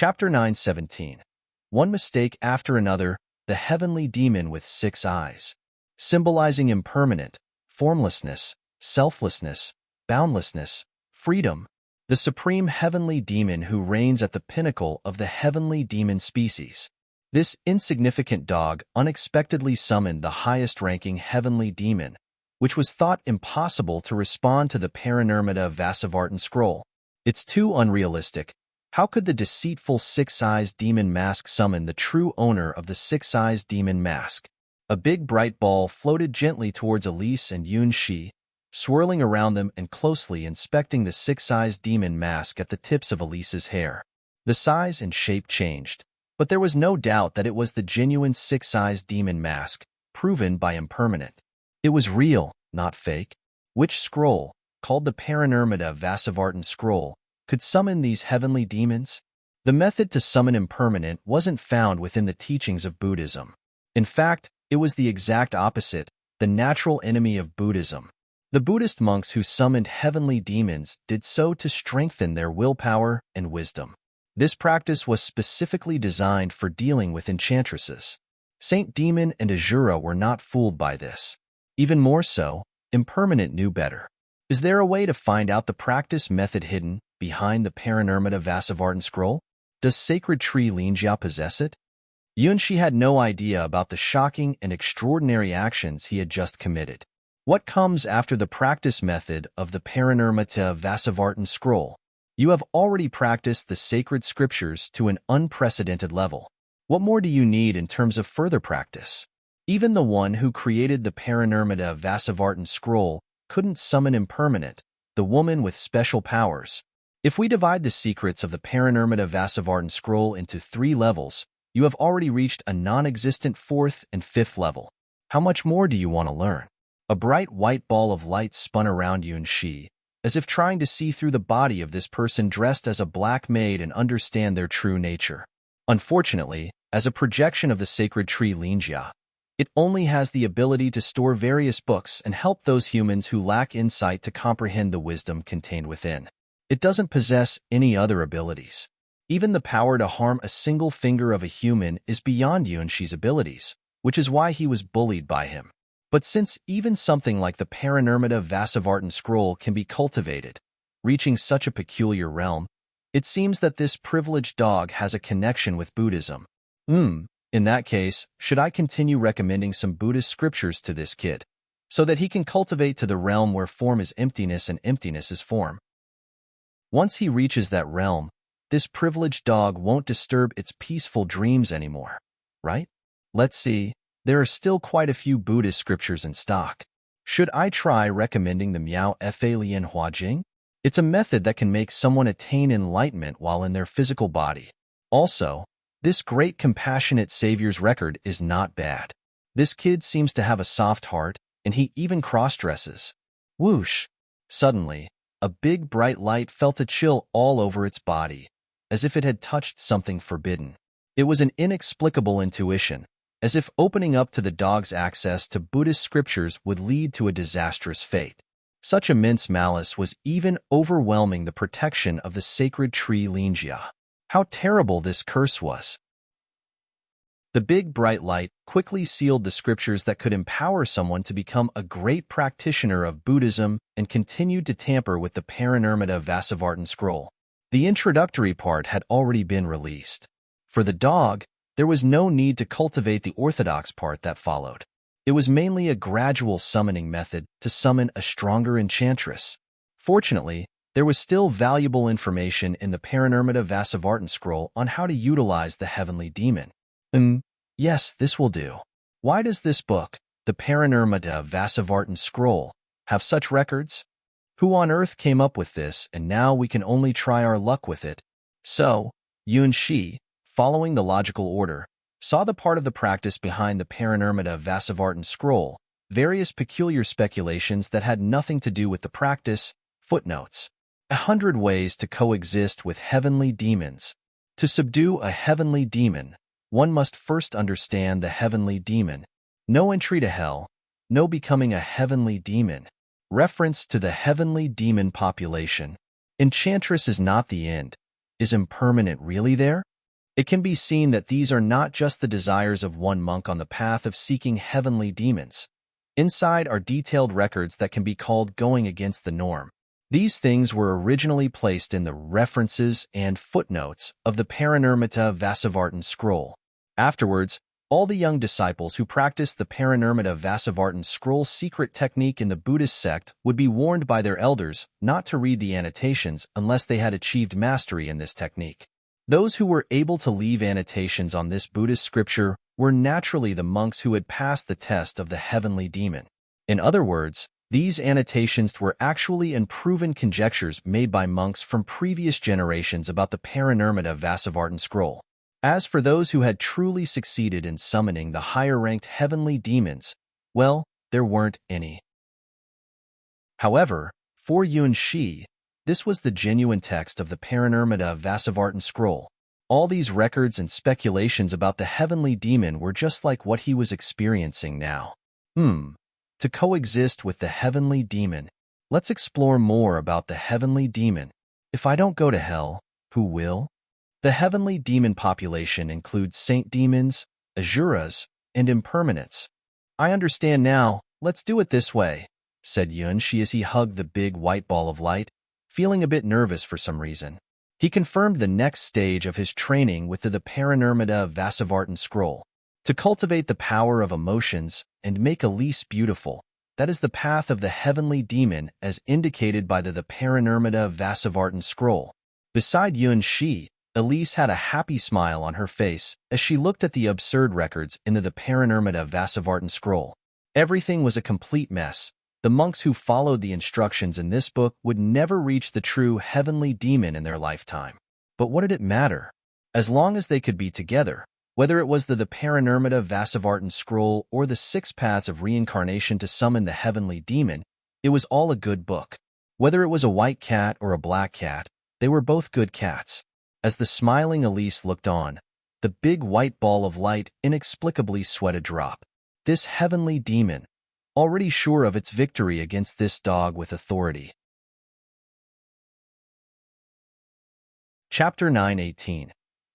Chapter 9:17. One mistake after another, the heavenly demon with 6 eyes. Symbolizing impermanent, formlessness, selflessness, boundlessness, freedom. The supreme heavenly demon who reigns at the pinnacle of the heavenly demon species. This insignificant dog unexpectedly summoned the highest-ranking heavenly demon, which was thought impossible to respond to the Paranormata Vasavartan scroll. It's too unrealistic. How could the deceitful 6 Eyes demon mask summon the true owner of the 6 Eyes demon mask? A big bright ball floated gently towards Elise and Yun-Shi, swirling around them and closely inspecting the 6 Eyes demon mask at the tips of Elise's hair. The size and shape changed, but there was no doubt that it was the genuine 6 Eyes demon mask, proven by impermanent. It was real, not fake. Which scroll, called the Paranormata Vasavartan scroll, could summon these heavenly demons? The method to summon impermanent wasn't found within the teachings of Buddhism. In fact, it was the exact opposite, the natural enemy of Buddhism. The Buddhist monks who summoned heavenly demons did so to strengthen their willpower and wisdom. This practice was specifically designed for dealing with enchantresses. Saint Demon and Azura were not fooled by this. Even more so, Impermanent knew better. Is there a way to find out the practice method hidden behind the Paranormata Vasavartan scroll? Does Sacred Tree Linjia possess it? Yun-Shi had no idea about the shocking and extraordinary actions he had just committed. What comes after the practice method of the Paranormata Vasavartan scroll? You have already practiced the sacred scriptures to an unprecedented level. What more do you need in terms of further practice? Even the one who created the Paranormata Vasavartan scroll couldn't summon impermanent, the woman with special powers. If we divide the secrets of the Paranormata Vasavartan scroll into 3 levels, you have already reached a non-existent 4th and 5th level. How much more do you want to learn? A bright white ball of light spun around Yun-Shi, as if trying to see through the body of this person dressed as a black maid and understand their true nature. Unfortunately, as a projection of the Sacred Tree Linjia, it only has the ability to store various books and help those humans who lack insight to comprehend the wisdom contained within. It doesn't possess any other abilities. Even the power to harm a single finger of a human is beyond Yun-Shi's abilities, which is why he was bullied by him. But since even something like the Paranormata Vasavartan scroll can be cultivated, reaching such a peculiar realm, it seems that this privileged dog has a connection with Buddhism. In that case, should I continue recommending some Buddhist scriptures to this kid, so that he can cultivate to the realm where form is emptiness and emptiness is form? Once he reaches that realm, this privileged dog won't disturb its peaceful dreams anymore, right? Let's see, there are still quite a few Buddhist scriptures in stock. Should I try recommending the Miao Fa Lian Hua Jing? It's a method that can make someone attain enlightenment while in their physical body. Also, this great compassionate savior's record is not bad. This kid seems to have a soft heart, and he even cross-dresses. Whoosh! Suddenly, a big bright light felt a chill all over its body, as if it had touched something forbidden. It was an inexplicable intuition, as if opening up to the dog's access to Buddhist scriptures would lead to a disastrous fate. Such immense malice was even overwhelming the protection of the Sacred Tree Linjia. How terrible this curse was! The big bright light quickly sealed the scriptures that could empower someone to become a great practitioner of Buddhism and continued to tamper with the Paranormata Vasavartan scroll. The introductory part had already been released. For the dog, there was no need to cultivate the orthodox part that followed. It was mainly a gradual summoning method to summon a stronger enchantress. Fortunately, there was still valuable information in the Paranormata Vasavartan scroll on how to utilize the heavenly demon. Yes, this will do. Why does this book, the Paranormata Vasavartan scroll, have such records? Who on earth came up with this, and now we can only try our luck with it? So, Yun-Shi, following the logical order, saw the part of the practice behind the Paranormata Vasavartan scroll, various peculiar speculations that had nothing to do with the practice, footnotes. 100 ways to coexist with heavenly demons. To subdue a heavenly demon, one must first understand the heavenly demon. No entry to hell, no becoming a heavenly demon. Reference to the heavenly demon population. Enchantress is not the end. Is impermanent really there? It can be seen that these are not just the desires of one monk on the path of seeking heavenly demons. Inside are detailed records that can be called going against the norm. These things were originally placed in the references and footnotes of the Paranormata Vasavartan scroll. Afterwards, all the young disciples who practiced the Paranormata Vasavartan scroll secret technique in the Buddhist sect would be warned by their elders not to read the annotations unless they had achieved mastery in this technique. Those who were able to leave annotations on this Buddhist scripture were naturally the monks who had passed the test of the heavenly demon. In other words, these annotations were actually unproven conjectures made by monks from previous generations about the Paranormata Vasavartan scroll. As for those who had truly succeeded in summoning the higher-ranked heavenly demons, well, there weren't any. However, for Yuan Shi, this was the genuine text of the Paranormata Vasavartan scroll. All these records and speculations about the heavenly demon were just like what he was experiencing now. To coexist with the heavenly demon. Let's explore more about the heavenly demon. If I don't go to hell, who will? The heavenly demon population includes saint demons, asuras, and impermanents. I understand now, let's do it this way, said Yuan Shi as he hugged the big white ball of light, feeling a bit nervous for some reason. He confirmed the next stage of his training with the Paranormata Vasavartan scroll. To cultivate the power of emotions and make Elise beautiful, that is the path of the heavenly demon as indicated by the Paranormata Vasavartan scroll. Beside Yuan Shi, Elise had a happy smile on her face as she looked at the absurd records in the Paranormata Vasavartan scroll. Everything was a complete mess. The monks who followed the instructions in this book would never reach the true heavenly demon in their lifetime. But what did it matter? As long as they could be together, whether it was the Paranormata Vasavartan scroll or the 6 paths of reincarnation to summon the heavenly demon, it was all a good book. Whether it was a white cat or a black cat, they were both good cats. As the smiling Elise looked on, the big white ball of light inexplicably sweat a drop. This heavenly demon, already sure of its victory against this dog with authority. Chapter 9:18.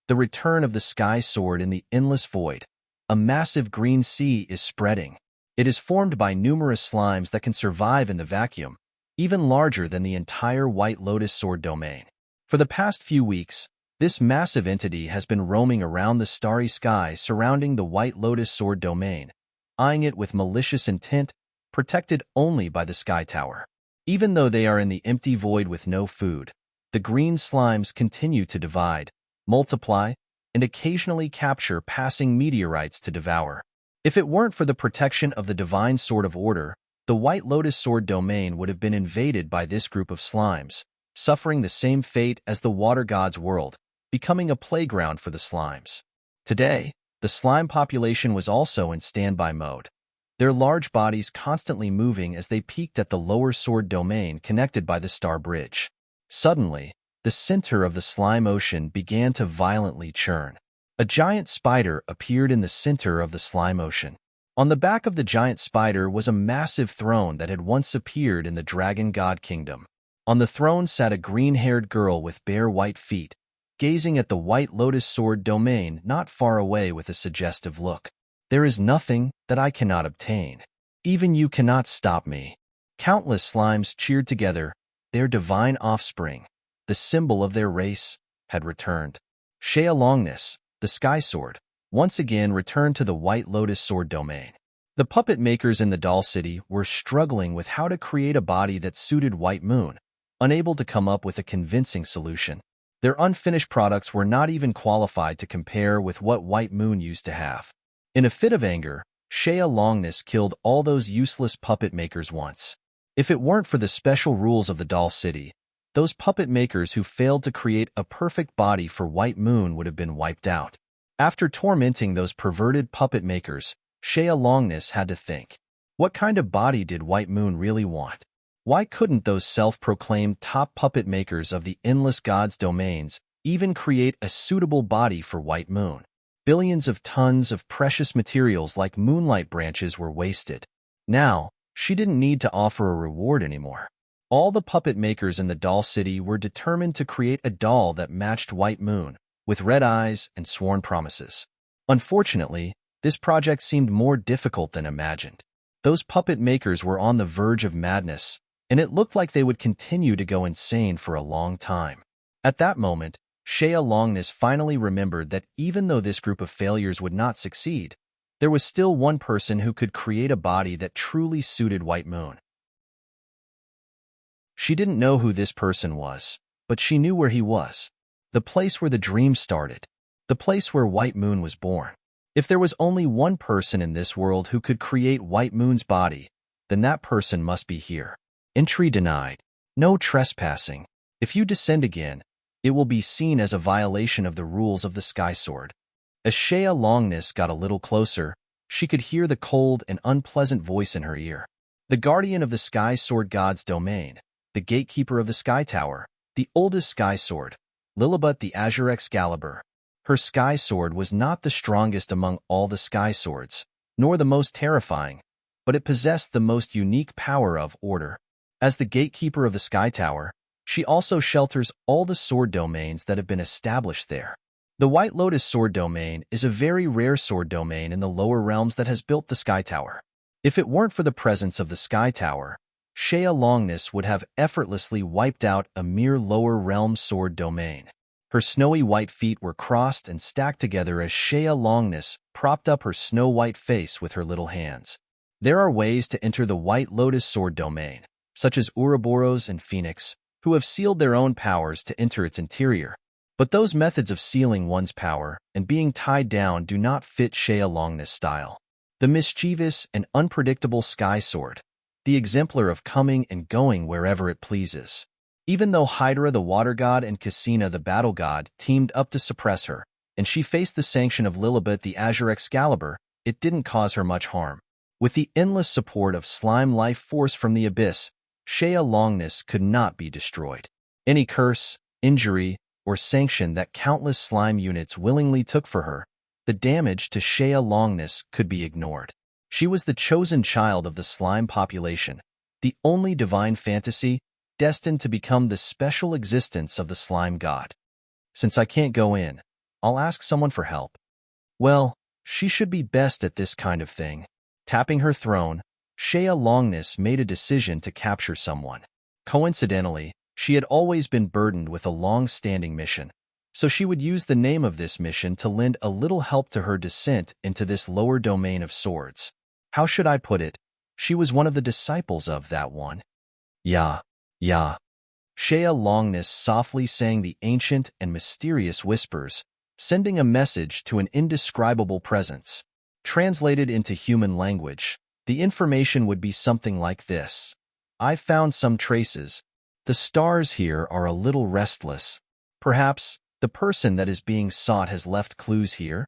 The Return of the Sky Sword in the Endless Void. A massive green sea is spreading. It is formed by numerous slimes that can survive in the vacuum, even larger than the entire White Lotus Sword domain. For the past few weeks, this massive entity has been roaming around the starry sky surrounding the White Lotus Sword domain, eyeing it with malicious intent, protected only by the Sky Tower. Even though they are in the empty void with no food, the green slimes continue to divide, multiply, and occasionally capture passing meteorites to devour. If it weren't for the protection of the Divine Sword of Order, the White Lotus Sword domain would have been invaded by this group of slimes, suffering the same fate as the Water God's world, becoming a playground for the slimes. Today, the slime population was also in standby mode, their large bodies constantly moving as they peeked at the lower sword domain connected by the Star Bridge. Suddenly, the center of the slime ocean began to violently churn. A giant spider appeared in the center of the slime ocean. On the back of the giant spider was a massive throne that had once appeared in the Dragon God Kingdom. On the throne sat a green-haired girl with bare white feet, gazing at the White Lotus Sword domain not far away with a suggestive look. There is nothing that I cannot obtain. Even you cannot stop me. Countless slimes cheered together. Their divine offspring, the symbol of their race, had returned. Shea Longness, the Sky Sword, once again returned to the White Lotus Sword domain. The puppet makers in the Doll City were struggling with how to create a body that suited White Moon, unable to come up with a convincing solution. Their unfinished products were not even qualified to compare with what White Moon used to have. In a fit of anger, Shea Longness killed all those useless puppet makers once. If it weren't for the special rules of the Doll City, those puppet makers who failed to create a perfect body for White Moon would have been wiped out. After tormenting those perverted puppet makers, Shea Longness had to think. What kind of body did White Moon really want? Why couldn't those self-proclaimed top puppet makers of the Endless Gods domains even create a suitable body for White Moon? Billions of tons of precious materials like moonlight branches were wasted. Now, she didn't need to offer a reward anymore. All the puppet makers in the Doll City were determined to create a doll that matched White Moon, with red eyes and sworn promises. Unfortunately, this project seemed more difficult than imagined. Those puppet makers were on the verge of madness, and it looked like they would continue to go insane for a long time. At that moment, Shea Longness finally remembered that even though this group of failures would not succeed, there was still one person who could create a body that truly suited White Moon. She didn't know who this person was, but she knew where he was. The place where the dream started. The place where White Moon was born. If there was only one person in this world who could create White Moon's body, then that person must be here. Entry denied. No trespassing. If you descend again, it will be seen as a violation of the rules of the Sky Sword. As Shea Longness got a little closer, she could hear the cold and unpleasant voice in her ear. The guardian of the Sky Sword God's domain, the gatekeeper of the Sky Tower, the oldest Sky Sword, Lillibut the Azure Excalibur. Her Sky Sword was not the strongest among all the Sky Swords, nor the most terrifying, but it possessed the most unique power of order. As the gatekeeper of the Sky Tower, she also shelters all the sword domains that have been established there. The White Lotus Sword Domain is a very rare sword domain in the lower realms that has built the Sky Tower. If it weren't for the presence of the Sky Tower, Shea Longness would have effortlessly wiped out a mere lower realm sword domain. Her snowy white feet were crossed and stacked together as Shea Longness propped up her snow-white face with her little hands. There are ways to enter the White Lotus Sword Domain, such as Ouroboros and Phoenix, who have sealed their own powers to enter its interior. But those methods of sealing one's power and being tied down do not fit Shea Longness' style. The mischievous and unpredictable Sky Sword, the exemplar of coming and going wherever it pleases. Even though Hydra the Water God and Cassina the Battle God teamed up to suppress her, and she faced the sanction of Lillibut the Azure Excalibur, it didn't cause her much harm. With the endless support of slime life force from the abyss, Shea Longness could not be destroyed. Any curse, injury, or sanction that countless slime units willingly took for her, the damage to Shea Longness could be ignored. She was the chosen child of the slime population, the only divine fantasy destined to become the special existence of the slime god. Since I can't go in, I'll ask someone for help. Well, she should be best at this kind of thing. Tapping her throne, Shea Longness made a decision to capture someone. Coincidentally, she had always been burdened with a long-standing mission, so she would use the name of this mission to lend a little help to her descent into this lower domain of swords. How should I put it? She was one of the disciples of that one. Yeah. Shea Longness softly sang the ancient and mysterious whispers, sending a message to an indescribable presence. Translated into human language, the information would be something like this. I've found some traces. The stars here are a little restless. Perhaps the person that is being sought has left clues here?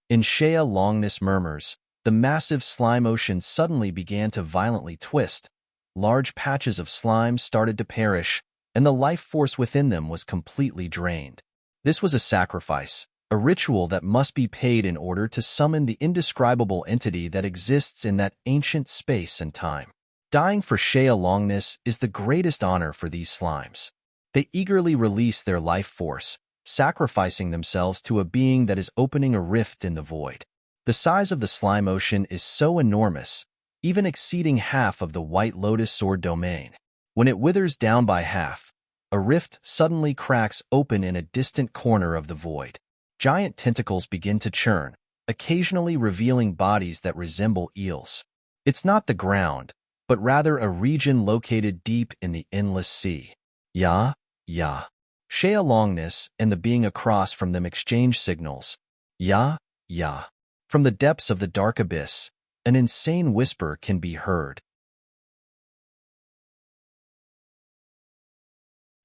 In Shea Longness murmurs, the massive slime ocean suddenly began to violently twist. Large patches of slime started to perish, and the life force within them was completely drained. This was a sacrifice, a ritual that must be paid in order to summon the indescribable entity that exists in that ancient space and time. Dying for Shea Longness is the greatest honor for these slimes. They eagerly release their life force, sacrificing themselves to a being that is opening a rift in the void. The size of the slime ocean is so enormous, even exceeding half of the White Lotus Sword Domain. When it withers down by half, a rift suddenly cracks open in a distant corner of the void. Giant tentacles begin to churn, occasionally revealing bodies that resemble eels. It's not the ground, but rather a region located deep in the endless sea. Yeah. Shea Longness and the being across from them exchange signals. Yeah. From the depths of the dark abyss, an insane whisper can be heard.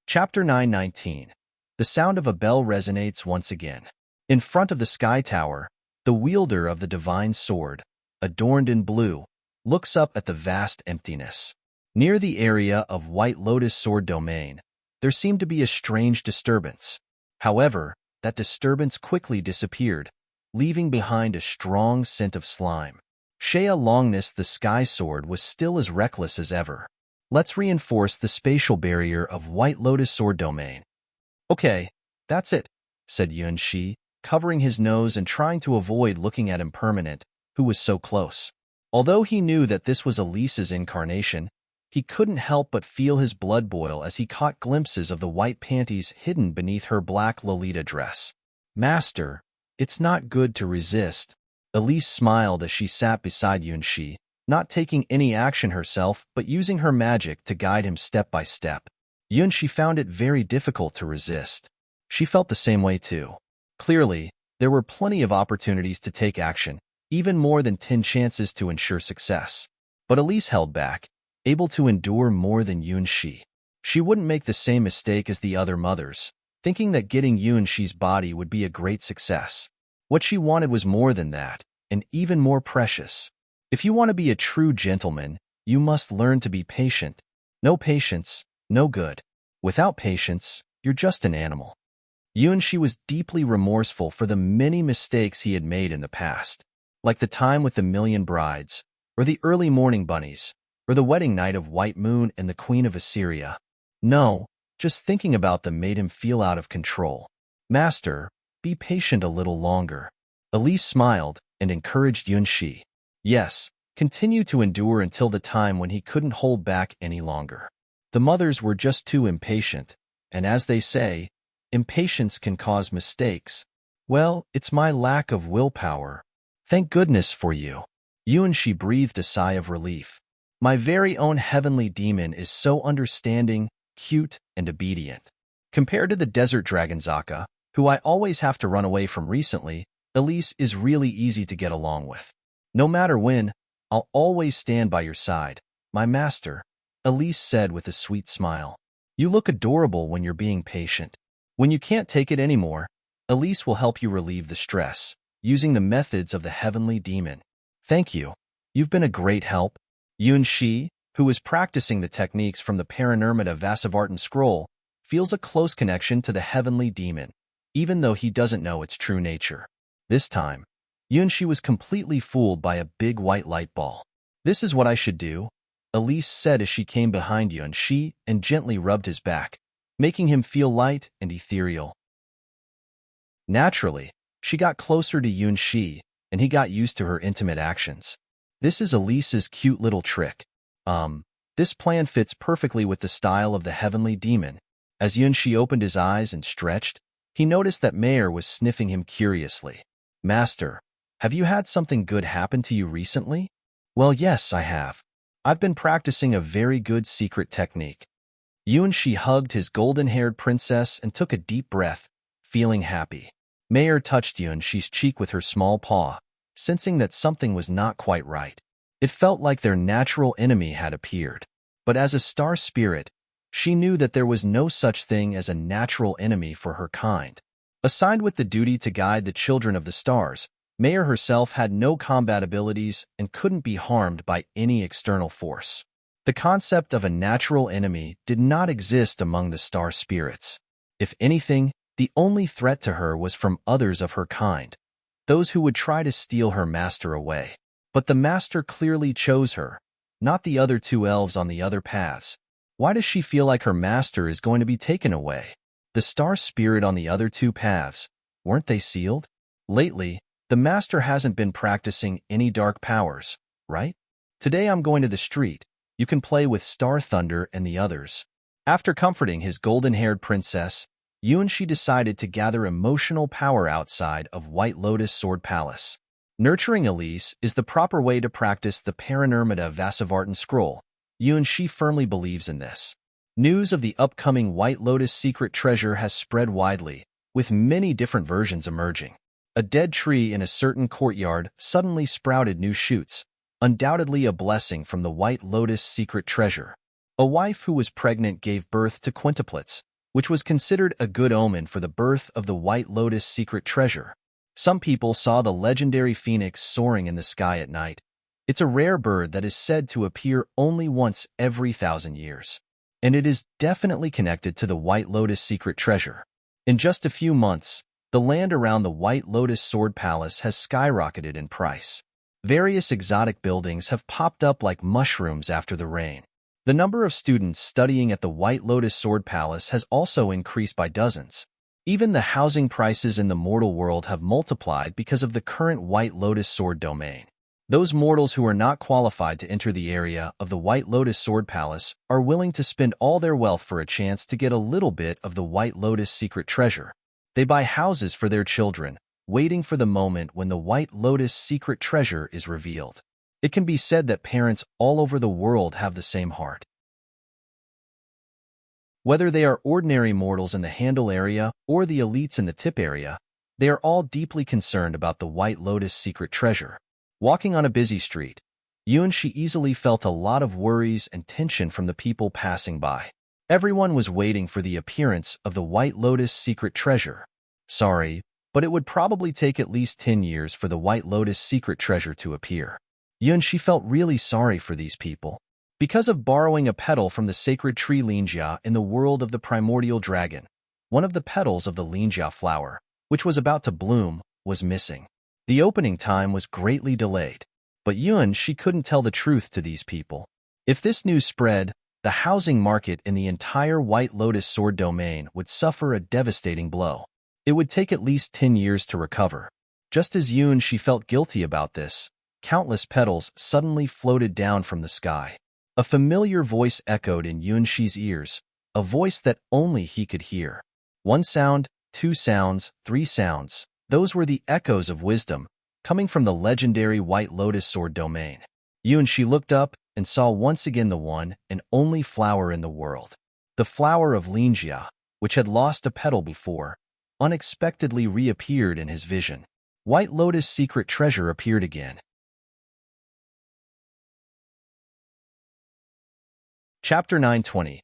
Chapter 919. The sound of a bell resonates once again. In front of the Sky Tower, the wielder of the divine sword, adorned in blue, looks up at the vast emptiness. Near the area of White Lotus Sword Domain, there seemed to be a strange disturbance. However, that disturbance quickly disappeared, leaving behind a strong scent of slime. Shea Longness the Sky Sword was still as reckless as ever. Let's reinforce the spatial barrier of White Lotus Sword Domain. Okay, "That's it," said Yuan-shi, covering his nose and trying to avoid looking at Impermanent, who was so close. Although he knew that this was Elise's incarnation, he couldn't help but feel his blood boil as he caught glimpses of the white panties hidden beneath her black Lolita dress. "Master, it's not good to resist." Elise smiled as she sat beside Yuan-shi, not taking any action herself but using her magic to guide him step by step. Yuan-shi found it very difficult to resist. She felt the same way too. Clearly, there were plenty of opportunities to take action, even more than 10 chances to ensure success. But Elise held back, able to endure more than Yuan-shi. She wouldn't make the same mistake as the other mothers, thinking that getting Yuan-shi's body would be a great success. What she wanted was more than that, and even more precious. If you want to be a true gentleman, you must learn to be patient. No patience, no good. Without patience, you're just an animal. Yuan-shi was deeply remorseful for the many mistakes he had made in the past, like the time with the million brides, or the early morning bunnies, or the wedding night of White Moon and the Queen of Assyria. No, just thinking about them made him feel out of control. "Master, be patient a little longer." Elise smiled and encouraged Yuan-shi. Yes, continue to endure until the time when he couldn't hold back any longer. The mothers were just too impatient, and as they say, impatience can cause mistakes. Well, it's my lack of willpower. Thank goodness for you. Yuan-shi breathed a sigh of relief. My very own heavenly demon is so understanding, cute, and obedient. Compared to the desert dragon Zaka, who I always have to run away from recently, Elise is really easy to get along with. No matter when, I'll always stand by your side, my master, Elise said with a sweet smile. You look adorable when you're being patient. When you can't take it anymore, Elise will help you relieve the stress, using the methods of the heavenly demon. Thank you. You've been a great help. Yuan-shi, who is practicing the techniques from the Paranormata Vasavartan scroll, feels a close connection to the heavenly demon, even though he doesn't know its true nature. This time, Yuan-shi was completely fooled by a big white light ball. This is what I should do, Elise said as she came behind Yuan-shi and gently rubbed his back, making him feel light and ethereal. Naturally, she got closer to Yuan-shi, and he got used to her intimate actions. This is Elise's cute little trick. This plan fits perfectly with the style of the heavenly demon. As Yuan-shi opened his eyes and stretched, he noticed that Mayer was sniffing him curiously. Master, have you had something good happen to you recently? Well, yes, I have. I've been practicing a very good secret technique. Yuan-shi hugged his golden-haired princess and took a deep breath, feeling happy. Mayer touched Yuan-shi's cheek with her small paw, sensing that something was not quite right. It felt like their natural enemy had appeared. But as a star spirit, she knew that there was no such thing as a natural enemy for her kind. Assigned with the duty to guide the children of the stars, Mayer herself had no combat abilities and couldn't be harmed by any external force. The concept of a natural enemy did not exist among the star spirits. If anything, the only threat to her was from others of her kind, those who would try to steal her master away. But the master clearly chose her, not the other two elves on the other paths. Why does she feel like her master is going to be taken away? The star spirit on the other two paths, weren't they sealed? Lately, the master hasn't been practicing any dark powers, right? Today I'm going to the street. You can play with Star Thunder and the others. After comforting his golden-haired princess, Yuan-shi decided to gather emotional power outside of White Lotus Sword Palace. Nurturing Elise is the proper way to practice the Paranormata Vasavartan scroll. Yuan-shi firmly believes in this. News of the upcoming White Lotus secret treasure has spread widely, with many different versions emerging. A dead tree in a certain courtyard suddenly sprouted new shoots, undoubtedly a blessing from the White Lotus secret treasure. A wife who was pregnant gave birth to quintuplets, which was considered a good omen for the birth of the White Lotus secret treasure. Some people saw the legendary phoenix soaring in the sky at night. It's a rare bird that is said to appear only once every 1,000 years. And it is definitely connected to the White Lotus secret treasure. In just a few months, the land around the White Lotus Sword Palace has skyrocketed in price. Various exotic buildings have popped up like mushrooms after the rain. The number of students studying at the White Lotus Sword Palace has also increased by dozens. Even the housing prices in the mortal world have multiplied because of the current White Lotus Sword domain. Those mortals who are not qualified to enter the area of the White Lotus Sword Palace are willing to spend all their wealth for a chance to get a little bit of the White Lotus secret treasure. They buy houses for their children, waiting for the moment when the White Lotus secret treasure is revealed. It can be said that parents all over the world have the same heart. Whether they are ordinary mortals in the handle area or the elites in the tip area, they are all deeply concerned about the White Lotus secret treasure. Walking on a busy street, Yunshi easily felt a lot of worries and tension from the people passing by. Everyone was waiting for the appearance of the White Lotus secret treasure. Sorry, but it would probably take at least 10 years for the White Lotus secret treasure to appear. Yunshi felt really sorry for these people. Because of borrowing a petal from the sacred tree Linjia in the world of the primordial dragon, one of the petals of the Linjia flower, which was about to bloom, was missing. The opening time was greatly delayed, but she couldn't tell the truth to these people. If this news spread, the housing market in the entire White Lotus Sword domain would suffer a devastating blow. It would take at least 10 years to recover. Just as she felt guilty about this, countless petals suddenly floated down from the sky. A familiar voice echoed in Yunshi's ears, a voice that only he could hear. One sound, two sounds, three sounds. Those were the echoes of wisdom, coming from the legendary White Lotus Sword domain. Yunshi looked up and saw once again the one and only flower in the world. The flower of Linjia, which had lost a petal before, unexpectedly reappeared in his vision. White Lotus secret treasure appeared again. Chapter 920.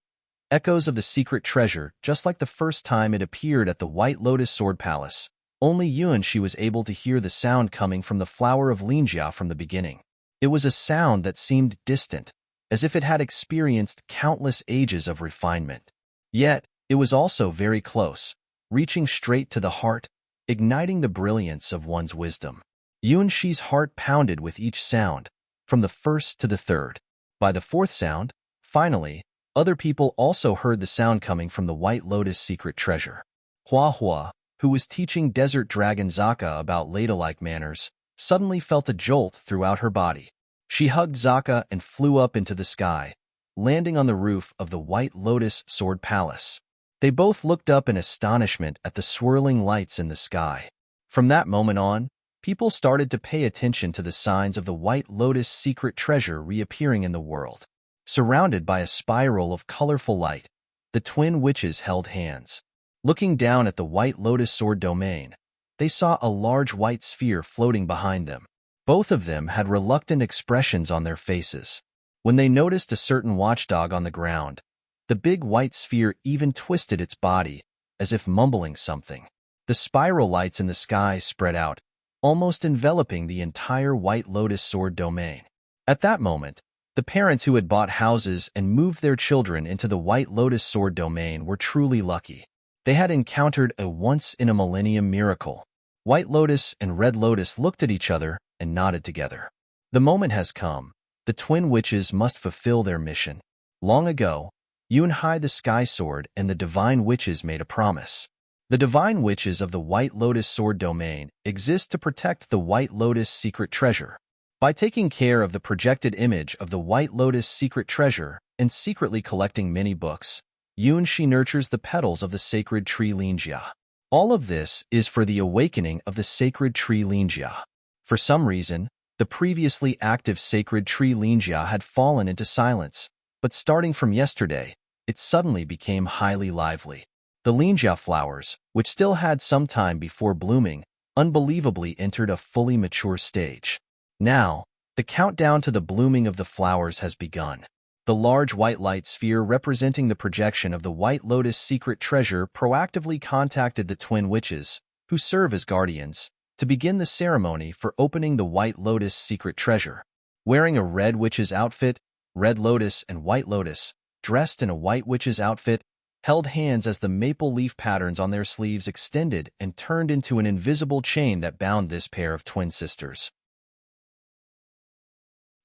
Echoes of the secret treasure. Just like the first time it appeared at the White Lotus Sword Palace, only Yunshi was able to hear the sound coming from the flower of Linjia from the beginning. It was a sound that seemed distant, as if it had experienced countless ages of refinement. Yet, it was also very close, reaching straight to the heart, igniting the brilliance of one's wisdom. Yunshi's heart pounded with each sound, from the first to the third. By the fourth sound, finally, other people also heard the sound coming from the White Lotus secret treasure. Hua Hua, who was teaching Desert Dragon Zaka about ladylike manners, suddenly felt a jolt throughout her body. She hugged Zaka and flew up into the sky, landing on the roof of the White Lotus Sword Palace. They both looked up in astonishment at the swirling lights in the sky. From that moment on, people started to pay attention to the signs of the White Lotus secret treasure reappearing in the world. Surrounded by a spiral of colorful light, the twin witches held hands. Looking down at the White Lotus Sword domain, they saw a large white sphere floating behind them. Both of them had reluctant expressions on their faces. When they noticed a certain watchdog on the ground, the big white sphere even twisted its body, as if mumbling something. The spiral lights in the sky spread out, almost enveloping the entire White Lotus Sword domain. At that moment, the parents who had bought houses and moved their children into the White Lotus Sword domain were truly lucky. They had encountered a once-in-a-millennium miracle. White Lotus and Red Lotus looked at each other and nodded together. The moment has come. The twin witches must fulfill their mission. Long ago, Yunhai the Sky Sword and the Divine Witches made a promise. The Divine Witches of the White Lotus Sword domain exist to protect the White Lotus secret treasure. By taking care of the projected image of the White Lotus secret treasure and secretly collecting many books, Yunshi nurtures the petals of the sacred tree Linjia. All of this is for the awakening of the sacred tree Linjia. For some reason, the previously active sacred tree Linjia had fallen into silence, but starting from yesterday, it suddenly became highly lively. The Linjia flowers, which still had some time before blooming, unbelievably entered a fully mature stage. Now, the countdown to the blooming of the flowers has begun. The large white light sphere representing the projection of the White Lotus secret treasure proactively contacted the twin witches, who serve as guardians, to begin the ceremony for opening the White Lotus secret treasure. Wearing a red witch's outfit, Red Lotus and White Lotus, dressed in a white witch's outfit, held hands as the maple leaf patterns on their sleeves extended and turned into an invisible chain that bound this pair of twin sisters.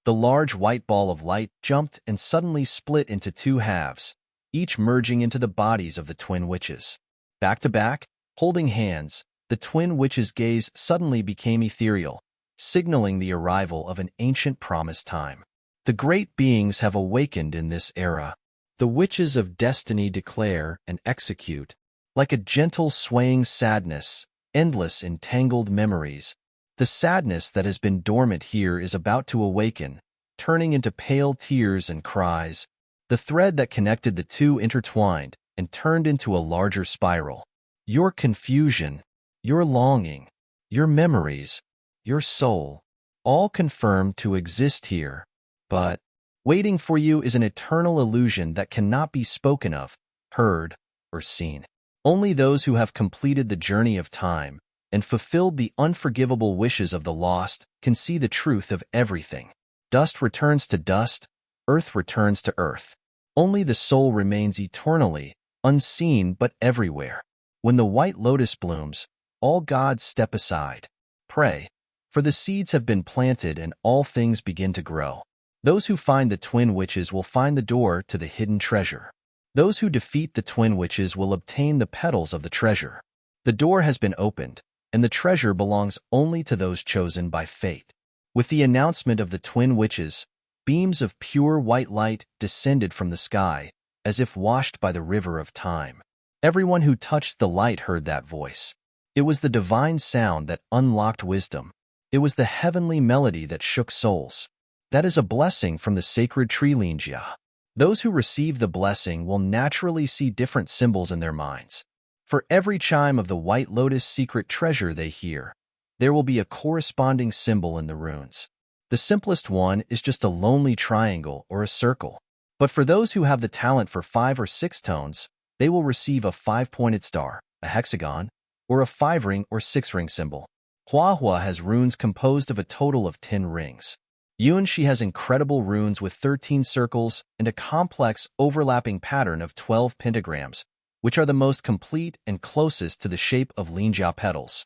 The large white ball of light jumped and suddenly split into two halves, each merging into the bodies of the twin witches. Back to back, Holding hands, the twin witches' gaze suddenly became ethereal, signaling the arrival of an ancient promised time. The great beings have awakened in this era. The witches of destiny declare and execute. Like a gentle swaying sadness, endless entangled memories, the sadness that has been dormant here is about to awaken, turning into pale tears and cries. The thread that connected the two intertwined and turned into a larger spiral. Your confusion, your longing, your memories, your soul, all confirmed to exist here. But waiting for you is an eternal illusion that cannot be spoken of, heard, or seen. Only those who have completed the journey of time and fulfilled the unforgivable wishes of the lost can see the truth of everything. Dust returns to dust, earth returns to earth. Only the soul remains eternally, unseen but everywhere. When the white lotus blooms, all gods step aside. Pray, for the seeds have been planted and all things begin to grow. Those who find the twin witches will find the door to the hidden treasure. Those who defeat the twin witches will obtain the petals of the treasure. The door has been opened, and the treasure belongs only to those chosen by fate. With the announcement of the twin witches, beams of pure white light descended from the sky, as if washed by the river of time. Everyone who touched the light heard that voice. It was the divine sound that unlocked wisdom. It was the heavenly melody that shook souls. That is a blessing from the sacred tree Linjia. Those who receive the blessing will naturally see different symbols in their minds. For every chime of the white lotus secret treasure they hear, there will be a corresponding symbol in the runes. The simplest one is just a lonely triangle or a circle. But for those who have the talent for 5 or 6 tones, they will receive a 5-pointed star, a hexagon, or a 5-ring or 6-ring symbol. Hua has runes composed of a total of 10 rings. Yunshi has incredible runes with 13 circles and a complex overlapping pattern of 12 pentagrams, which are the most complete and closest to the shape of Linjia petals.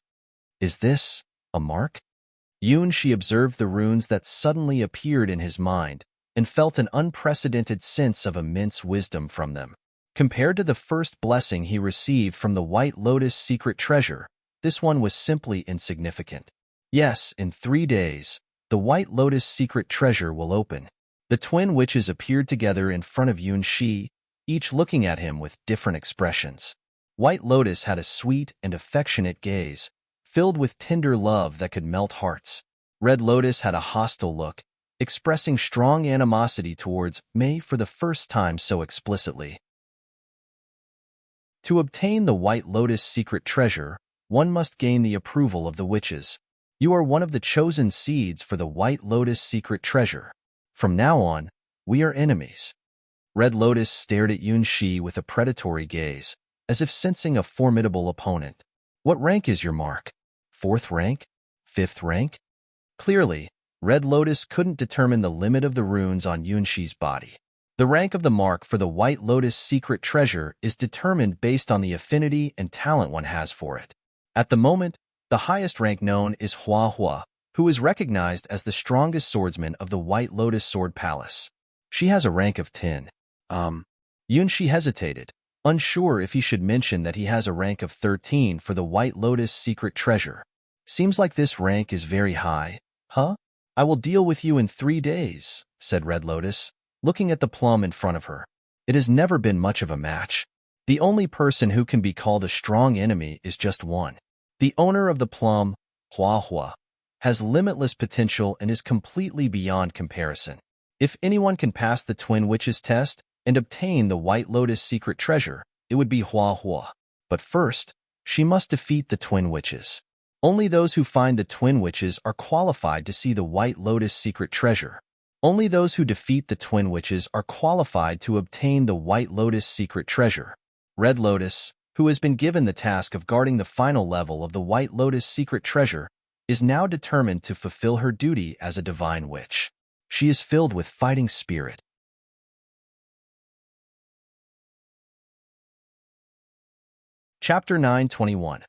Is this a mark? Yunshi observed the runes that suddenly appeared in his mind and felt an unprecedented sense of immense wisdom from them. Compared to the first blessing he received from the White Lotus secret treasure, this one was simply insignificant. Yes, in 3 days, the White Lotus secret treasure will open. The twin witches appeared together in front of Yunshi, each looking at him with different expressions. White Lotus had a sweet and affectionate gaze, filled with tender love that could melt hearts. Red Lotus had a hostile look, expressing strong animosity towards Mei for the first time so explicitly. To obtain the White Lotus secret treasure, one must gain the approval of the witches. You are one of the chosen seeds for the White Lotus secret treasure. From now on, we are enemies. Red Lotus stared at Yunshi with a predatory gaze, as if sensing a formidable opponent. What rank is your mark? 4th rank? 5th rank? Clearly, Red Lotus couldn't determine the limit of the runes on Yunshi's body. The rank of the mark for the White Lotus secret treasure is determined based on the affinity and talent one has for it. At the moment, the highest rank known is Hua, who is recognized as the strongest swordsman of the White Lotus Sword Palace. She has a rank of 10. Yunshi hesitated, unsure if he should mention that he has a rank of 13 for the White Lotus secret treasure. Seems like this rank is very high, huh? I will deal with you in 3 days, said Red Lotus, looking at the plum in front of her. It has never been much of a match. The only person who can be called a strong enemy is just one. The owner of the plum, Hua, has limitless potential and is completely beyond comparison. If anyone can pass the Twin Witches test and obtain the White Lotus secret treasure, it would be Hua. But first, she must defeat the Twin Witches. Only those who find the Twin Witches are qualified to see the White Lotus secret treasure. Only those who defeat the Twin Witches are qualified to obtain the White Lotus secret treasure. Red Lotus, who has been given the task of guarding the final level of the White Lotus secret treasure, is now determined to fulfill her duty as a divine witch. She is filled with fighting spirit. Chapter 9:21.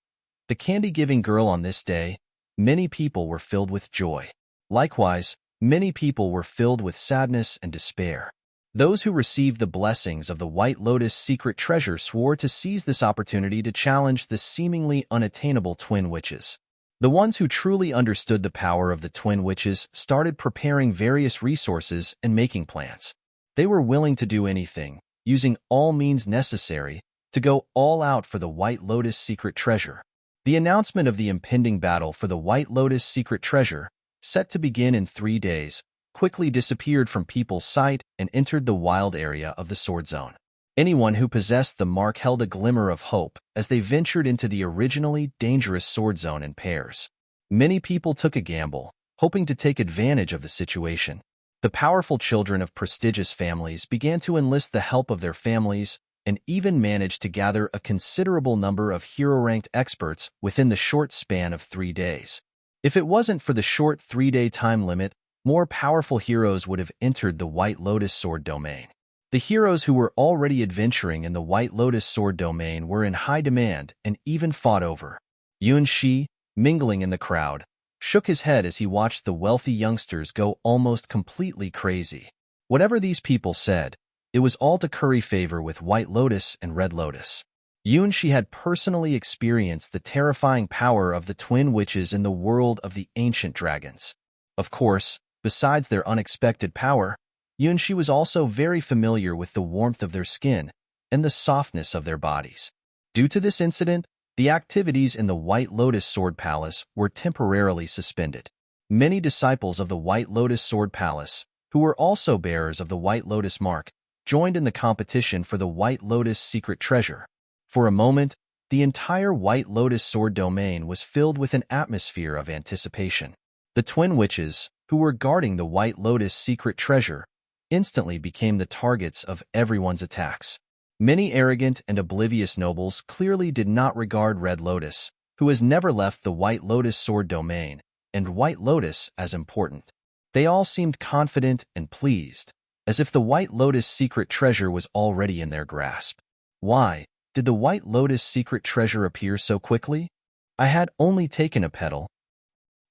The candy-giving girl. On this day, many people were filled with joy. Likewise, many people were filled with sadness and despair. Those who received the blessings of the White Lotus secret treasure swore to seize this opportunity to challenge the seemingly unattainable twin witches. The ones who truly understood the power of the twin witches started preparing various resources and making plans. They were willing to do anything, using all means necessary, to go all out for the White Lotus secret treasure. The announcement of the impending battle for the White Lotus secret treasure, set to begin in 3 days, quickly disappeared from people's sight and entered the wild area of the Sword Zone. Anyone who possessed the mark held a glimmer of hope as they ventured into the originally dangerous Sword Zone in pairs. Many people took a gamble, hoping to take advantage of the situation. The powerful children of prestigious families began to enlist the help of their families and even managed to gather a considerable number of hero-ranked experts within the short span of 3 days. If it wasn't for the short 3-day time limit, more powerful heroes would have entered the White Lotus Sword domain. The heroes who were already adventuring in the White Lotus Sword domain were in high demand and even fought over. Yuan Shi, mingling in the crowd, shook his head as he watched the wealthy youngsters go almost completely crazy. Whatever these people said, it was all to curry favor with White Lotus and Red Lotus. Yuan Shi had personally experienced the terrifying power of the twin witches in the world of the ancient dragons. Of course, besides their unexpected power, Yuan Shi was also very familiar with the warmth of their skin and the softness of their bodies. Due to this incident, the activities in the White Lotus Sword Palace were temporarily suspended. Many disciples of the White Lotus Sword Palace, who were also bearers of the White Lotus mark, joined in the competition for the White Lotus secret treasure. For a moment, the entire White Lotus Sword domain was filled with an atmosphere of anticipation. The twin witches, who were guarding the White Lotus secret treasure, instantly became the targets of everyone's attacks. Many arrogant and oblivious nobles clearly did not regard Red Lotus, who has never left the White Lotus Sword domain, and White Lotus as important. They all seemed confident and pleased, as if the White Lotus secret treasure was already in their grasp. Why did the White Lotus secret treasure appear so quickly? I had only taken a petal.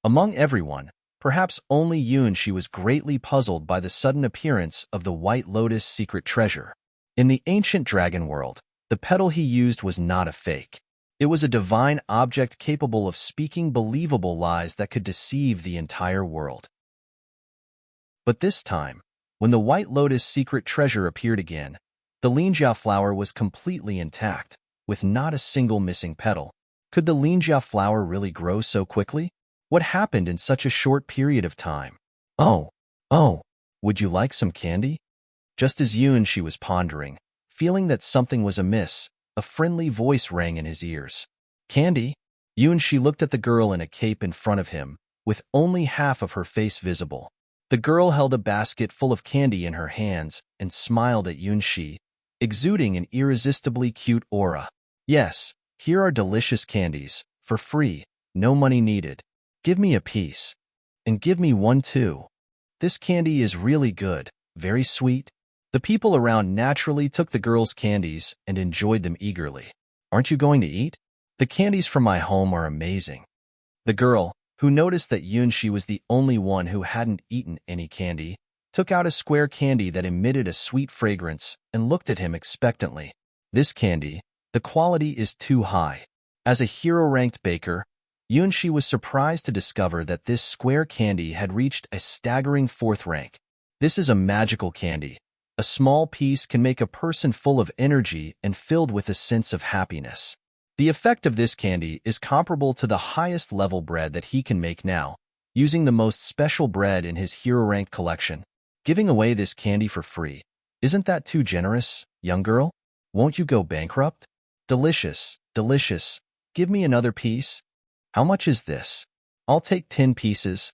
Among everyone, perhaps only Yuan Shi was greatly puzzled by the sudden appearance of the White Lotus secret treasure. In the ancient dragon world, the petal he used was not a fake. It was a divine object capable of speaking believable lies that could deceive the entire world. But this time, when the White Lotus secret treasure appeared again, the linjia flower was completely intact, with not a single missing petal. Could the linjia flower really grow so quickly? What happened in such a short period of time? Oh, would you like some candy? Just as Yuan Shi was pondering, feeling that something was amiss, a friendly voice rang in his ears. Candy? Yuan Shi looked at the girl in a cape in front of him, with only half of her face visible. The girl held a basket full of candy in her hands and smiled at Yuan Shi, exuding an irresistibly cute aura. Yes, here are delicious candies, for free, no money needed. Give me a piece. And give me one too. This candy is really good, very sweet. The people around naturally took the girl's candies and enjoyed them eagerly. Aren't you going to eat? The candies from my home are amazing. The girl, who noticed that Yuan Shi was the only one who hadn't eaten any candy, took out a square candy that emitted a sweet fragrance and looked at him expectantly. This candy, the quality is too high. As a hero-ranked baker, Yuan Shi was surprised to discover that this square candy had reached a staggering 4th rank. This is a magical candy. A small piece can make a person full of energy and filled with a sense of happiness. The effect of this candy is comparable to the highest level bread that he can make now, using the most special bread in his hero-ranked collection. Giving away this candy for free. Isn't that too generous, young girl? Won't you go bankrupt? Delicious, delicious. Give me another piece. How much is this? I'll take 10 pieces.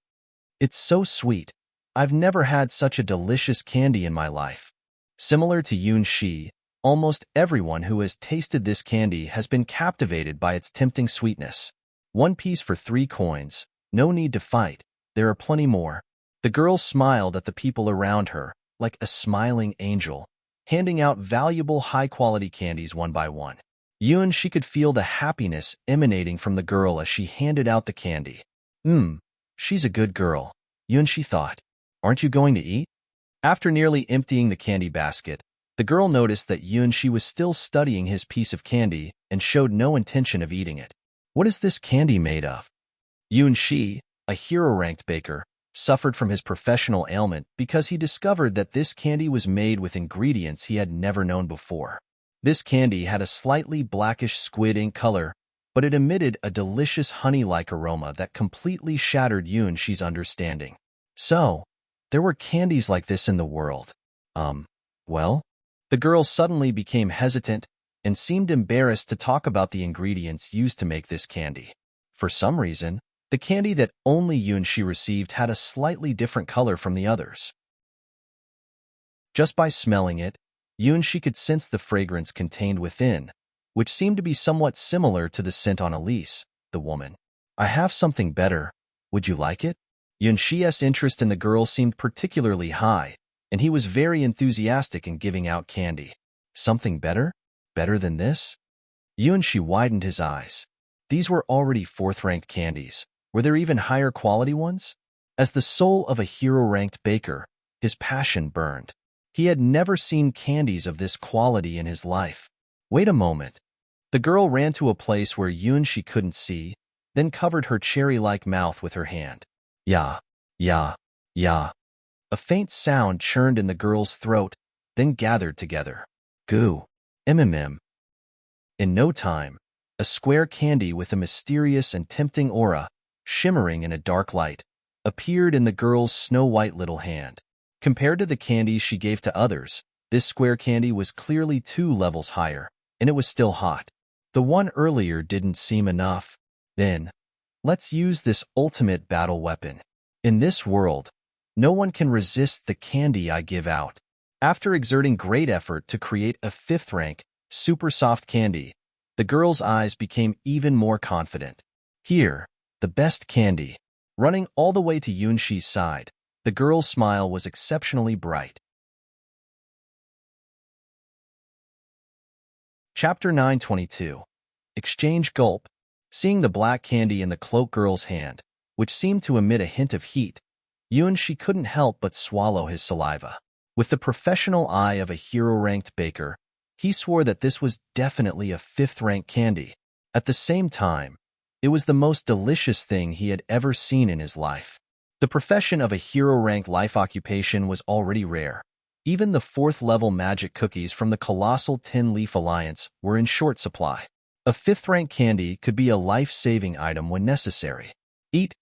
It's so sweet. I've never had such a delicious candy in my life. Similar to Yuan Shi, almost everyone who has tasted this candy has been captivated by its tempting sweetness. 1 piece for 3 coins. No need to fight. There are plenty more. The girl smiled at the people around her, like a smiling angel, handing out valuable high-quality candies one by one. Yuan Shi could feel the happiness emanating from the girl as she handed out the candy. She's a good girl, Yuan Shi thought. Aren't you going to eat? After nearly emptying the candy basket, the girl noticed that Yunshi was still studying his piece of candy and showed no intention of eating it. What is this candy made of? Yunshi, a hero-ranked baker, suffered from his professional ailment because he discovered that this candy was made with ingredients he had never known before. This candy had a slightly blackish squid ink color, but it emitted a delicious honey-like aroma that completely shattered Yunshi's understanding. So, there were candies like this in the world. Well? The girl suddenly became hesitant and seemed embarrassed to talk about the ingredients used to make this candy. For some reason, the candy that only Yunshi received had a slightly different color from the others. Just by smelling it, Yunshi could sense the fragrance contained within, which seemed to be somewhat similar to the scent on Elise, the woman. I have something better. Would you like it? Yunshi's interest in the girl seemed particularly high, and he was very enthusiastic in giving out candy. Something better? Better than this? Yunshi widened his eyes. These were already fourth-ranked candies. Were there even higher quality ones? As the soul of a hero-ranked baker, his passion burned. He had never seen candies of this quality in his life. Wait a moment. The girl ran to a place where Yunshi couldn't see, then covered her cherry-like mouth with her hand. Ya, ya, ya. A faint sound churned in the girl's throat, then gathered together. Goo. Mm. In no time, a square candy with a mysterious and tempting aura, shimmering in a dark light, appeared in the girl's snow-white little hand. Compared to the candies she gave to others, this square candy was clearly 2 levels higher, and it was still hot. The one earlier didn't seem enough. Then, let's use this ultimate battle weapon. In this world, no one can resist the candy I give out. After exerting great effort to create a 5th-rank, super soft candy, the girl's eyes became even more confident. Here, the best candy. Running all the way to Yunshi's side, the girl's smile was exceptionally bright. Chapter 922. Exchange Gulp. Seeing the black candy in the cloak girl's hand, which seemed to emit a hint of heat, Yunshi couldn't help but swallow his saliva. With the professional eye of a hero-ranked baker, he swore that this was definitely a 5th-rank candy. At the same time, it was the most delicious thing he had ever seen in his life. The profession of a hero-ranked life occupation was already rare. Even the 4th-level magic cookies from the colossal 10-leaf alliance were in short supply. A 5th-rank candy could be a life-saving item when necessary. Eat,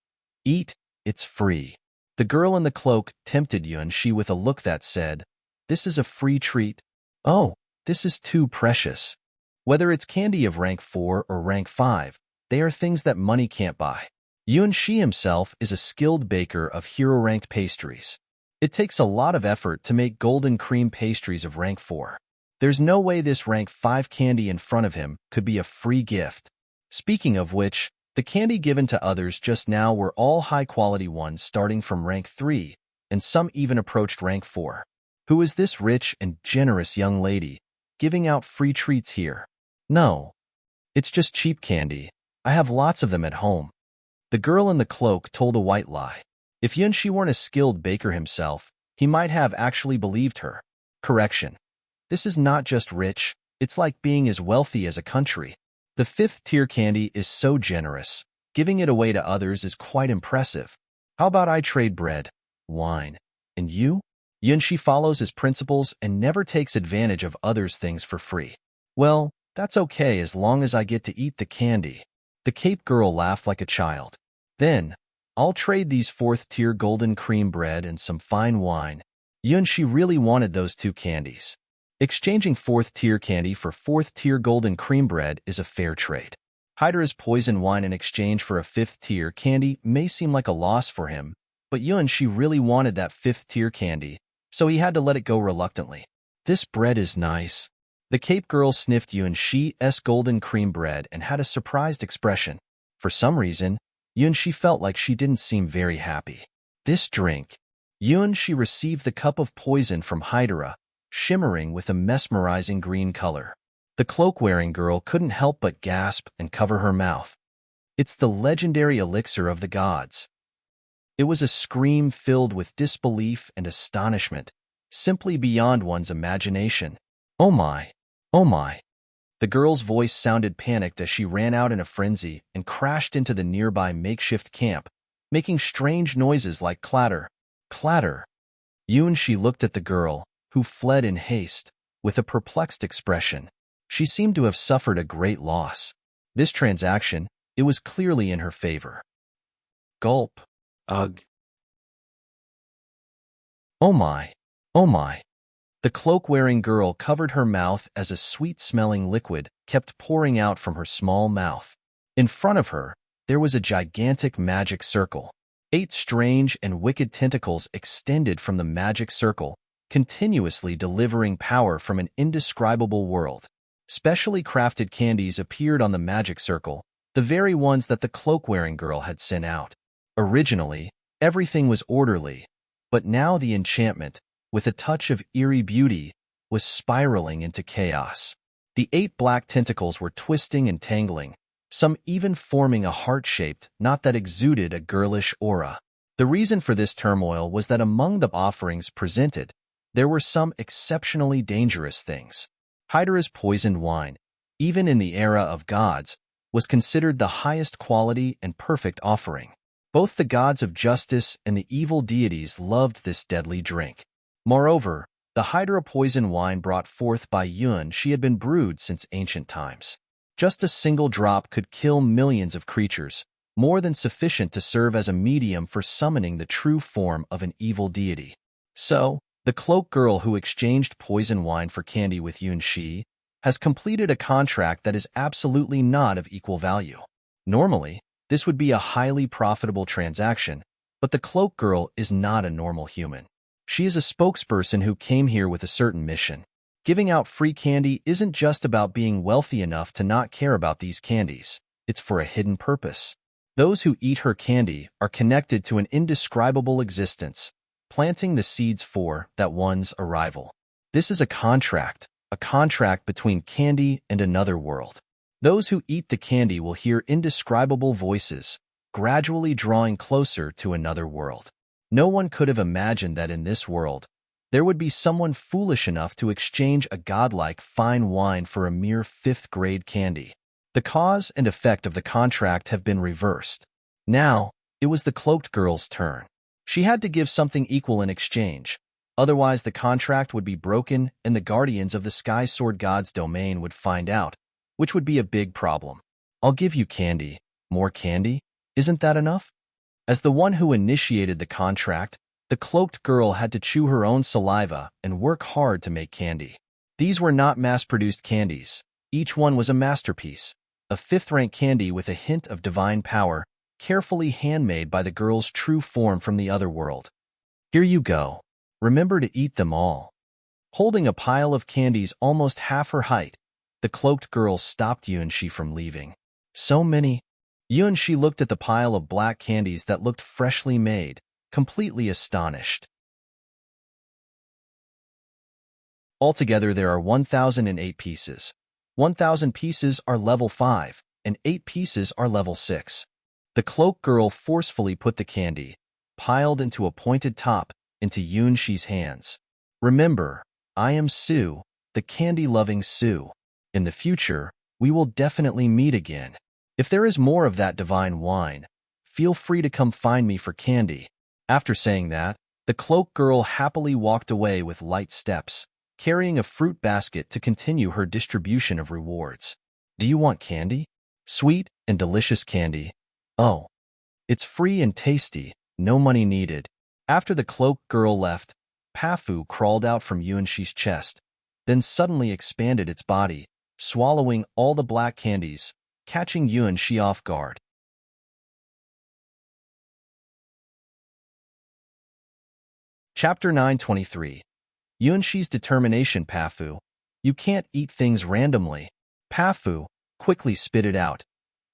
eat, it's free. The girl in the cloak tempted Yunshi with a look that said, "This is a free treat. Oh, this is too precious." Whether it's candy of rank 4 or rank 5, they are things that money can't buy. Yunshi himself is a skilled baker of hero-ranked pastries. It takes a lot of effort to make golden cream pastries of rank 4. There's no way this rank 5 candy in front of him could be a free gift. Speaking of which, the candy given to others just now were all high-quality ones starting from rank 3, and some even approached rank 4. Who is this rich and generous young lady, giving out free treats here? No, it's just cheap candy. I have lots of them at home. The girl in the cloak told a white lie. If Yunshi weren't a skilled baker himself, he might have actually believed her. Correction. This is not just rich, it's like being as wealthy as a country. The 5th-tier candy is so generous. Giving it away to others is quite impressive. How about I trade bread, wine, and you? Yunshi follows his principles and never takes advantage of others' things for free. Well, that's okay as long as I get to eat the candy. The Cape girl laughed like a child. Then, I'll trade these 4th-tier golden cream bread and some fine wine. Yunshi really wanted those 2 candies. Exchanging 4th-tier candy for 4th-tier golden cream bread is a fair trade. Hydra's poison wine in exchange for a 5th-tier candy may seem like a loss for him, but Yunshi really wanted that 5th-tier candy, so he had to let it go reluctantly. This bread is nice. The Cape girl sniffed Yunshi's golden cream bread and had a surprised expression. For some reason, Yunshi felt like she didn't seem very happy. This drink. Yunshi received the cup of poison from Hydra, shimmering with a mesmerizing green color. The cloak-wearing girl couldn't help but gasp and cover her mouth. It's the legendary elixir of the gods. It was a scream filled with disbelief and astonishment, simply beyond one's imagination. Oh my, oh my. The girl's voice sounded panicked as she ran out in a frenzy and crashed into the nearby makeshift camp, making strange noises like clatter, clatter. She looked at the girl, who fled in haste, with a perplexed expression. She seemed to have suffered a great loss. This transaction, it was clearly in her favor. Gulp. Ugh. Oh my, oh my. The cloak-wearing girl covered her mouth as a sweet-smelling liquid kept pouring out from her small mouth. In front of her, there was a gigantic magic circle. 8 strange and wicked tentacles extended from the magic circle, continuously delivering power from an indescribable world. Specially crafted candies appeared on the magic circle, the very ones that the cloak-wearing girl had sent out. Originally, everything was orderly, but now the enchantment, with a touch of eerie beauty, was spiraling into chaos. The 8 black tentacles were twisting and tangling, some even forming a heart-shaped knot that exuded a girlish aura. The reason for this turmoil was that among the offerings presented, there were some exceptionally dangerous things. Hydra's poisoned wine, even in the era of gods, was considered the highest quality and perfect offering. Both the gods of justice and the evil deities loved this deadly drink. Moreover, the Hydra poison wine brought forth by she had been brewed since ancient times. Just a single drop could kill millions of creatures, more than sufficient to serve as a medium for summoning the true form of an evil deity. So, the cloak girl who exchanged poison wine for candy with Shi has completed a contract that is absolutely not of equal value. Normally, this would be a highly profitable transaction, but the cloak girl is not a normal human. She is a spokesperson who came here with a certain mission. Giving out free candy isn't just about being wealthy enough to not care about these candies. It's for a hidden purpose. Those who eat her candy are connected to an indescribable existence, planting the seeds for that one's arrival. This is a contract between candy and another world. Those who eat the candy will hear indescribable voices, gradually drawing closer to another world. No one could have imagined that in this world, there would be someone foolish enough to exchange a godlike fine wine for a mere 5th-grade candy. The cause and effect of the contract have been reversed. Now, it was the cloaked girl's turn. She had to give something equal in exchange, otherwise the contract would be broken and the guardians of the Sky Sword God's domain would find out, which would be a big problem. I'll give you candy. More candy? Isn't that enough? As the one who initiated the contract, the cloaked girl had to chew her own saliva and work hard to make candy. These were not mass-produced candies. Each one was a masterpiece, a 5th-rank candy with a hint of divine power, carefully handmade by the girl's true form from the other world. Here you go. Remember to eat them all. Holding a pile of candies almost half her height, the cloaked girl stopped Shi from leaving. So many. Shi looked at the pile of black candies that looked freshly made, completely astonished. Altogether, there are 1,008 pieces. 1,000 pieces are level 5, and 8 pieces are level 6. The cloak girl forcefully put the candy, piled into a pointed top, into Shi's hands. Remember, I am Sue, the candy-loving Sue. In the future, we will definitely meet again. If there is more of that divine wine, feel free to come find me for candy. After saying that, the cloak girl happily walked away with light steps, carrying a fruit basket to continue her distribution of rewards. Do you want candy? Sweet and delicious candy. Oh, it's free and tasty, no money needed. After the cloak girl left, Pafu crawled out from Shi's chest, then suddenly expanded its body, swallowing all the black candies, catching Shi off guard. Chapter 923. Shi's determination. Pafu, you can't eat things randomly. Pafu quickly spit it out.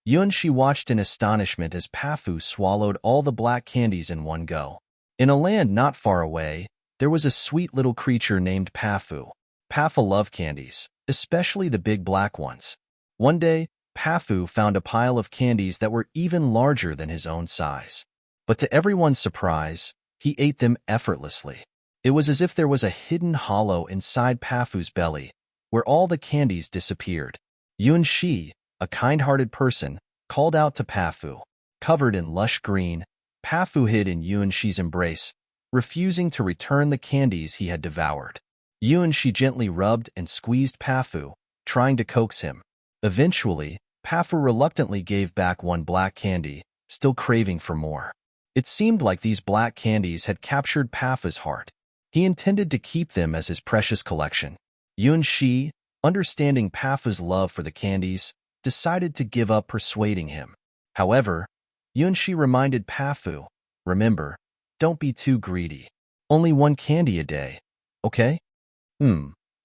Shi watched in astonishment as Pafu swallowed all the black candies in one go. In a land not far away, there was a sweet little creature named Pafu. Pafu loved candies, especially the big black ones. One day, Pafu found a pile of candies that were even larger than his own size. But to everyone's surprise, he ate them effortlessly. It was as if there was a hidden hollow inside Pafu's belly, where all the candies disappeared. Yunxi, a kind-hearted person, called out to Pafu. Covered in lush green, Pafu hid in Yunxi's embrace, refusing to return the candies he had devoured. Yunxi gently rubbed and squeezed Pafu, trying to coax him. Eventually, Pafu reluctantly gave back one black candy, still craving for more. It seemed like these black candies had captured Pafu's heart. He intended to keep them as his precious collection. Yunxi, understanding Pafu's love for the candies, decided to give up persuading him. However, Yunxi reminded Pafu, "Remember, don't be too greedy. Only one candy a day, okay?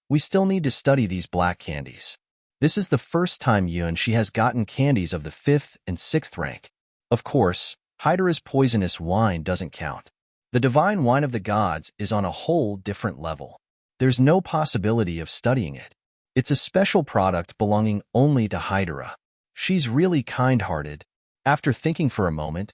We still need to study these black candies." This is the first time Yunxi has gotten candies of the 5th and 6th rank. Of course, Hydra's poisonous wine doesn't count. The divine wine of the gods is on a whole different level. There's no possibility of studying it. It's a special product belonging only to Hydra. She's really kind-hearted. After thinking for a moment,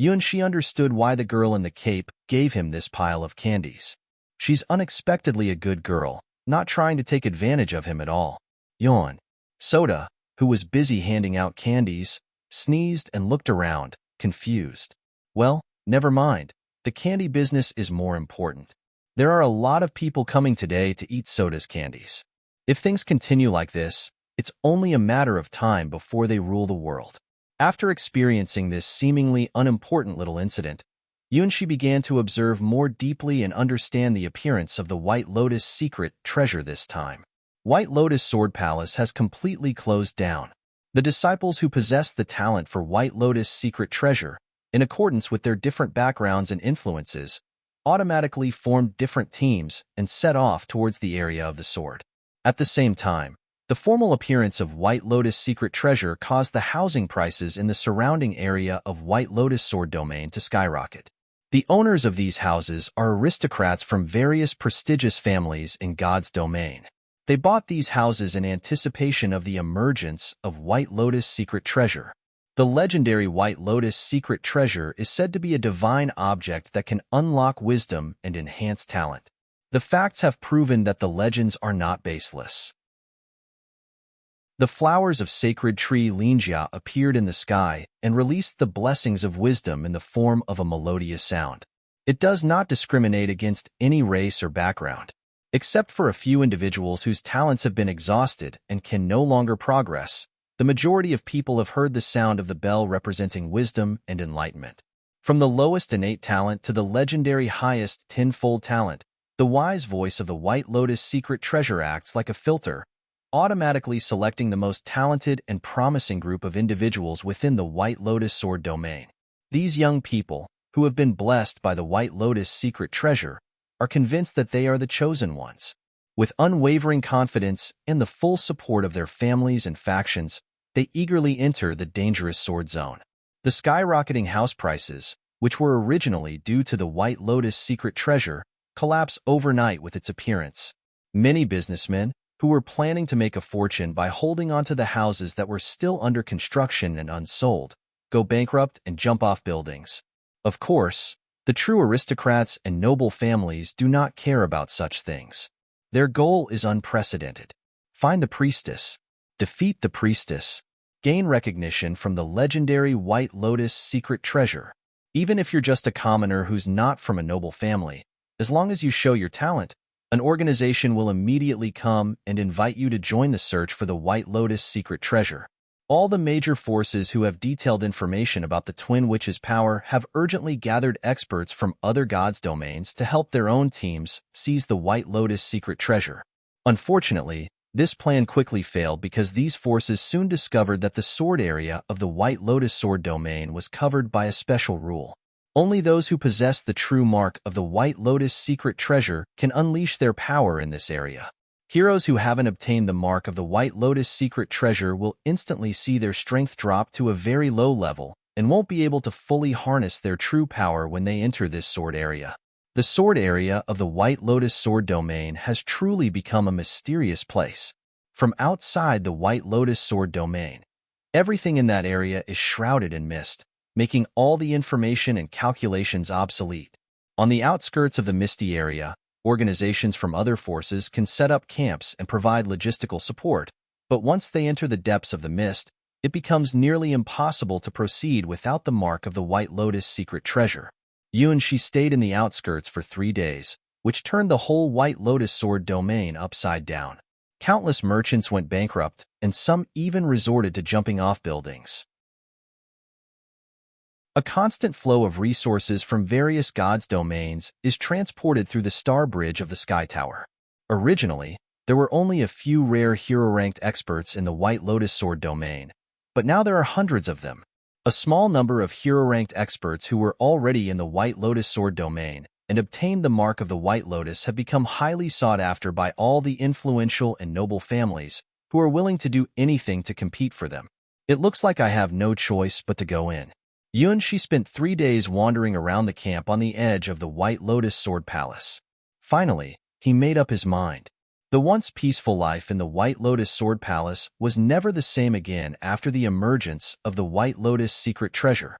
Yunxi understood why the girl in the cape gave him this pile of candies. She's unexpectedly a good girl, not trying to take advantage of him at all. Yawn. Soda, who was busy handing out candies, sneezed and looked around, confused. Well, never mind. The candy business is more important. There are a lot of people coming today to eat Soda's candies. If things continue like this, it's only a matter of time before they rule the world. After experiencing this seemingly unimportant little incident, Yunxi began to observe more deeply and understand the appearance of the White Lotus secret treasure this time. White Lotus Sword Palace has completely closed down. The disciples who possessed the talent for White Lotus secret treasure, in accordance with their different backgrounds and influences, automatically formed different teams and set off towards the area of the sword. At the same time, the formal appearance of White Lotus secret treasure caused the housing prices in the surrounding area of White Lotus Sword Domain to skyrocket. The owners of these houses are aristocrats from various prestigious families in God's domain. They bought these houses in anticipation of the emergence of White Lotus secret treasure. The legendary White Lotus secret treasure is said to be a divine object that can unlock wisdom and enhance talent. The facts have proven that the legends are not baseless. The flowers of sacred tree Linjia appeared in the sky and released the blessings of wisdom in the form of a melodious sound. It does not discriminate against any race or background. Except for a few individuals whose talents have been exhausted and can no longer progress, the majority of people have heard the sound of the bell representing wisdom and enlightenment. From the lowest innate talent to the legendary highest tenfold talent, the wise voice of the White Lotus secret treasure acts like a filter, automatically selecting the most talented and promising group of individuals within the White Lotus Sword domain. These young people, who have been blessed by the White Lotus secret treasure, are convinced that they are the chosen ones. With unwavering confidence and the full support of their families and factions, they eagerly enter the dangerous sword zone. The skyrocketing house prices, which were originally due to the White Lotus secret treasure, collapse overnight with its appearance. Many businessmen, who were planning to make a fortune by holding onto the houses that were still under construction and unsold, go bankrupt and jump off buildings. Of course, the true aristocrats and noble families do not care about such things. Their goal is unprecedented. Find the priestess. Defeat the priestess. Gain recognition from the legendary White Lotus secret treasure. Even if you're just a commoner who's not from a noble family, as long as you show your talent, an organization will immediately come and invite you to join the search for the White Lotus secret treasure. All the major forces who have detailed information about the Twin Witches' power have urgently gathered experts from other gods' domains to help their own teams seize the White Lotus secret treasure. Unfortunately, this plan quickly failed because these forces soon discovered that the sword area of the White Lotus Sword domain was covered by a special rule. Only those who possess the true mark of the White Lotus secret treasure can unleash their power in this area. Heroes who haven't obtained the mark of the White Lotus secret treasure will instantly see their strength drop to a very low level and won't be able to fully harness their true power when they enter this sword area. The sword area of the White Lotus Sword domain has truly become a mysterious place. From outside the White Lotus Sword domain, everything in that area is shrouded in mist, making all the information and calculations obsolete. On the outskirts of the misty area, Organizations from other forces can set up camps and provide logistical support, but once they enter the depths of the mist, it becomes nearly impossible to proceed without the mark of the White Lotus secret treasure. She stayed in the outskirts for 3 days, which turned the whole White Lotus sword domain upside down. Countless merchants went bankrupt, and some even resorted to jumping off buildings. A constant flow of resources from various gods' domains is transported through the Star Bridge of the Sky Tower. Originally, there were only a few rare hero-ranked experts in the White Lotus sword domain, but now there are hundreds of them. A small number of hero-ranked experts who were already in the White Lotus sword domain and obtained the mark of the White Lotus have become highly sought after by all the influential and noble families who are willing to do anything to compete for them. It looks like I have no choice but to go in. She spent 3 days wandering around the camp on the edge of the White Lotus Sword Palace. Finally, he made up his mind. The once peaceful life in the White Lotus Sword Palace was never the same again after the emergence of the White Lotus secret treasure.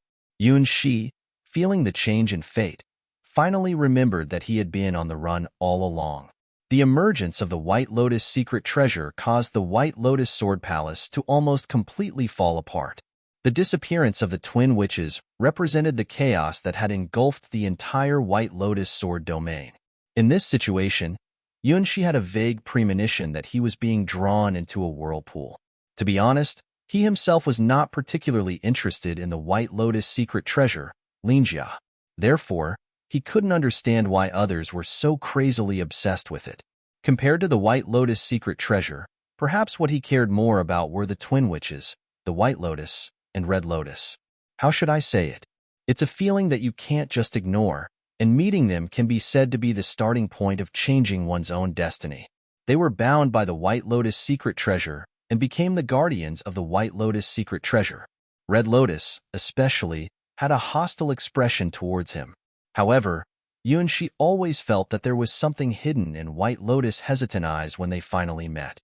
Shi, feeling the change in fate, finally remembered that he had been on the run all along. The emergence of the White Lotus secret treasure caused the White Lotus Sword Palace to almost completely fall apart. The disappearance of the twin witches represented the chaos that had engulfed the entire White Lotus sword domain. In this situation, Shi had a vague premonition that he was being drawn into a whirlpool. To be honest, he himself was not particularly interested in the White Lotus secret treasure, Linjia. Therefore, he couldn't understand why others were so crazily obsessed with it. Compared to the White Lotus secret treasure, perhaps what he cared more about were the twin witches, the White Lotus, and Red Lotus. How should I say it? It's a feeling that you can't just ignore, and meeting them can be said to be the starting point of changing one's own destiny. They were bound by the White Lotus secret treasure and became the guardians of the White Lotus secret treasure. Red Lotus, especially, had a hostile expression towards him. However, Shi always felt that there was something hidden in White Lotus' hesitant eyes when they finally met.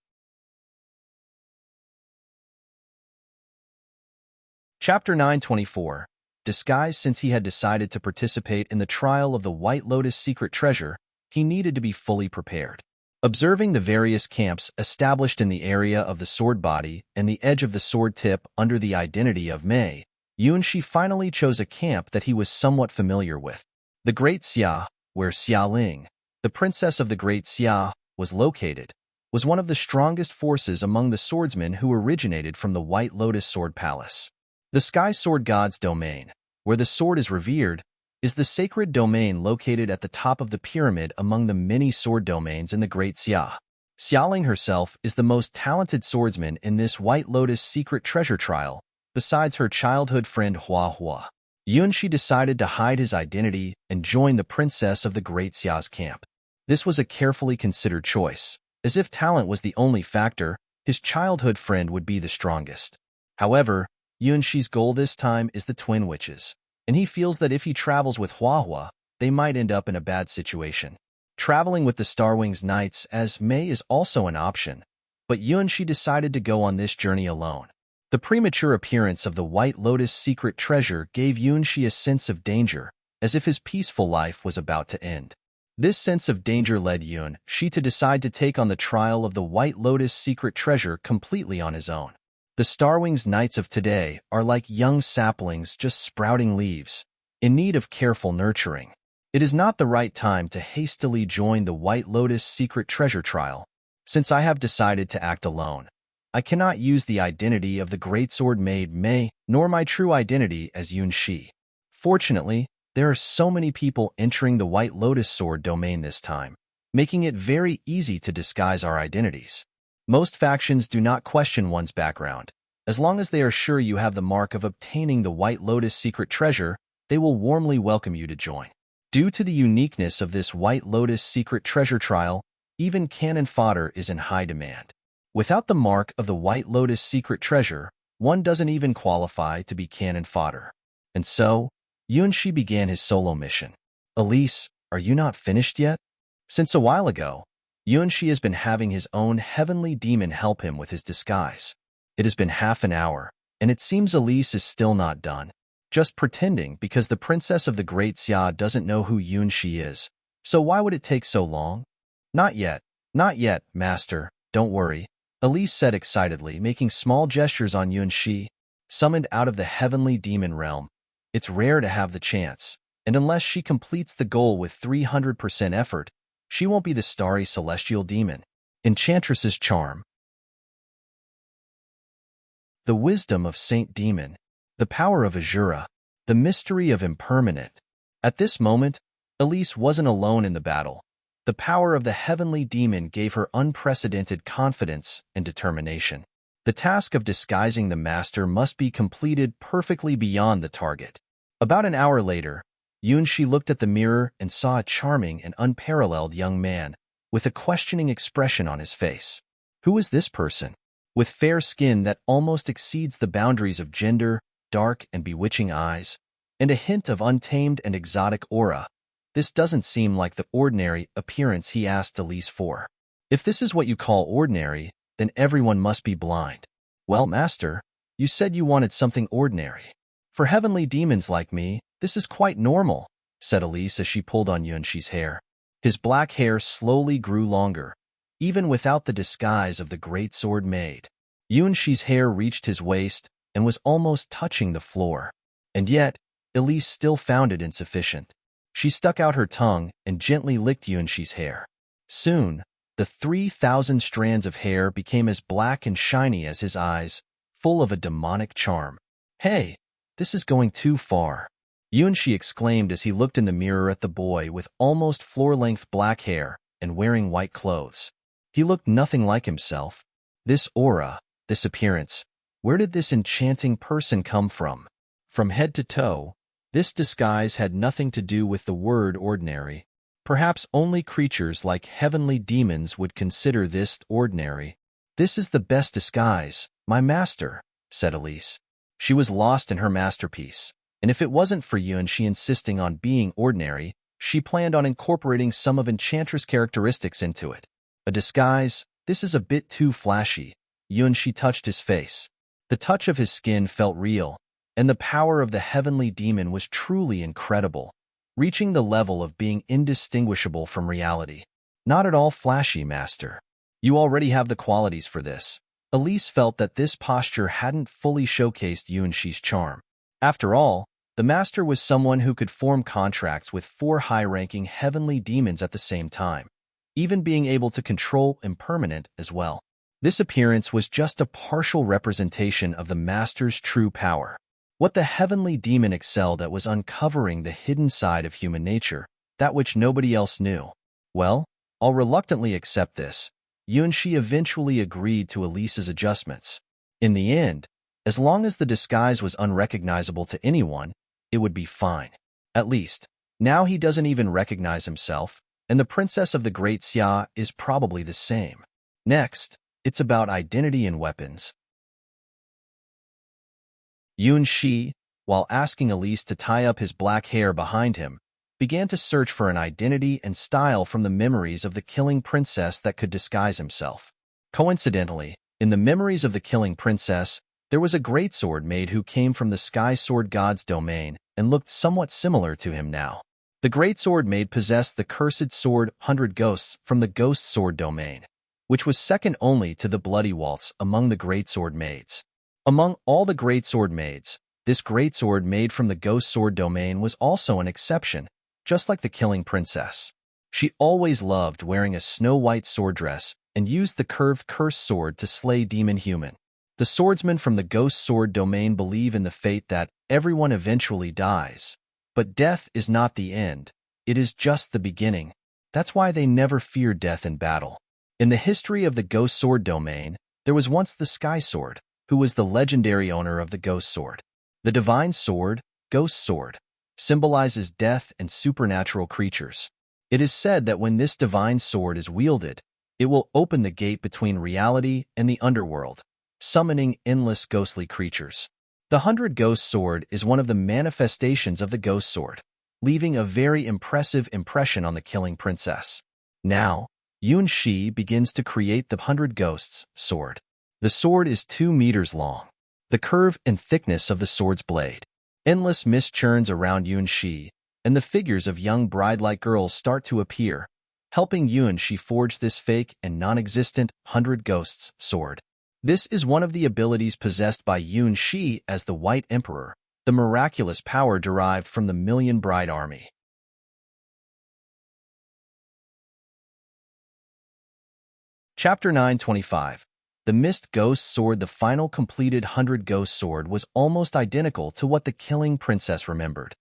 Chapter 924. Disguised. Since he had decided to participate in the trial of the White Lotus secret treasure, he needed to be fully prepared. Observing the various camps established in the area of the sword body and the edge of the sword tip under the identity of Mei, Shi finally chose a camp that he was somewhat familiar with. The Great Xia, where Xia Ling, the princess of the Great Xia, was located, was one of the strongest forces among the swordsmen who originated from the White Lotus Sword Palace. The Sky Sword God's domain, where the sword is revered, is the sacred domain located at the top of the pyramid among the many sword domains in the Great Xia. Xiaoling herself is the most talented swordsman in this White Lotus secret treasure trial, besides her childhood friend Hua Hua. Shi decided to hide his identity and join the princess of the Great Xia's camp. This was a carefully considered choice, as if talent was the only factor, his childhood friend would be the strongest. However, Shi's goal this time is the twin witches, and he feels that if he travels with Hua Hua, they might end up in a bad situation. Traveling with the Starwings Knights as Mei is also an option, but Shi decided to go on this journey alone. The premature appearance of the White Lotus secret treasure gave Shi a sense of danger, as if his peaceful life was about to end. This sense of danger led Shi to decide to take on the trial of the White Lotus secret treasure completely on his own. The Starwings Knights of today are like young saplings just sprouting leaves, in need of careful nurturing. It is not the right time to hastily join the White Lotus secret treasure trial. Since I have decided to act alone, I cannot use the identity of the Greatsword Maid Mei, nor my true identity as Shi. Fortunately, there are so many people entering the White Lotus sword domain this time, making it very easy to disguise our identities. Most factions do not question one's background. As long as they are sure you have the mark of obtaining the White Lotus secret treasure, they will warmly welcome you to join. Due to the uniqueness of this White Lotus secret treasure trial, even cannon fodder is in high demand. Without the mark of the White Lotus secret treasure, one doesn't even qualify to be cannon fodder. And so, Shi began his solo mission. Elise, are you not finished yet? Since a while ago, Shi has been having his own heavenly demon help him with his disguise. It has been half an hour, and it seems Elise is still not done. Just pretending because the princess of the Great Xia doesn't know who Shi is, So why would it take so long? Not yet. Not yet, master. Don't worry. Elise said excitedly, making small gestures on Yuan-Shi, summoned out of the heavenly demon realm. It's rare to have the chance, and unless she completes the goal with 300% effort, she won't be the starry celestial demon. Enchantress's charm. The wisdom of Saint Demon. The power of Azura. The mystery of impermanent. At this moment, Elise wasn't alone in the battle. The power of the heavenly demon gave her unprecedented confidence and determination. The task of disguising the master must be completed perfectly beyond the target. About an hour later, Yuan-Shi looked at the mirror and saw a charming and unparalleled young man with a questioning expression on his face. Who is this person? With fair skin that almost exceeds the boundaries of gender, dark and bewitching eyes, and a hint of untamed and exotic aura, this doesn't seem like the ordinary appearance he asked Elise for. If this is what you call ordinary, then everyone must be blind. Well, master, you said you wanted something ordinary. For heavenly demons like me, this is quite normal, said Elise as she pulled on Yuan-Shi's hair. His black hair slowly grew longer, even without the disguise of the great sword maid. Yuan-Shi's hair reached his waist and was almost touching the floor. And yet, Elise still found it insufficient. She stuck out her tongue and gently licked Yuan-Shi's hair. Soon, the 3,000 strands of hair became as black and shiny as his eyes, full of a demonic charm. Hey, this is going too far, Yuan-Shi exclaimed as he looked in the mirror at the boy with almost floor-length black hair and wearing white clothes. He looked nothing like himself. This aura, this appearance, where did this enchanting person come from? From head to toe, this disguise had nothing to do with the word ordinary. Perhaps only creatures like heavenly demons would consider this ordinary. This is the best disguise, my master, said Elise. She was lost in her masterpiece, and if it wasn't for Yuan-Shi insisting on being ordinary, she planned on incorporating some of Enchantress characteristics into it. A disguise, this is a bit too flashy. Yuan-Shi touched his face. The touch of his skin felt real, and the power of the heavenly demon was truly incredible, reaching the level of being indistinguishable from reality. Not at all flashy, master. You already have the qualities for this. Elise felt that this posture hadn't fully showcased Yuan-Shi's charm. After all, the master was someone who could form contracts with 4 high-ranking heavenly demons at the same time, even being able to control impermanent as well. This appearance was just a partial representation of the master's true power. What the heavenly demon excelled at was uncovering the hidden side of human nature, that which nobody else knew. Well, I'll reluctantly accept this. Yuan-Shi eventually agreed to Elise's adjustments. In the end, as long as the disguise was unrecognizable to anyone, it would be fine. At least, now he doesn't even recognize himself, and the princess of the Great Xia is probably the same. Next, it's about identity and weapons. Yuan-Shi, while asking Elise to tie up his black hair behind him, began to search for an identity and style from the memories of the killing princess that could disguise himself. Coincidentally, in the memories of the killing princess, there was a greatsword maid who came from the Sky Sword God's domain and looked somewhat similar to him now. The greatsword maid possessed the cursed sword 100 Ghosts from the Ghost Sword domain, which was second only to the Bloody Waltz among the greatsword maids. Among all the greatsword maids, this greatsword maid from the Ghost Sword domain was also an exception, just like the killing princess. She always loved wearing a snow-white sword dress and used the curved cursed sword to slay demon human. The swordsmen from the Ghost Sword domain believe in the fate that everyone eventually dies. But death is not the end, it is just the beginning. That's why they never fear death in battle. In the history of the Ghost Sword domain, there was once the Sky Sword, who was the legendary owner of the Ghost Sword. The divine sword, Ghost Sword, symbolizes death and supernatural creatures. It is said that when this divine sword is wielded, it will open the gate between reality and the underworld, summoning endless ghostly creatures. The 100 Ghost Sword is one of the manifestations of the Ghost Sword, leaving a very impressive impression on the killing princess. Now, Yuan-Shi begins to create the 100 Ghosts sword. The sword is 2 meters long. The curve and thickness of the sword's blade. Endless mist churns around Yuan-Shi, and the figures of young bride-like girls start to appear, helping Yuan-shi forge this fake and non-existent 100 Ghosts sword. This is one of the abilities possessed by Yuan-shi as the White Emperor, the miraculous power derived from the Million Bride Army. Chapter 925. The Mist Ghost Sword. The final completed 100 Ghost Sword was almost identical to what the Killing Princess remembered.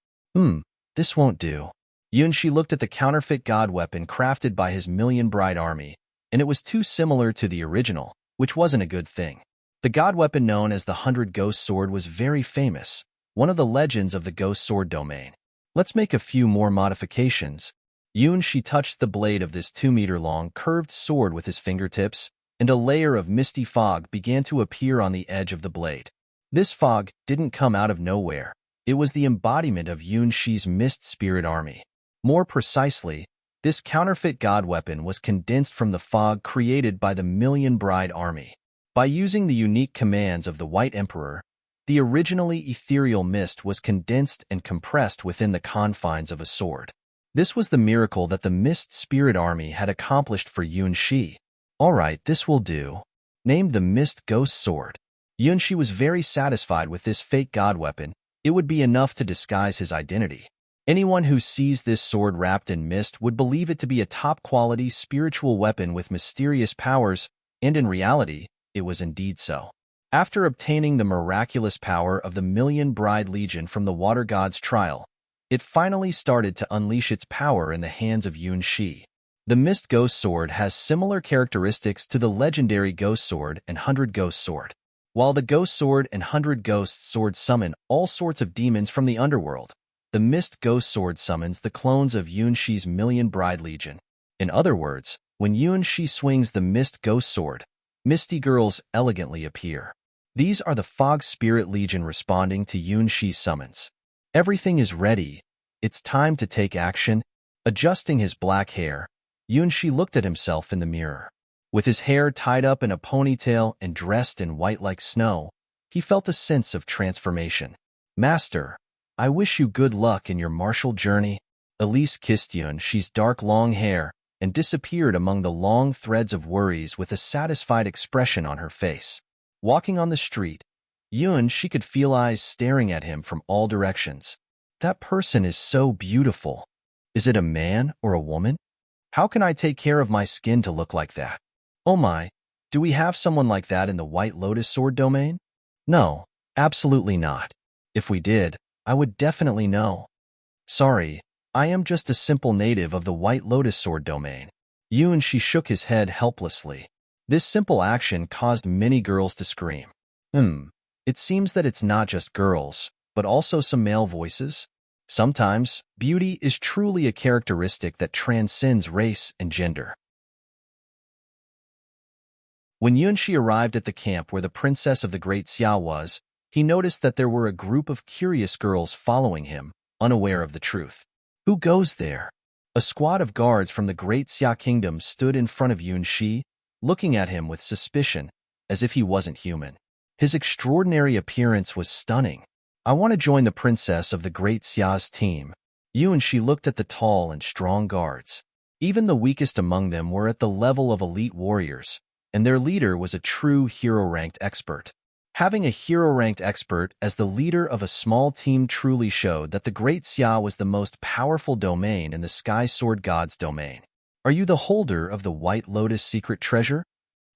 This won't do. Yuan-shi looked at the counterfeit god weapon crafted by his Million Bride Army, and it was too similar to the original, which wasn't a good thing. The god weapon known as the 100 Ghost Sword was very famous, one of the legends of the Ghost Sword domain. Let's make a few more modifications. Yuan-shi touched the blade of this 2-meter-long curved sword with his fingertips, and a layer of misty fog began to appear on the edge of the blade. This fog didn't come out of nowhere. It was the embodiment of Yuan-shi's Mist Spirit Army. More precisely, this counterfeit god weapon was condensed from the fog created by the Million Bride Army. By using the unique commands of the White Emperor, the originally ethereal mist was condensed and compressed within the confines of a sword. This was the miracle that the Mist Spirit Army had accomplished for Yuan-shi. Alright, this will do. Named the Mist Ghost Sword. Yuan-shi was very satisfied with this fake god weapon. It would be enough to disguise his identity. Anyone who sees this sword wrapped in mist would believe it to be a top-quality spiritual weapon with mysterious powers, and in reality, it was indeed so. After obtaining the miraculous power of the Million Bride Legion from the Water God's trial, it finally started to unleash its power in the hands of Yuan-shi. The Mist Ghost Sword has similar characteristics to the legendary Ghost Sword and 100 Ghost Sword. While the Ghost Sword and 100 Ghost Sword summon all sorts of demons from the underworld, the Mist Ghost Sword summons the clones of Yuan-shi's Million Bride Legion. In other words, when Yuan-shi swings the Mist Ghost Sword, misty girls elegantly appear. These are the Fog Spirit Legion responding to Yuan-shi's summons. Everything is ready. It's time to take action. Adjusting his black hair, Yuan-shi looked at himself in the mirror. With his hair tied up in a ponytail and dressed in white like snow, he felt a sense of transformation. Master, I wish you good luck in your martial journey. Elise kissed Yuan-shi's dark long hair and disappeared among the long threads of worries with a satisfied expression on her face. Walking on the street, Yuan-shi could feel eyes staring at him from all directions. That person is so beautiful. Is it a man or a woman? How can I take care of my skin to look like that? Oh my, do we have someone like that in the White Lotus Sword domain? No, absolutely not. If we did, I would definitely know. Sorry, I am just a simple native of the White Lotus Sword domain. Yuan-shi shook his head helplessly. This simple action caused many girls to scream. It seems that it's not just girls, but also some male voices. Sometimes, beauty is truly a characteristic that transcends race and gender. When Yuan-shi arrived at the camp where the princess of the Great Xia was, he noticed that there were a group of curious girls following him, unaware of the truth. Who goes there? A squad of guards from the Great Xia Kingdom stood in front of Yuan-shi, looking at him with suspicion, as if he wasn't human. His extraordinary appearance was stunning. I want to join the princess of the Great Xia's team. Yuan-shi looked at the tall and strong guards. Even the weakest among them were at the level of elite warriors, and their leader was a true hero-ranked expert. Having a hero-ranked expert as the leader of a small team truly showed that the Great Xia was the most powerful domain in the Sky Sword God's domain. Are you the holder of the White Lotus secret treasure?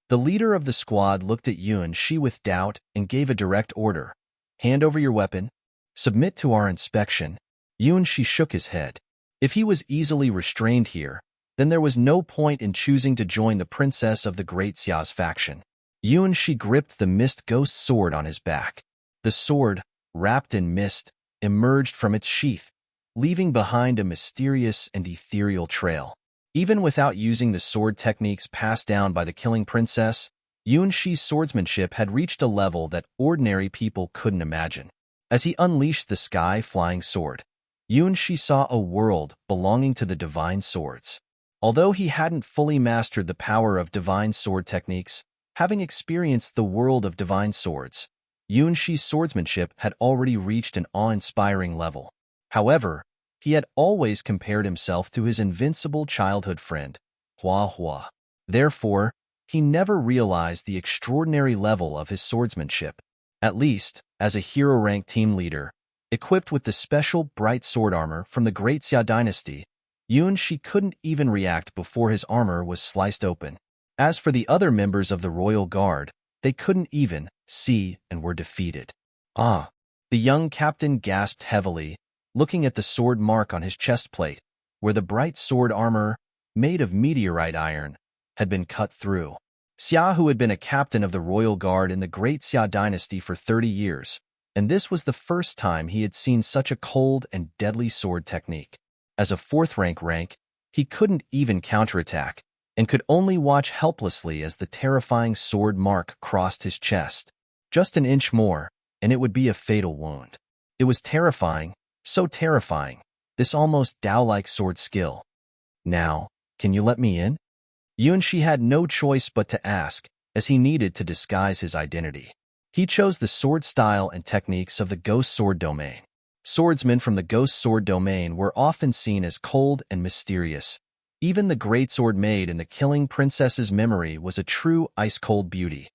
The leader of the squad looked at Yuan-shi with doubt and gave a direct order. Hand over your weapon. Submit to our inspection. Yuan-shi shook his head. If he was easily restrained here, then there was no point in choosing to join the princess of the Great Xia's faction. Yuan-shi gripped the Mist Ghost Sword on his back. The sword, wrapped in mist, emerged from its sheath, leaving behind a mysterious and ethereal trail. Even without using the sword techniques passed down by the Killing Princess, Yuan-shi's swordsmanship had reached a level that ordinary people couldn't imagine. As he unleashed the sky-flying sword, Yuan-shi saw a world belonging to the divine swords. Although he hadn't fully mastered the power of divine sword techniques, having experienced the world of divine swords, Yuan-shi's swordsmanship had already reached an awe-inspiring level. However, He had always compared himself to his invincible childhood friend, Hua Hua. Therefore, he never realized the extraordinary level of his swordsmanship. At least, as a hero-rank team leader, equipped with the special bright sword armor from the Great Xia dynasty, Yun Shi couldn't even react before his armor was sliced open. As for the other members of the royal guard, they couldn't even see and were defeated. Ah! The young captain gasped heavily, looking at the sword mark on his chest plate, where the bright sword armor, made of meteorite iron, had been cut through. Xia, who had been a captain of the royal guard in the Great Xia dynasty for 30 years, and this was the first time he had seen such a cold and deadly sword technique. As a fourth-rank, he couldn't even counterattack, and could only watch helplessly as the terrifying sword mark crossed his chest. Just an inch more, and it would be a fatal wound. It was terrifying, so terrifying, this almost Tao-like sword skill. Now, can you let me in? Yun Shi had no choice but to ask, as he needed to disguise his identity. He chose the sword style and techniques of the ghost sword domain. Swordsmen from the ghost sword domain were often seen as cold and mysterious. Even the great sword made in the killing princess's memory was a true ice-cold beauty.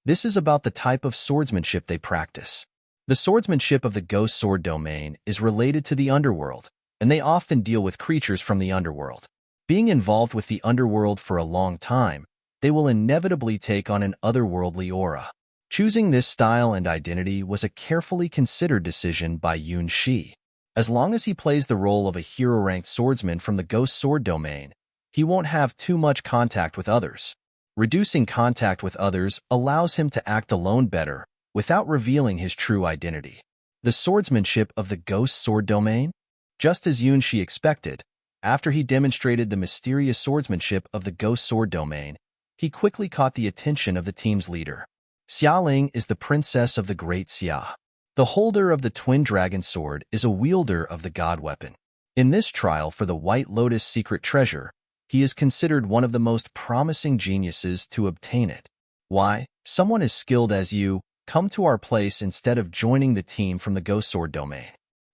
This is about the type of swordsmanship they practice. The swordsmanship of the ghost sword domain is related to the underworld, and they often deal with creatures from the underworld. Being involved with the underworld for a long time, they will inevitably take on an otherworldly aura. Choosing this style and identity was a carefully considered decision by Yun Shi. As long as he plays the role of a hero-ranked swordsman from the ghost sword domain, he won't have too much contact with others. Reducing contact with others allows him to act alone better, without revealing his true identity. The swordsmanship of the ghost sword domain? Just as Yun Shi expected, after he demonstrated the mysterious swordsmanship of the ghost sword domain, he quickly caught the attention of the team's leader. Xia Ling is the princess of the Great Xia. The holder of the twin dragon sword is a wielder of the god weapon. In this trial for the White Lotus secret treasure, he is considered one of the most promising geniuses to obtain it. Why, someone as skilled as you, come to our place instead of joining the team from the ghost sword domain.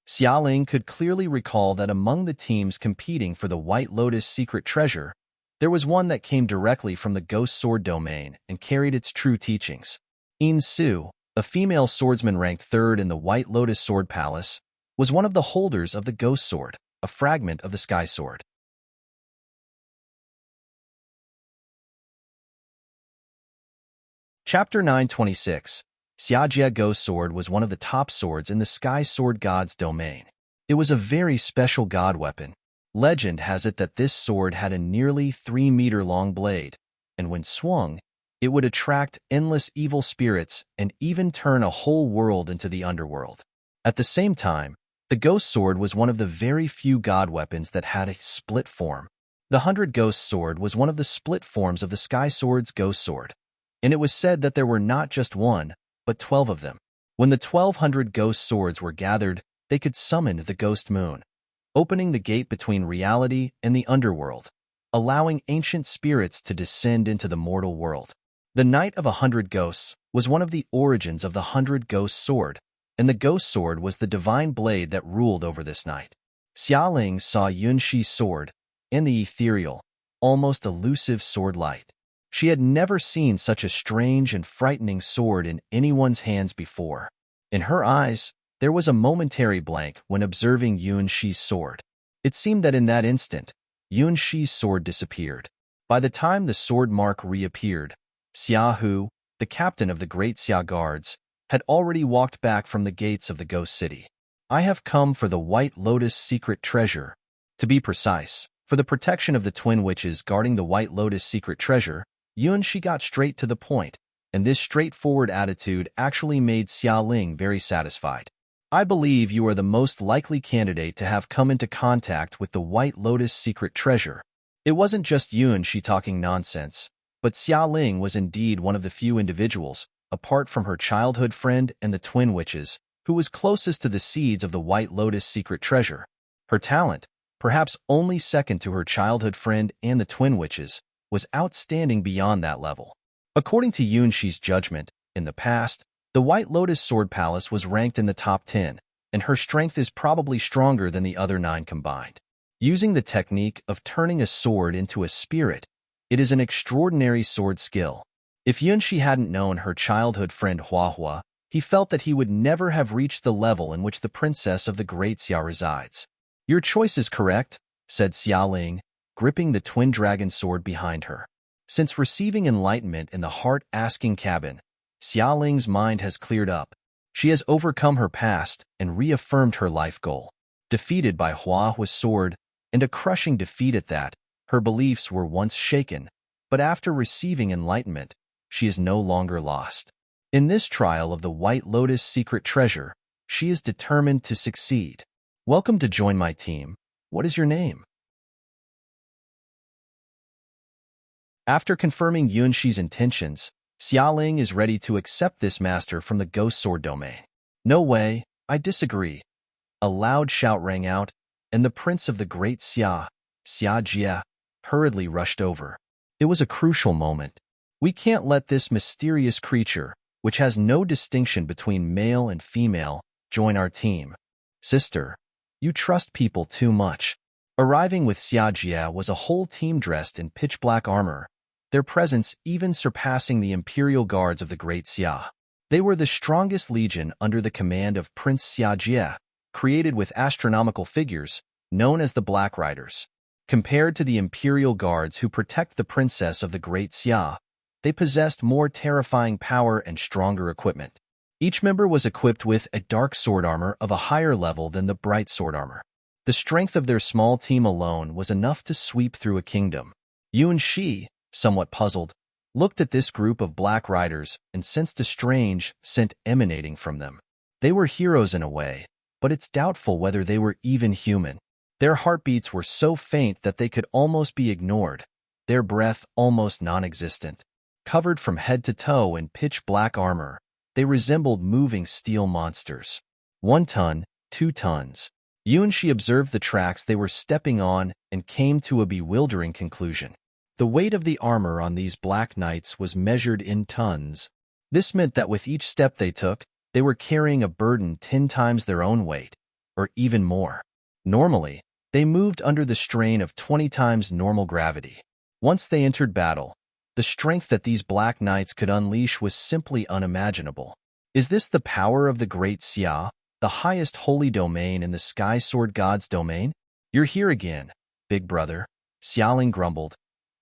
Xia Ling could clearly recall that among the teams competing for the White Lotus secret treasure, there was one that came directly from the ghost sword domain and carried its true teachings. In Su, a female swordsman ranked third in the White Lotus Sword Palace, was one of the holders of the ghost sword, a fragment of the sky sword. Chapter 926. Xiajie Ghost Sword was one of the top swords in the Sky Sword God's domain. It was a very special god weapon. Legend has it that this sword had a nearly 3-meter-long blade, and when swung, it would attract endless evil spirits and even turn a whole world into the underworld. At the same time, the ghost sword was one of the very few god weapons that had a split form. The 100 Ghost Sword was one of the split forms of the Sky Sword's ghost sword, and it was said that there were not just one, but 12 of them. When the 1200 ghost swords were gathered, they could summon the ghost moon, opening the gate between reality and the underworld, allowing ancient spirits to descend into the mortal world. The Night of 100 Ghosts was one of the origins of the 100 Ghost Sword, and the ghost sword was the divine blade that ruled over this night. Xia Ling saw Yun Shi's sword and the ethereal, almost elusive sword light. She had never seen such a strange and frightening sword in anyone's hands before. In her eyes, there was a momentary blank when observing Yun Shi's sword. It seemed that in that instant, Yun Shi's sword disappeared. By the time the sword mark reappeared, Xia Hu, the captain of the Great Xia Guards, had already walked back from the gates of the ghost city. I have come for the White Lotus secret treasure. To be precise, for the protection of the twin witches guarding the White Lotus secret treasure, Yun Shi got straight to the point, and this straightforward attitude actually made Xia Ling very satisfied. I believe you are the most likely candidate to have come into contact with the White Lotus secret treasure. It wasn't just Yun Shi talking nonsense, but Xia Ling was indeed one of the few individuals, apart from her childhood friend and the twin witches, who was closest to the seeds of the White Lotus secret treasure. Her talent, perhaps only second to her childhood friend and the twin witches, was outstanding beyond that level. According to Yun Shi's judgment, in the past, the White Lotus Sword Palace was ranked in the top 10, and her strength is probably stronger than the other 9 combined. Using the technique of turning a sword into a spirit, it is an extraordinary sword skill. If Yunxi hadn't known her childhood friend Huahua, he felt that he would never have reached the level in which the princess of the Great Xia resides. "Your choice is correct," said Xiaoling, gripping the twin dragon sword behind her. Since receiving enlightenment in the heart-asking cabin, Xiaoling's mind has cleared up. She has overcome her past and reaffirmed her life goal. Defeated by Huahua's sword, and a crushing defeat at that, her beliefs were once shaken, but after receiving enlightenment, she is no longer lost. In this trial of the White Lotus secret treasure, she is determined to succeed. "Welcome to join my team. What is your name?" After confirming Yunxi's intentions, Xiaoling is ready to accept this master from the ghost sword domain. "No way, I disagree." A loud shout rang out, and the prince of the Great Xia, Xia Jie, hurriedly rushed over. It was a crucial moment. "We can't let this mysterious creature, which has no distinction between male and female, join our team. Sister, you trust people too much." Arriving with Xia Jie was a whole team dressed in pitch-black armor, their presence even surpassing the imperial guards of the Great Xia. They were the strongest legion under the command of Prince Xia Jie, created with astronomical figures, known as the Black Riders. Compared to the imperial guards who protect the princess of the Great Xia, they possessed more terrifying power and stronger equipment. Each member was equipped with a dark sword armor of a higher level than the bright sword armor. The strength of their small team alone was enough to sweep through a kingdom. Yunxi, somewhat puzzled, looked at this group of Black Riders and sensed a strange scent emanating from them. They were heroes in a way, but it's doubtful whether they were even human. Their heartbeats were so faint that they could almost be ignored, their breath almost non-existent. Covered from head to toe in pitch-black armor, they resembled moving steel monsters. 1 ton, 2 tons. Yunxi observed the tracks they were stepping on and came to a bewildering conclusion. The weight of the armor on these black knights was measured in tons. This meant that with each step they took, they were carrying a burden 10 times their own weight, or even more. Normally, they moved under the strain of 20 times normal gravity. Once they entered battle, the strength that these black knights could unleash was simply unimaginable. "Is this the power of the Great Xia, the highest holy domain in the Sky Sword God's domain? You're here again, big brother," Xiaoling grumbled,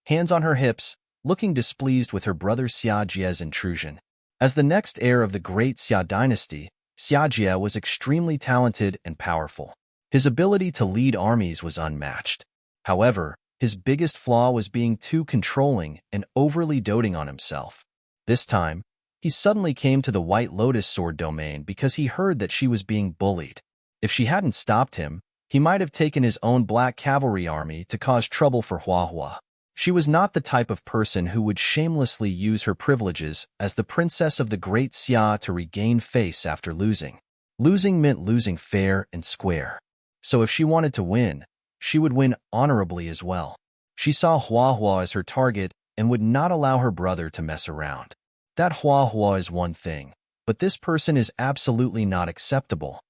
hands on her hips, looking displeased with her brother Xia Jie's intrusion. As the next heir of the Great Xia dynasty, Xia Jie was extremely talented and powerful. His ability to lead armies was unmatched. However, his biggest flaw was being too controlling and overly doting on himself. This time, he suddenly came to the White Lotus sword domain because he heard that she was being bullied. If she hadn't stopped him, he might have taken his own black cavalry army to cause trouble for Huahua. She was not the type of person who would shamelessly use her privileges as the princess of the Great Xia to regain face after losing. Losing meant losing fair and square. So if she wanted to win, she would win honorably as well. She saw Huahua as her target and would not allow her brother to mess around. That Huahua is one thing, but this person is absolutely not acceptable.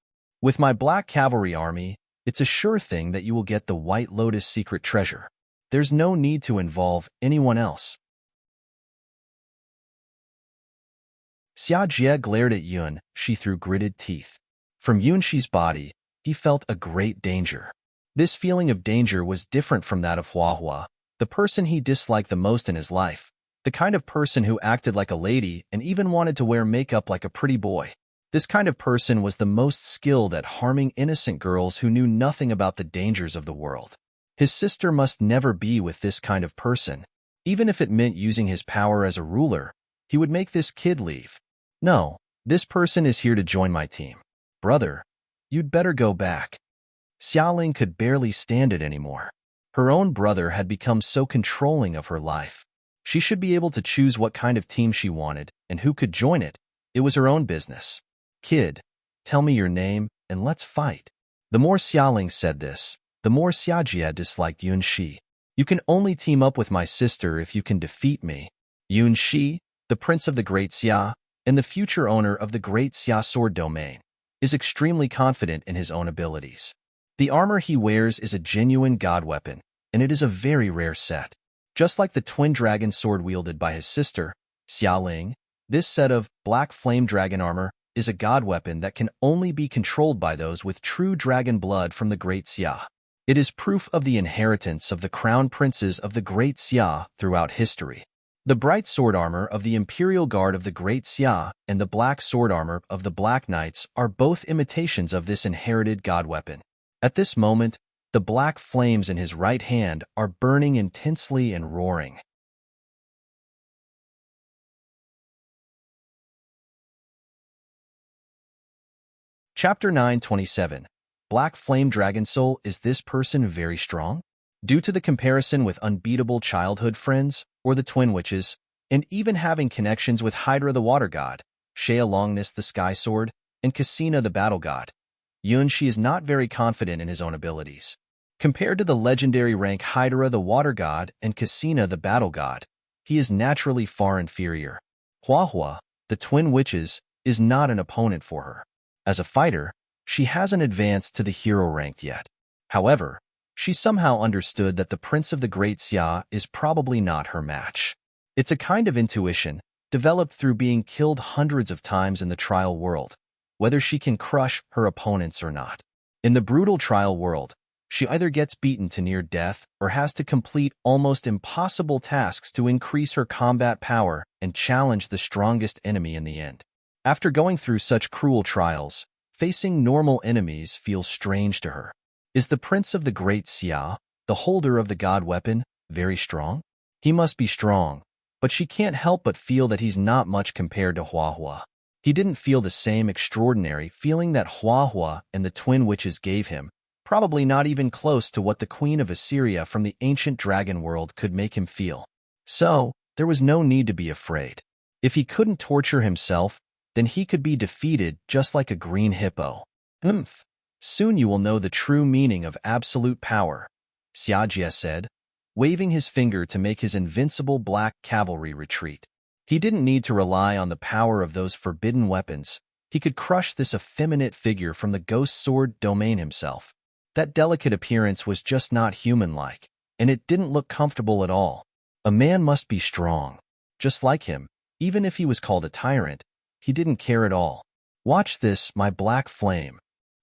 With my black cavalry army, it's a sure thing that you will get the White Lotus secret treasure. There's no need to involve anyone else. Xia Jie glared at Yunxi through gritted teeth. From Yunxi's body, he felt a great danger. This feeling of danger was different from that of Huahua, the person he disliked the most in his life, the kind of person who acted like a lady and even wanted to wear makeup like a pretty boy. This kind of person was the most skilled at harming innocent girls who knew nothing about the dangers of the world. His sister must never be with this kind of person. Even if it meant using his power as a ruler, he would make this kid leave. "No, this person is here to join my team. Brother, you'd better go back." Xiaoling could barely stand it anymore. Her own brother had become so controlling of her life. She should be able to choose what kind of team she wanted and who could join it. It was her own business. "Kid, tell me your name and let's fight." The more Xiaoling said this, the more Xia Jie disliked Yunxi. "You can only team up with my sister if you can defeat me." Yunxi, the prince of the Great Xia, and the future owner of the Great Xia sword domain, is extremely confident in his own abilities. The armor he wears is a genuine god weapon, and it is a very rare set. Just like the twin dragon sword wielded by his sister, Xiaoling, this set of black flame dragon armor is a god weapon that can only be controlled by those with true dragon blood from the Great Xia. It is proof of the inheritance of the crown princes of the Great Xia throughout history. The bright sword armor of the Imperial Guard of the Great Xia and the black sword armor of the Black Knights are both imitations of this inherited god weapon. At this moment, the black flames in his right hand are burning intensely and roaring. Chapter 927. Black Flame Dragon Soul. Is this person very strong? Due to the comparison with unbeatable childhood friends, or the twin witches, and even having connections with Hydra the Water God, Shea Longness the Sky Sword, and Cassina the Battle God, Yunshi is not very confident in his own abilities. Compared to the legendary rank Hydra the Water God and Cassina the Battle God, he is naturally far inferior. Huahua, the twin witches, is not an opponent for her. As a fighter, she hasn't advanced to the hero rank yet. However, she somehow understood that the Prince of the Great Xia is probably not her match. It's a kind of intuition, developed through being killed hundreds of times in the trial world, whether she can crush her opponents or not. In the brutal trial world, she either gets beaten to near death or has to complete almost impossible tasks to increase her combat power and challenge the strongest enemy in the end. After going through such cruel trials, facing normal enemies feels strange to her. Is the Prince of the Great Xia, the holder of the god weapon, very strong? He must be strong, but she can't help but feel that he's not much compared to Huahua. He didn't feel the same extraordinary feeling that Huahua and the twin witches gave him, probably not even close to what the Queen of Assyria from the ancient dragon world could make him feel. So, there was no need to be afraid. If he couldn't torture himself, then he could be defeated just like a green hippo. Soon you will know the true meaning of absolute power, Xiajie said, waving his finger to make his invincible black cavalry retreat. He didn't need to rely on the power of those forbidden weapons. He could crush this effeminate figure from the ghost sword domain himself. That delicate appearance was just not human-like, and it didn't look comfortable at all. A man must be strong. Just like him, even if he was called a tyrant, he didn't care at all. Watch this, my black flame.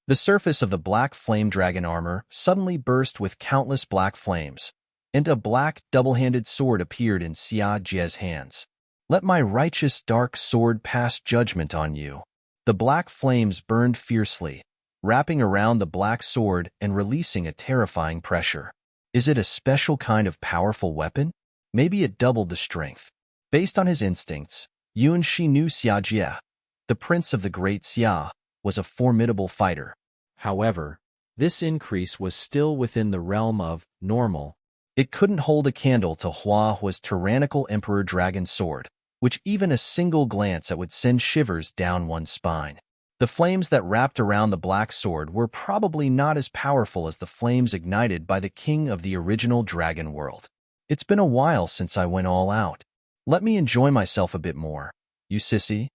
The surface of the black flame dragon armor suddenly burst with countless black flames, and a black double-handed sword appeared in Xiajie's hands. Let my righteous dark sword pass judgment on you. The black flames burned fiercely, wrapping around the black sword and releasing a terrifying pressure. Is it a special kind of powerful weapon? Maybe it doubled the strength. Based on his instincts, Yunshi knew Xiajie, the Prince of the Great Xia, was a formidable fighter. However, this increase was still within the realm of normal. It couldn't hold a candle to Huahua's tyrannical Emperor Dragon Sword, which even a single glance at would send shivers down one's spine. The flames that wrapped around the black sword were probably not as powerful as the flames ignited by the king of the original dragon world. It's been a while since I went all out. Let me enjoy myself a bit more, you sissy.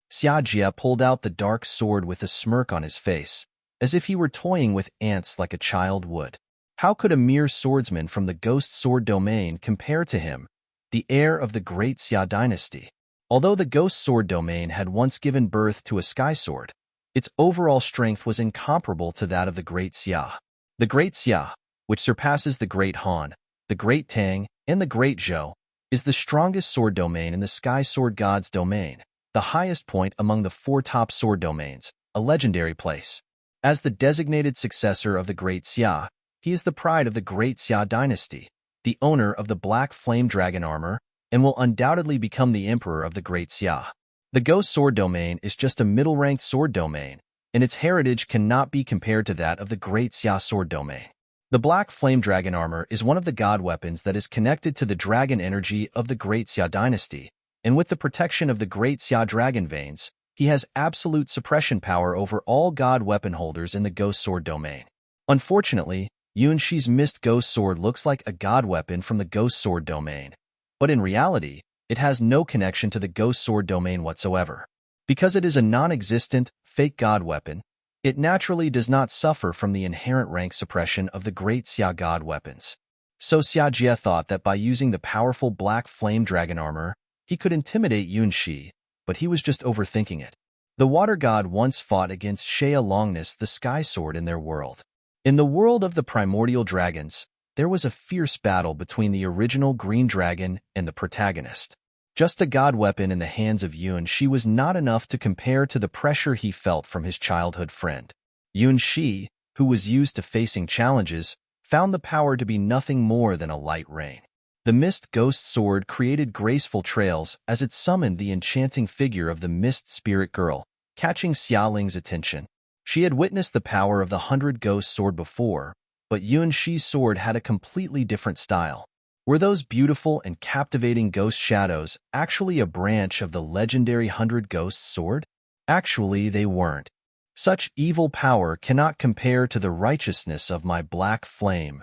Xiajie pulled out the dark sword with a smirk on his face, as if he were toying with ants like a child would. How could a mere swordsman from the ghost sword domain compare to him, the heir of the Great Xia dynasty? Although the ghost sword domain had once given birth to a sky sword, its overall strength was incomparable to that of the Great Xia. The Great Xia, which surpasses the Great Han, the Great Tang, and the Great Zhou, is the strongest sword domain in the Sky Sword God's domain, the highest point among the four top sword domains, a legendary place. As the designated successor of the Great Xia, he is the pride of the Great Xia dynasty, the owner of the black flame dragon armor, and will undoubtedly become the emperor of the Great Xia. The Ghost Sword domain is just a middle-ranked sword domain, and its heritage cannot be compared to that of the Great Xia sword domain. The black flame dragon armor is one of the god weapons that is connected to the dragon energy of the Great Xia dynasty, and with the protection of the Great Xia dragon veins, he has absolute suppression power over all god weapon holders in the Ghost Sword domain. Unfortunately, Yunshi's missed Ghost Sword looks like a god weapon from the Ghost Sword domain, but in reality, it has no connection to the Ghost Sword domain whatsoever. Because it is a non-existent, fake god weapon, it naturally does not suffer from the inherent rank suppression of the great Xia god weapons. So Xia Jie thought that by using the powerful black flame dragon armor, he could intimidate Yun Shi, but he was just overthinking it. The water god once fought against Shea Longness, the sky sword, in their world. In the world of the primordial dragons, there was a fierce battle between the original green dragon and the protagonist. Just a god weapon in the hands of Yun Shi was not enough to compare to the pressure he felt from his childhood friend. Yun Shi, who was used to facing challenges, found the power to be nothing more than a light rain. The Mist Ghost Sword created graceful trails as it summoned the enchanting figure of the Mist Spirit Girl, catching Xiaoling's attention. She had witnessed the power of the 100 Ghost Sword before, but Yun Shi's sword had a completely different style. Were those beautiful and captivating ghost shadows actually a branch of the legendary 100 Ghost Sword? Actually, they weren't. Such evil power cannot compare to the righteousness of my black flame.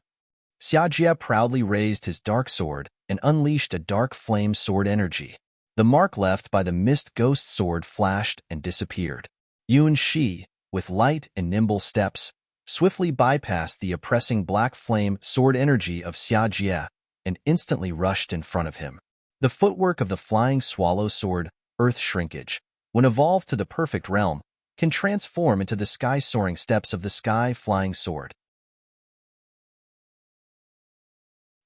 Xia Jie proudly raised his dark sword and unleashed a dark flame sword energy. The mark left by the Mist Ghost Sword flashed and disappeared. Yun Shi, with light and nimble steps, swiftly bypassed the oppressing black flame sword energy of Xia Jie and instantly rushed in front of him. The footwork of the flying swallow sword, earth shrinkage, when evolved to the perfect realm, can transform into the sky-soaring steps of the sky-flying sword.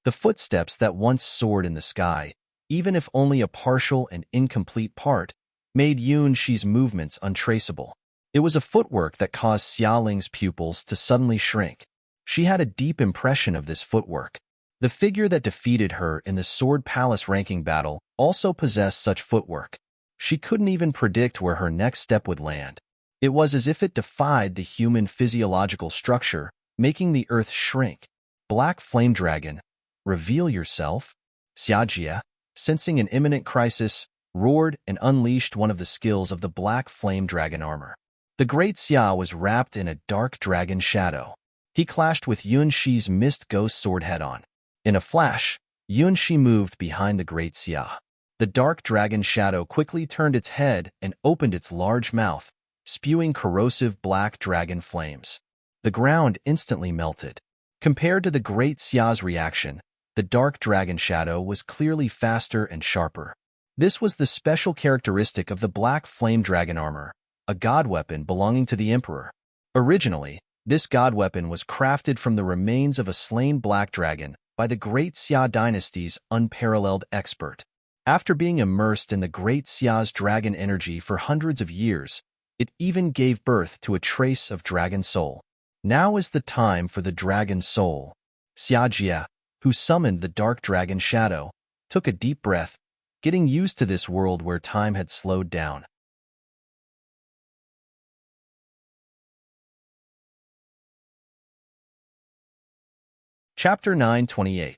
The footsteps that once soared in the sky, even if only a partial and incomplete part, made Yun Shi's movements untraceable. It was a footwork that caused Xiaoling's pupils to suddenly shrink. She had a deep impression of this footwork. The figure that defeated her in the Sword Palace ranking battle also possessed such footwork. She couldn't even predict where her next step would land. It was as if it defied the human physiological structure, making the earth shrink. Black Flame Dragon, reveal yourself. Xia Jie, sensing an imminent crisis, roared and unleashed one of the skills of the Black Flame Dragon armor. The great Xia was wrapped in a dark dragon shadow. He clashed with Yun Shi's Mist Ghost Sword head-on. In a flash, Yun Shi moved behind the great Xia. The dark dragon shadow quickly turned its head and opened its large mouth, spewing corrosive black dragon flames. The ground instantly melted. Compared to the great Xia's reaction, the dark dragon shadow was clearly faster and sharper. This was the special characteristic of the Black Flame Dragon armor, a god weapon belonging to the Emperor. Originally, this god weapon was crafted from the remains of a slain black dragon by the Great Xia dynasty's unparalleled expert. After being immersed in the Great Xia's dragon energy for hundreds of years, it even gave birth to a trace of dragon soul. Now is the time for the dragon soul. Xia Jie, who summoned the dark dragon shadow, took a deep breath, getting used to this world where time had slowed down. Chapter 928.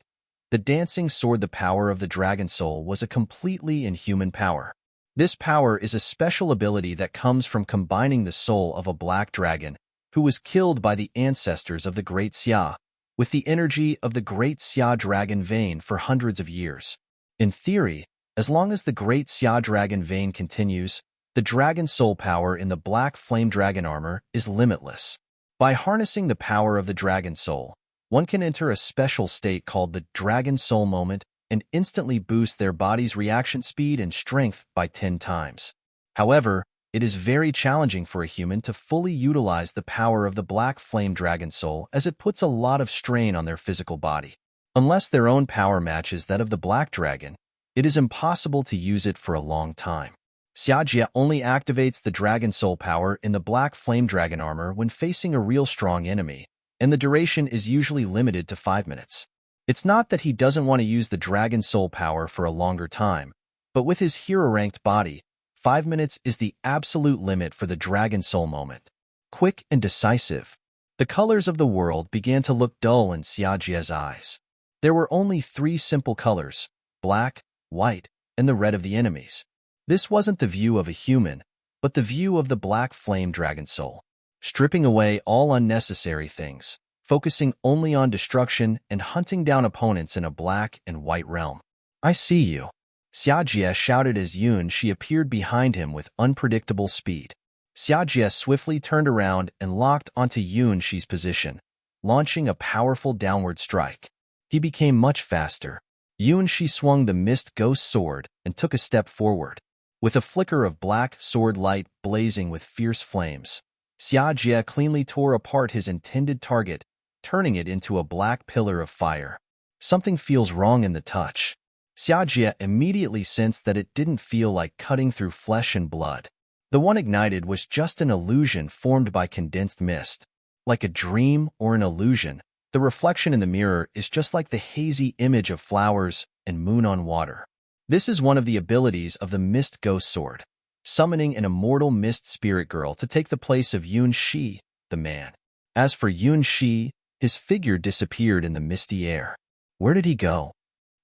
The Dancing Sword. The power of the Dragon Soul was a completely inhuman power. This power is a special ability that comes from combining the soul of a black dragon, who was killed by the ancestors of the Great Xia, with the energy of the Great Xia dragon vein for hundreds of years. In theory, as long as the Great Xia dragon vein continues, the dragon soul power in the Black Flame Dragon armor is limitless. By harnessing the power of the dragon soul, one can enter a special state called the Dragon Soul Moment and instantly boost their body's reaction speed and strength by 10 times. However, it is very challenging for a human to fully utilize the power of the Black Flame Dragon Soul, as it puts a lot of strain on their physical body. Unless their own power matches that of the Black Dragon, it is impossible to use it for a long time. Xia Jie only activates the Dragon Soul power in the Black Flame Dragon armor when facing a real strong enemy, and the duration is usually limited to 5 minutes. It's not that he doesn't want to use the Dragon Soul power for a longer time, but with his hero-ranked body, 5 minutes is the absolute limit for the Dragon Soul moment. Quick and decisive. The colors of the world began to look dull in Xia Jie's eyes. There were only 3 simple colors: black, white, and the red of the enemies. This wasn't the view of a human, but the view of the Black Flame Dragon Soul, stripping away all unnecessary things, focusing only on destruction and hunting down opponents in a black and white realm. I see you. Xiajie shouted as Yunshi appeared behind him with unpredictable speed. Xiajie swiftly turned around and locked onto Yunshi's position, launching a powerful downward strike. He became much faster. Yunshi swung the mist ghost sword and took a step forward. With a flicker of black sword light blazing with fierce flames, Xiajie cleanly tore apart his intended target, turning it into a black pillar of fire. Something feels wrong in the touch. Xiajie immediately sensed that it didn't feel like cutting through flesh and blood. The one ignited was just an illusion formed by condensed mist. Like a dream or an illusion, the reflection in the mirror is just like the hazy image of flowers and moon on water. This is one of the abilities of the Mist Ghost Sword, summoning an immortal mist spirit girl to take the place of Yunshi, the man. As for Yunshi, his figure disappeared in the misty air. Where did he go?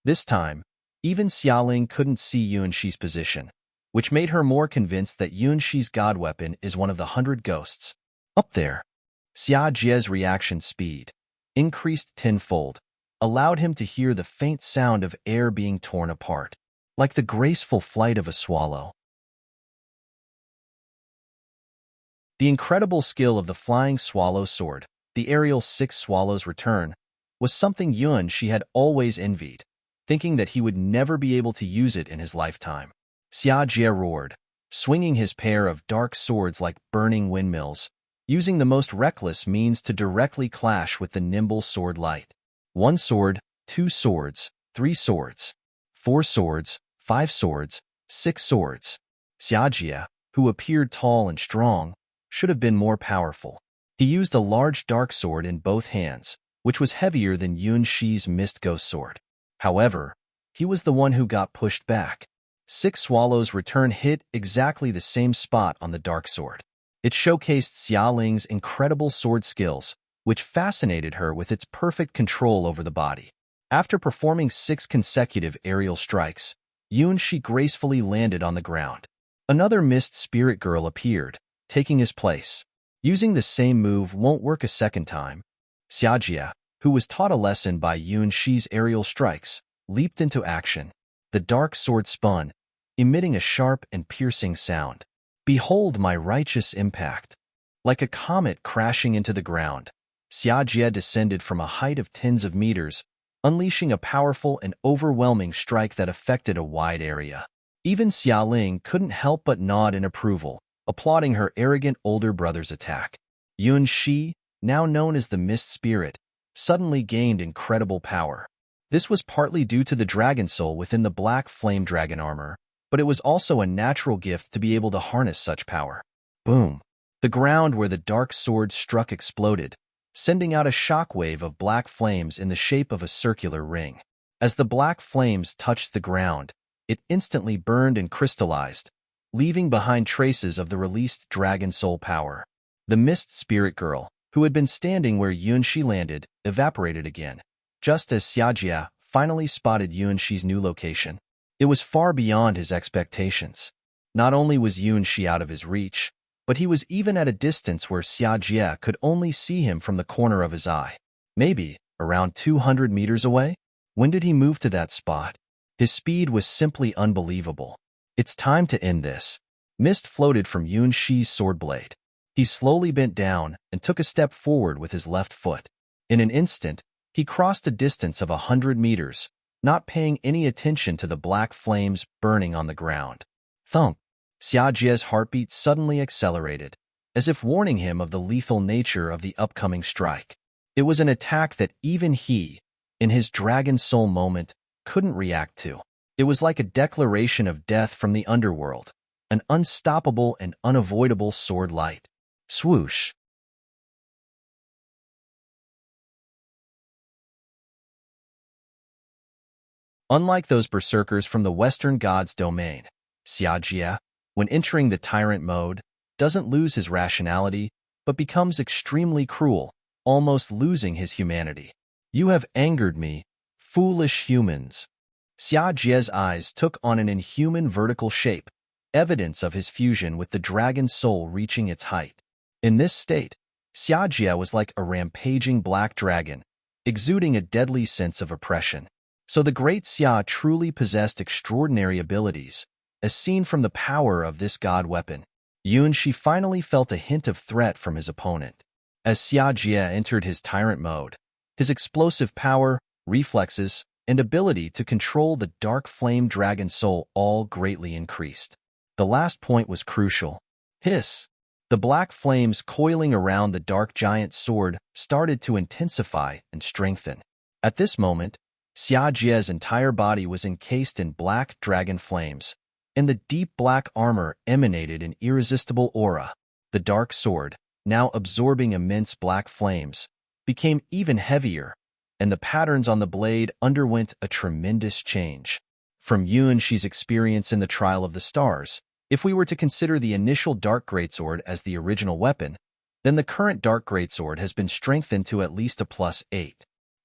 This time, even Xiaoling couldn't see Yunshi's position, which made her more convinced that Yunshi's god weapon is one of the 100 ghosts. Up there. Xiajie's reaction speed, increased tenfold, allowed him to hear the faint sound of air being torn apart, like the graceful flight of a swallow. The incredible skill of the flying swallow sword, the aerial 6 swallows return, was something Yunshi had always envied, thinking that he would never be able to use it in his lifetime. Xiajie roared, swinging his pair of dark swords like burning windmills, using the most reckless means to directly clash with the nimble sword light. 1 sword, 2 swords, 3 swords, 4 swords, 5 swords, 6 swords. Xiajie, who appeared tall and strong, should have been more powerful. He used a large dark sword in both hands, which was heavier than Yunshi's Mist Ghost Sword. However, he was the one who got pushed back. 6 swallows return hit exactly the same spot on the dark sword. It showcased Xiaoling's incredible sword skills, which fascinated her with its perfect control over the body. After performing 6 consecutive aerial strikes, Yunshi gracefully landed on the ground. Another mist spirit girl appeared, taking his place. Using the same move won't work a second time. Xiajie, who was taught a lesson by Yunshi's aerial strikes, leaped into action. The dark sword spun, emitting a sharp and piercing sound. Behold my righteous impact. Like a comet crashing into the ground, Xiajie descended from a height of tens of meters, unleashing a powerful and overwhelming strike that affected a wide area. Even Xiaoling couldn't help but nod in approval, applauding her arrogant older brother's attack. Yunshi, now known as the Mist Spirit, suddenly gained incredible power. This was partly due to the dragon soul within the black flame dragon armor, but it was also a natural gift to be able to harness such power. Boom! The ground where the dark sword struck exploded, sending out a shockwave of black flames in the shape of a circular ring. As the black flames touched the ground, it instantly burned and crystallized, leaving behind traces of the released dragon soul power. The Mist Spirit Girl, who had been standing where Yunshi landed, evaporated again, just as Xiajie finally spotted Yunshi's new location. It was far beyond his expectations. Not only was Yunshi out of his reach, but he was even at a distance where Xiajie could only see him from the corner of his eye. Maybe around 200 meters away? When did he move to that spot? His speed was simply unbelievable. It's time to end this. Mist floated from Yunshi's sword blade. He slowly bent down and took a step forward with his left foot. In an instant, he crossed a distance of 100 meters, not paying any attention to the black flames burning on the ground. Thump! Xiajie's heartbeat suddenly accelerated, as if warning him of the lethal nature of the upcoming strike. It was an attack that even he, in his dragon soul moment, couldn't react to. It was like a declaration of death from the underworld, an unstoppable and unavoidable sword light. Swoosh! Unlike those berserkers from the Western God's domain, Xiajie, when entering the tyrant mode, doesn't lose his rationality, but becomes extremely cruel, almost losing his humanity. You have angered me, foolish humans. Xiajie's eyes took on an inhuman vertical shape, evidence of his fusion with the dragon soul reaching its height. In this state, Xiajie was like a rampaging black dragon, exuding a deadly sense of oppression. So the great Xia truly possessed extraordinary abilities, as seen from the power of this god weapon. Yunshi finally felt a hint of threat from his opponent. As Xia Jie entered his tyrant mode, his explosive power, reflexes, and ability to control the dark flame dragon soul all greatly increased. The last point was crucial. Hiss! The black flames coiling around the dark giant sword started to intensify and strengthen. At this moment, Xia Jie's entire body was encased in black dragon flames, and the deep black armor emanated an irresistible aura. The dark sword, now absorbing immense black flames, became even heavier, and the patterns on the blade underwent a tremendous change. From Yuanshi's experience in the Trial of the Stars, if we were to consider the initial Dark Greatsword as the original weapon, then the current Dark Greatsword has been strengthened to at least a +8.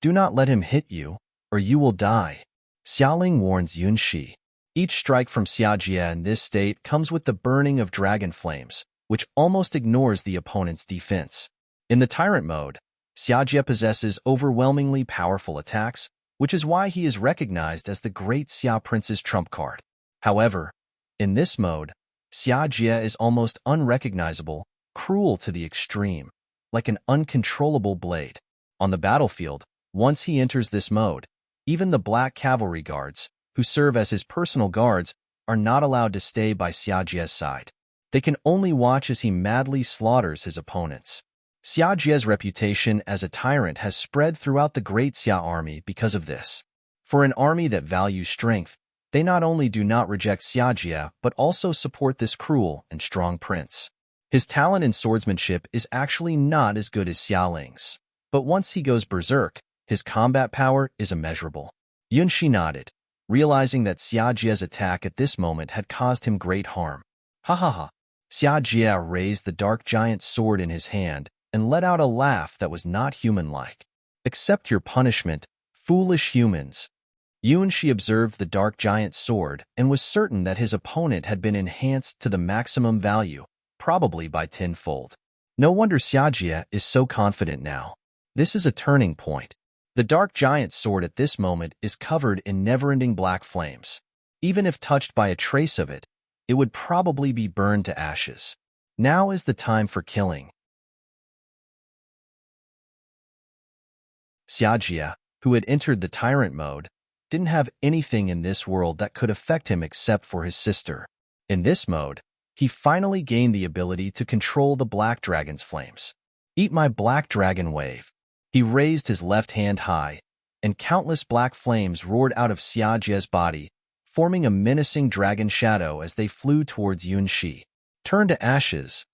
Do not let him hit you, or you will die. Xiaoling warns Yunshi. Each strike from Xia Jie in this state comes with the burning of dragon flames, which almost ignores the opponent's defense. In the Tyrant mode, Xia Jie possesses overwhelmingly powerful attacks, which is why he is recognized as the Great Xia Prince's trump card. However, in this mode, Xia Jie is almost unrecognizable, cruel to the extreme, like an uncontrollable blade. On the battlefield, once he enters this mode, even the Black Cavalry Guards, who serve as his personal guards, are not allowed to stay by Xia Jie's side. They can only watch as he madly slaughters his opponents. Xia Jie's reputation as a tyrant has spread throughout the Great Xia army because of this. For an army that values strength, they not only do not reject Xia Jie, but also support this cruel and strong prince. His talent in swordsmanship is actually not as good as Xiaoling's, but once he goes berserk, his combat power is immeasurable. Yunshi nodded, realizing that Xia Jie's attack at this moment had caused him great harm. Ha ha ha! Xia Jie raised the dark giant's sword in his hand and let out a laugh that was not human-like. Accept your punishment, foolish humans. Yunshi observed the dark giant's sword and was certain that his opponent had been enhanced to the maximum value, probably by 10-fold. No wonder Xia Jie is so confident now. This is a turning point. The dark giant's sword at this moment is covered in never-ending black flames. Even if touched by a trace of it, it would probably be burned to ashes. Now is the time for killing. Xia Jie, who had entered the tyrant mode, didn't have anything in this world that could affect him except for his sister. In this mode, he finally gained the ability to control the black dragon's flames. Eat my black dragon wave. He raised his left hand high, and countless black flames roared out of Xia Jie's body, forming a menacing dragon shadow as they flew towards Yunshi. Turn to ashes.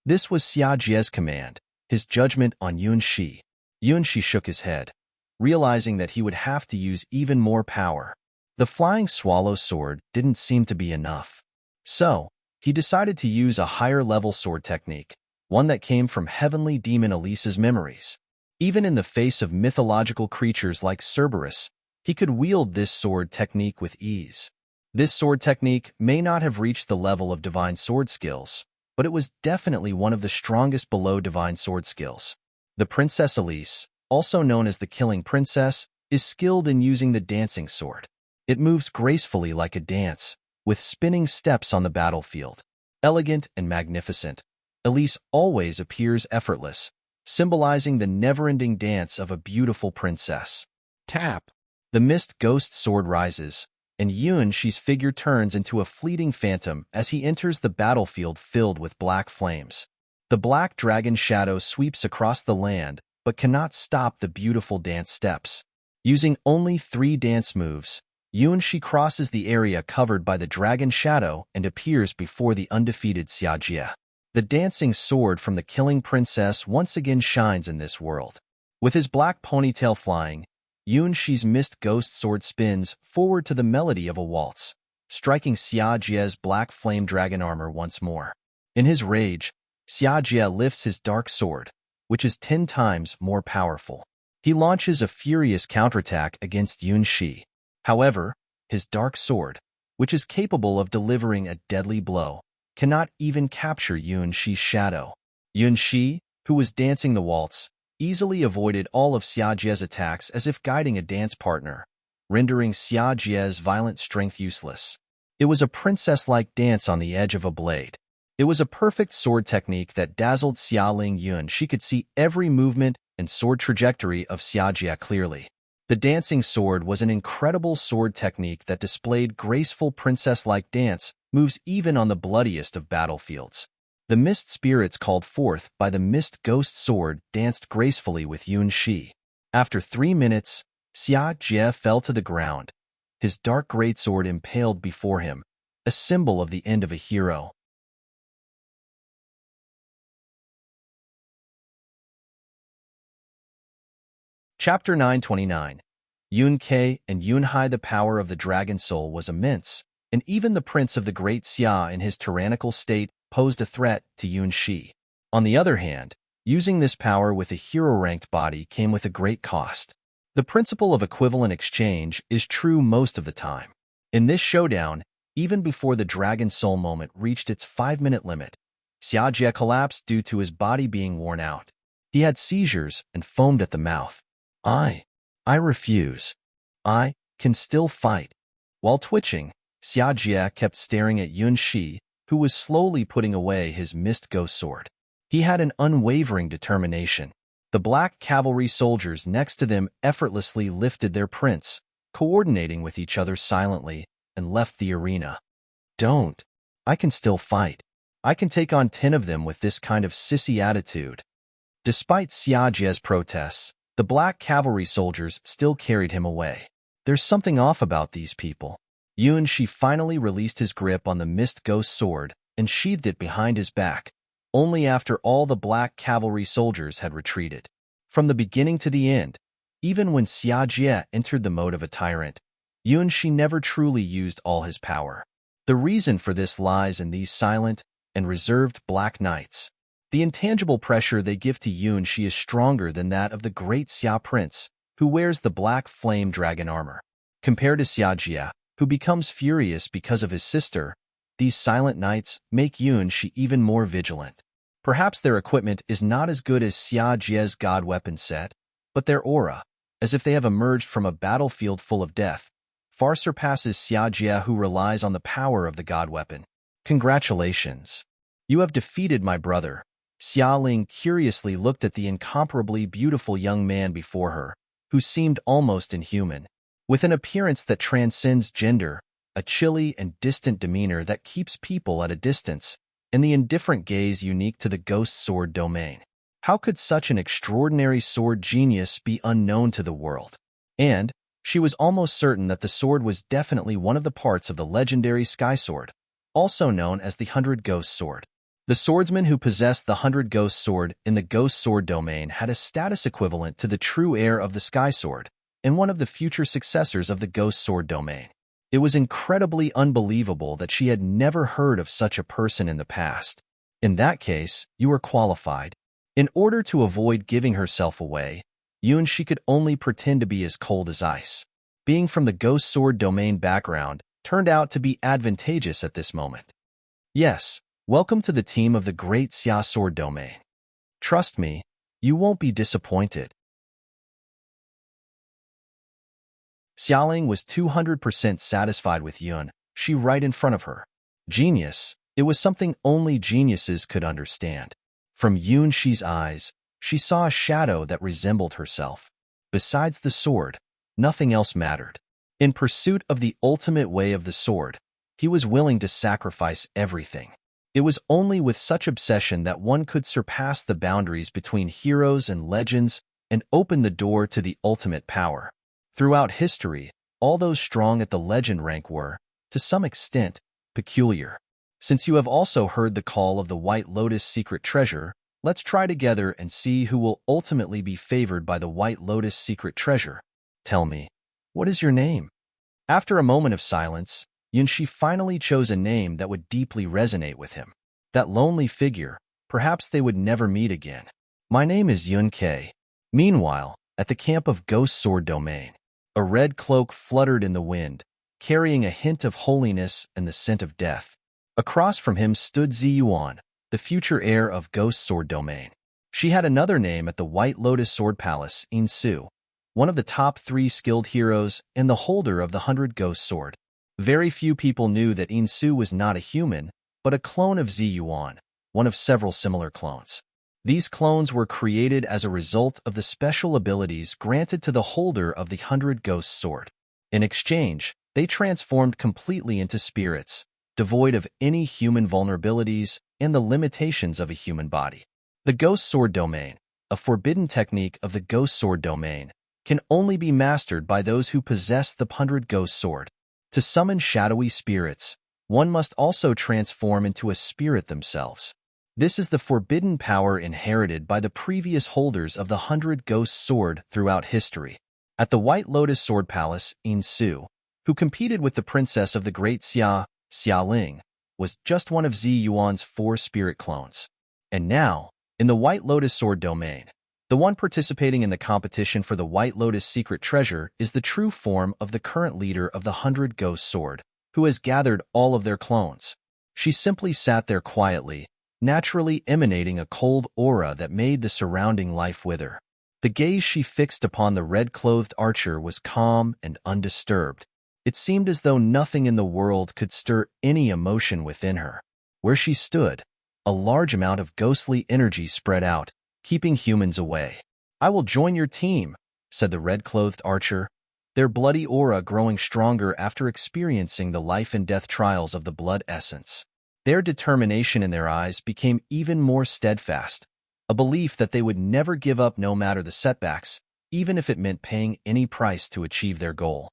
This was Xia Jie's command, his judgment on Yunshi. Yunshi shook his head, realizing that he would have to use even more power. The flying swallow sword didn't seem to be enough. So, he decided to use a higher-level sword technique, one that came from heavenly demon Elisa's memories. Even in the face of mythological creatures like Cerberus, he could wield this sword technique with ease. This sword technique may not have reached the level of divine sword skills, but it was definitely one of the strongest below divine sword skills. The Princess Elise, also known as the Killing Princess, is skilled in using the dancing sword. It moves gracefully like a dance, with spinning steps on the battlefield. Elegant and magnificent, Elise always appears effortless, symbolizing the never-ending dance of a beautiful princess. Tap! The mist ghost sword rises, and Yunshi's figure turns into a fleeting phantom as he enters the battlefield filled with black flames. The black dragon shadow sweeps across the land, but cannot stop the beautiful dance steps. Using only 3 dance moves, Yunshi crosses the area covered by the dragon shadow and appears before the undefeated Xia Jie. The dancing sword from the Killing Princess once again shines in this world. With his black ponytail flying, Yunshi's mist ghost sword spins forward to the melody of a waltz, striking Xia Jie's black flame dragon armor once more. In his rage, Xia Jie lifts his dark sword, which is 10 times more powerful. He launches a furious counterattack against Yunshi. However, his dark sword, which is capable of delivering a deadly blow, cannot even capture Yunshi's shadow. Yunshi, who was dancing the waltz, easily avoided all of Xia Jie's attacks as if guiding a dance partner, rendering Xia Jie's violent strength useless. It was a princess-like dance on the edge of a blade. It was a perfect sword technique that dazzled Xialing Yun. She could see every movement and sword trajectory of Xia Jie clearly. The dancing sword was an incredible sword technique that displayed graceful princess-like dance moves even on the bloodiest of battlefields. The mist spirits called forth by the mist ghost sword danced gracefully with Yun Shi. After 3 minutes, Xia Jie fell to the ground, his dark greatsword impaled before him, a symbol of the end of a hero. Chapter 929. Yun Ke and Yun Hai. The power of the dragon soul was immense, and even the prince of the great Xia in his tyrannical state posed a threat to Yun Shi. On the other hand, using this power with a hero-ranked body came with a great cost. The principle of equivalent exchange is true most of the time. In this showdown, even before the dragon soul moment reached its 5-minute limit, Xia Jie collapsed due to his body being worn out. He had seizures and foamed at the mouth. I refuse. I can still fight. While twitching, Xia Jie kept staring at Yun Shi, who was slowly putting away his mist ghost sword. He had an unwavering determination. The black cavalry soldiers next to them effortlessly lifted their prince, coordinating with each other silently, and left the arena. Don't. I can still fight. I can take on 10 of them with this kind of sissy attitude. Despite Xia Jie's protests, the black cavalry soldiers still carried him away. There's something off about these people. Yun Shi finally released his grip on the mist ghost sword and sheathed it behind his back, only after all the black cavalry soldiers had retreated. From the beginning to the end, even when Xia Jie entered the mode of a tyrant, Yun Shi never truly used all his power. The reason for this lies in these silent and reserved black knights. The intangible pressure they give to Yun Shi is stronger than that of the great Xia prince, who wears the black flame dragon armor. Compared to Xia Jie, who becomes furious because of his sister, these silent knights make Yun Shi even more vigilant. Perhaps their equipment is not as good as Xia Jie's god weapon set, but their aura, as if they have emerged from a battlefield full of death, far surpasses Xia Jie, who relies on the power of the god weapon. Congratulations. You have defeated my brother. Xia Ling curiously looked at the incomparably beautiful young man before her, who seemed almost inhuman. With an appearance that transcends gender, a chilly and distant demeanor that keeps people at a distance, and the indifferent gaze unique to the ghost sword domain. How could such an extraordinary sword genius be unknown to the world? And she was almost certain that the sword was definitely one of the parts of the legendary Sky Sword, also known as the 100 Ghost Sword. The swordsman who possessed the 100 Ghost Sword in the Ghost Sword domain had a status equivalent to the true heir of the Sky Sword, and one of the future successors of the Ghost Sword domain. It was incredibly unbelievable that she had never heard of such a person in the past. In that case, you were qualified. In order to avoid giving herself away, Yun Shi could only pretend to be as cold as ice. Being from the Ghost Sword domain background turned out to be advantageous at this moment. Yes, welcome to the team of the Great Xia Sword domain. Trust me, you won't be disappointed. Xiaoling was 200% satisfied with Yun Shi right in front of her. Genius. It was something only geniuses could understand. From Yun Shi's eyes, she saw a shadow that resembled herself. Besides the sword, nothing else mattered. In pursuit of the ultimate way of the sword, he was willing to sacrifice everything. It was only with such obsession that one could surpass the boundaries between heroes and legends and open the door to the ultimate power. Throughout history, all those strong at the legend rank were, to some extent, peculiar. Since you have also heard the call of the White Lotus secret treasure, let's try together and see who will ultimately be favored by the White Lotus secret treasure. Tell me, what is your name? After a moment of silence, Yun Shi finally chose a name that would deeply resonate with him. That lonely figure, perhaps they would never meet again. My name is Yun Ke. Meanwhile, at the camp of Ghost Sword Domain, a red cloak fluttered in the wind, carrying a hint of holiness and the scent of death. Across from him stood Ziyuan, the future heir of Ghost Sword Domain. She had another name at the White Lotus Sword Palace, Insu, one of the top 3 skilled heroes and the holder of the 100 Ghost Sword. Very few people knew that Insu was not a human, but a clone of Ziyuan, one of several similar clones. These clones were created as a result of the special abilities granted to the holder of the 100 Ghost Sword. In exchange, they transformed completely into spirits, devoid of any human vulnerabilities and the limitations of a human body. The Ghost Sword Domain, a forbidden technique of the Ghost Sword Domain, can only be mastered by those who possess the 100 Ghost Sword. To summon shadowy spirits, one must also transform into a spirit themselves. This is the forbidden power inherited by the previous holders of the 100 Ghost Sword throughout history. At the White Lotus Sword Palace, Insu, who competed with the princess of the Great Xialing, was just one of Ziyuan's 4 spirit clones. And now, in the White Lotus Sword Domain, the one participating in the competition for the White Lotus Secret Treasure is the true form of the current leader of the 100 Ghost Sword, who has gathered all of their clones. She simply sat there quietly, naturally emanating a cold aura that made the surrounding life wither. The gaze she fixed upon the red-clothed archer was calm and undisturbed. It seemed as though nothing in the world could stir any emotion within her. Where she stood, a large amount of ghostly energy spread out, keeping humans away. "I will join your team," said the red-clothed archer, their bloody aura growing stronger after experiencing the life-and-death trials of the blood essence. Their determination in their eyes became even more steadfast, a belief that they would never give up no matter the setbacks, even if it meant paying any price to achieve their goal.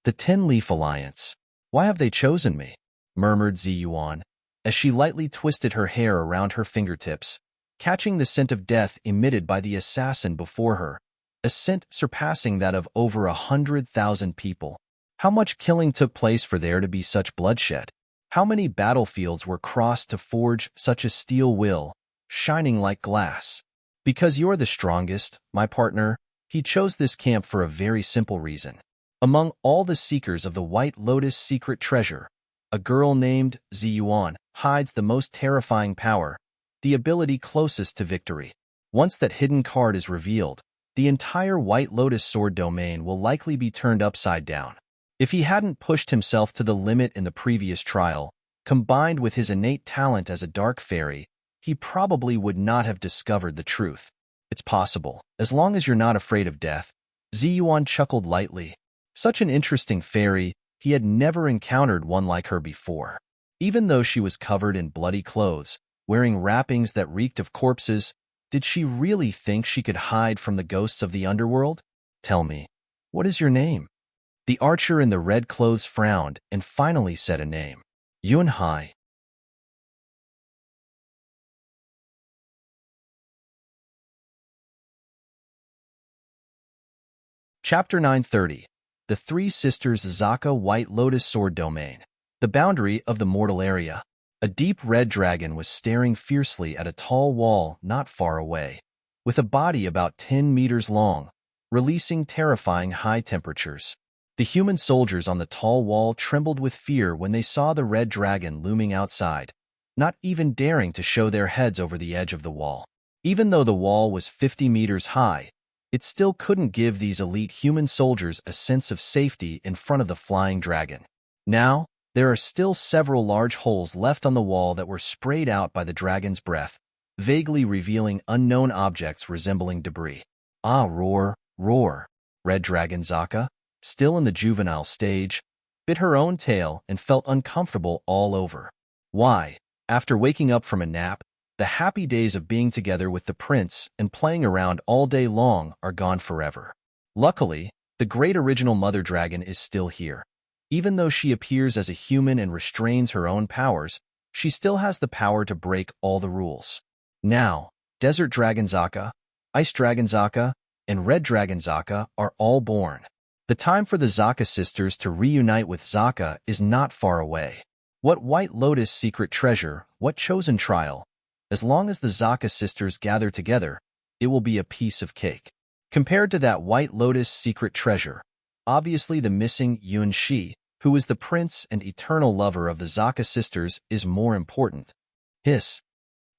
The 10-Leaf Alliance. "Why have they chosen me?" murmured Ziyuan, as she lightly twisted her hair around her fingertips, catching the scent of death emitted by the assassin before her, a scent surpassing that of over 100,000 people. How much killing took place for there to be such bloodshed? How many battlefields were crossed to forge such a steel will, shining like glass? "Because you're the strongest, my partner." He chose this camp for a very simple reason. Among all the seekers of the White Lotus Secret Treasure, a girl named Ziyuan hides the most terrifying power, the ability closest to victory. Once that hidden card is revealed, the entire White Lotus Sword Domain will likely be turned upside down. If he hadn't pushed himself to the limit in the previous trial, combined with his innate talent as a dark fairy, he probably would not have discovered the truth. "It's possible, as long as you're not afraid of death." Ziyuan chuckled lightly. Such an interesting fairy, he had never encountered one like her before. Even though she was covered in bloody clothes, wearing wrappings that reeked of corpses, did she really think she could hide from the ghosts of the underworld? "Tell me, what is your name?" The archer in the red clothes frowned and finally said a name. "Yunhai." Chapter 930. The Three Sisters Zaka White Lotus Sword Domain. The boundary of the mortal area. A deep red dragon was staring fiercely at a tall wall not far away, with a body about 10 meters long, releasing terrifying high temperatures. The human soldiers on the tall wall trembled with fear when they saw the red dragon looming outside, not even daring to show their heads over the edge of the wall. Even though the wall was 50 meters high, it still couldn't give these elite human soldiers a sense of safety in front of the flying dragon. Now, there are still several large holes left on the wall that were sprayed out by the dragon's breath, vaguely revealing unknown objects resembling debris. "Ah, roar, roar." Red Dragon Zaka, still in the juvenile stage, bit her own tail and felt uncomfortable all over. Why, after waking up from a nap, the happy days of being together with the prince and playing around all day long are gone forever. Luckily, the great original mother dragon is still here. Even though she appears as a human and restrains her own powers, she still has the power to break all the rules. Now, Desert Dragon Zaka, Ice Dragon Zaka, and Red Dragon Zaka are all born. The time for the Zaka sisters to reunite with Zaka is not far away. What White Lotus secret treasure, what chosen trial? As long as the Zaka sisters gather together, it will be a piece of cake. Compared to that White Lotus secret treasure, obviously the missing Yun Shi, who is the prince and eternal lover of the Zaka sisters, is more important. Hiss.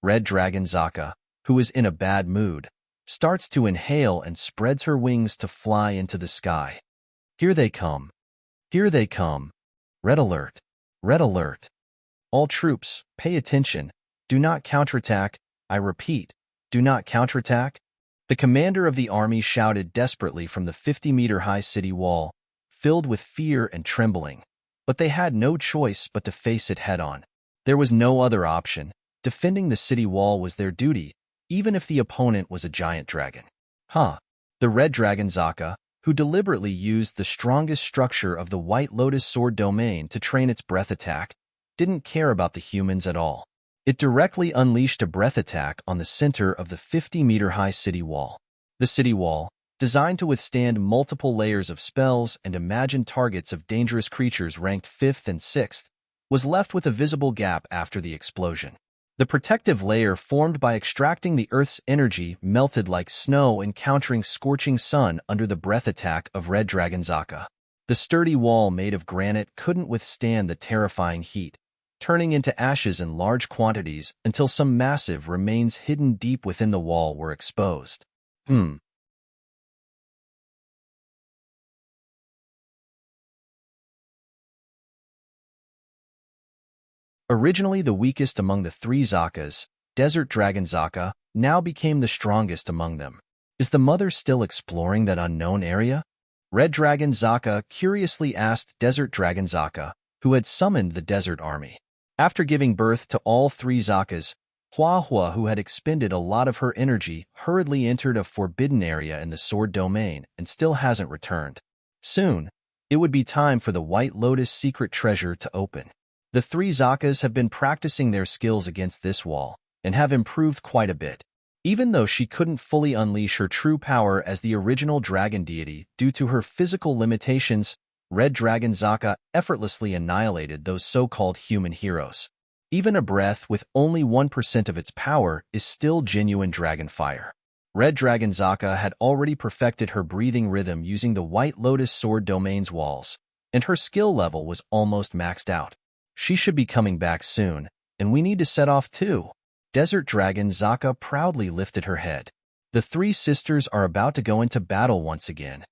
Red Dragon Zaka, who is in a bad mood, starts to inhale and spreads her wings to fly into the sky. Here they come. Here they come. Red alert. Red alert. All troops, pay attention. Do not counterattack. I repeat, do not counterattack. The commander of the army shouted desperately from the 50-meter-high city wall, filled with fear and trembling. But they had no choice but to face it head-on. There was no other option. Defending the city wall was their duty, even if the opponent was a giant dragon. The red dragon Zaka, who deliberately used the strongest structure of the White Lotus Sword domain to train its breath attack, didn't care about the humans at all. It directly unleashed a breath attack on the center of the 50-meter-high city wall. The city wall, designed to withstand multiple layers of spells and imagined targets of dangerous creatures ranked 5th and 6th, was left with a visible gap after the explosion. The protective layer formed by extracting the Earth's energy melted like snow, encountering scorching sun under the breath attack of Red Dragon Zaka. The sturdy wall made of granite couldn't withstand the terrifying heat, turning into ashes in large quantities until some massive remains hidden deep within the wall were exposed. Originally the weakest among the three Zakas, Desert Dragon Zaka now became the strongest among them. Is the mother still exploring that unknown area? Red Dragon Zaka curiously asked Desert Dragon Zaka, who had summoned the desert army. After giving birth to all three Zakas, Hua, who had expended a lot of her energy, hurriedly entered a forbidden area in the sword domain and still hasn't returned. Soon, it would be time for the White Lotus secret treasure to open. The three Zakas have been practicing their skills against this wall and have improved quite a bit. Even though she couldn't fully unleash her true power as the original dragon deity due to her physical limitations, Red Dragon Zaka effortlessly annihilated those so-called human heroes. Even a breath with only 1% of its power is still genuine dragon fire. Red Dragon Zaka had already perfected her breathing rhythm using the White Lotus Sword domain's walls, and her skill level was almost maxed out. She should be coming back soon, and we need to set off too. Desert Dragon Zaka proudly lifted her head. The three sisters are about to go into battle once again.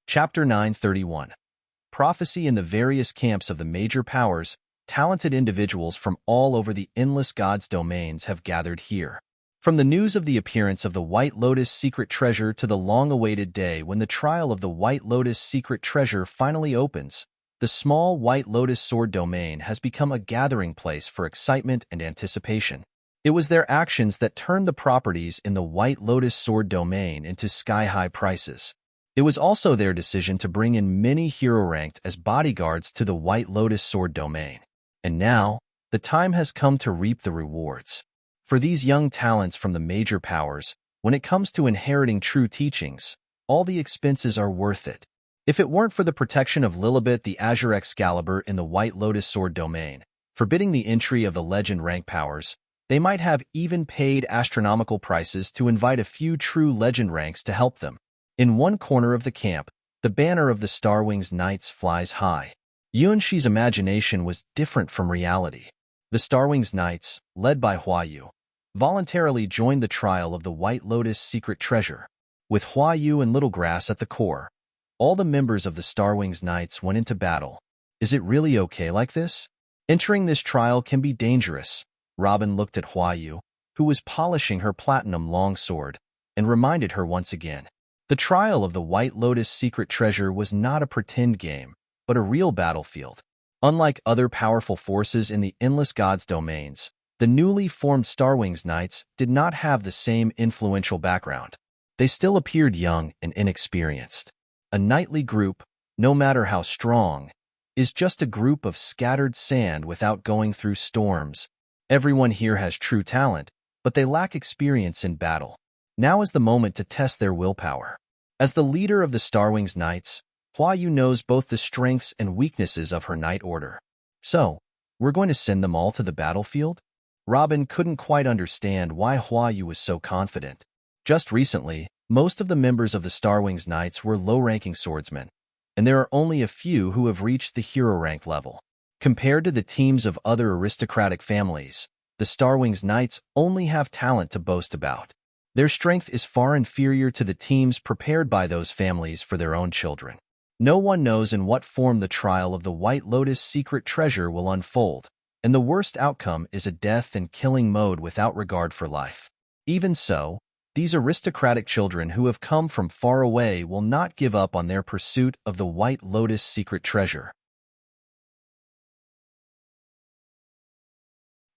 Chapter 931. Prophecy. In the various camps of the major powers, talented individuals from all over the endless gods' domains have gathered here. From the news of the appearance of the White Lotus secret treasure to the long-awaited day when the trial of the White Lotus secret treasure finally opens, the small White Lotus sword domain has become a gathering place for excitement and anticipation. It was their actions that turned the properties in the White Lotus sword domain into sky-high prices. It was also their decision to bring in many hero-ranked as bodyguards to the White Lotus sword domain. And now, the time has come to reap the rewards. For these young talents from the major powers, when it comes to inheriting true teachings, all the expenses are worth it. If it weren't for the protection of Lilibet the Azure Excalibur in the White Lotus sword domain, forbidding the entry of the legend rank powers, they might have even paid astronomical prices to invite a few true legend ranks to help them. In one corner of the camp, the banner of the Starwings Knights flies high. Yuanshi's imagination was different from reality. The Starwings Knights, led by Huayu, voluntarily joined the trial of the White Lotus secret treasure. With Huayu and Littlegrass at the core, all the members of the Starwings Knights went into battle. Is it really okay like this? Entering this trial can be dangerous. Robin looked at Huayu, who was polishing her platinum longsword, and reminded her once again. The trial of the White Lotus secret treasure was not a pretend game, but a real battlefield. Unlike other powerful forces in the Endless Gods domains, the newly formed Starwings Knights did not have the same influential background. They still appeared young and inexperienced. A knightly group, no matter how strong, is just a group of scattered sand without going through storms. Everyone here has true talent, but they lack experience in battle. Now is the moment to test their willpower. As the leader of the Starwings Knights, Huayu knows both the strengths and weaknesses of her knight order. So, we're going to send them all to the battlefield? Robin couldn't quite understand why Huayu was so confident. Just recently, most of the members of the Starwings Knights were low-ranking swordsmen, and there are only a few who have reached the hero rank level. Compared to the teams of other aristocratic families, the Starwings Knights only have talent to boast about. Their strength is far inferior to the teams prepared by those families for their own children. No one knows in what form the trial of the White Lotus secret treasure will unfold, and the worst outcome is a death and killing mode without regard for life. Even so, these aristocratic children who have come from far away will not give up on their pursuit of the White Lotus secret treasure.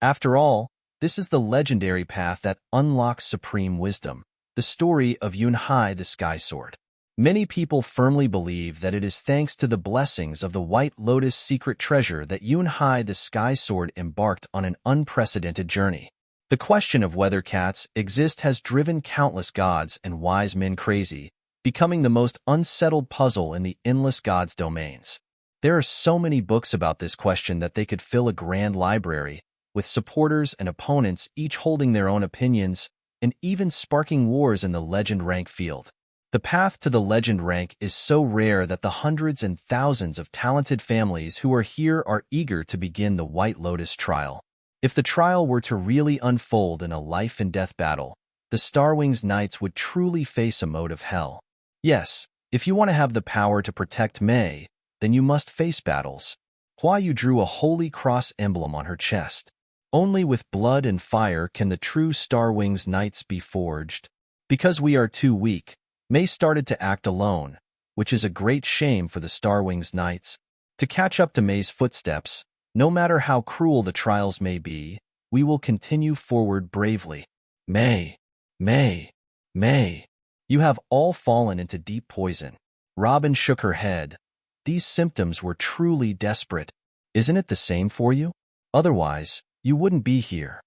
After all, this is the legendary path that unlocks supreme wisdom, the story of Yunhai the Sky Sword. Many people firmly believe that it is thanks to the blessings of the White Lotus secret treasure that Yunhai the Sky Sword embarked on an unprecedented journey. The question of whether cats exist has driven countless gods and wise men crazy, becoming the most unsettled puzzle in the endless gods' domains. There are so many books about this question that they could fill a grand library, with supporters and opponents each holding their own opinions, and even sparking wars in the legend rank field. The path to the legend rank is so rare that the hundreds and thousands of talented families who are here are eager to begin the White Lotus trial. If the trial were to really unfold in a life-and-death battle, the Starwings Knights would truly face a mode of hell. Yes, if you want to have the power to protect Mei, then you must face battles. Huayu drew a holy cross emblem on her chest. Only with blood and fire can the true Starwings Knights be forged. Because we are too weak, Mei started to act alone, which is a great shame for the Starwings Knights. To catch up to Mei's footsteps, no matter how cruel the trials may be, we will continue forward bravely. Mei, Mei, Mei, you have all fallen into deep poison. Robin shook her head. These symptoms were truly desperate. Isn't it the same for you? Otherwise, you wouldn't be here.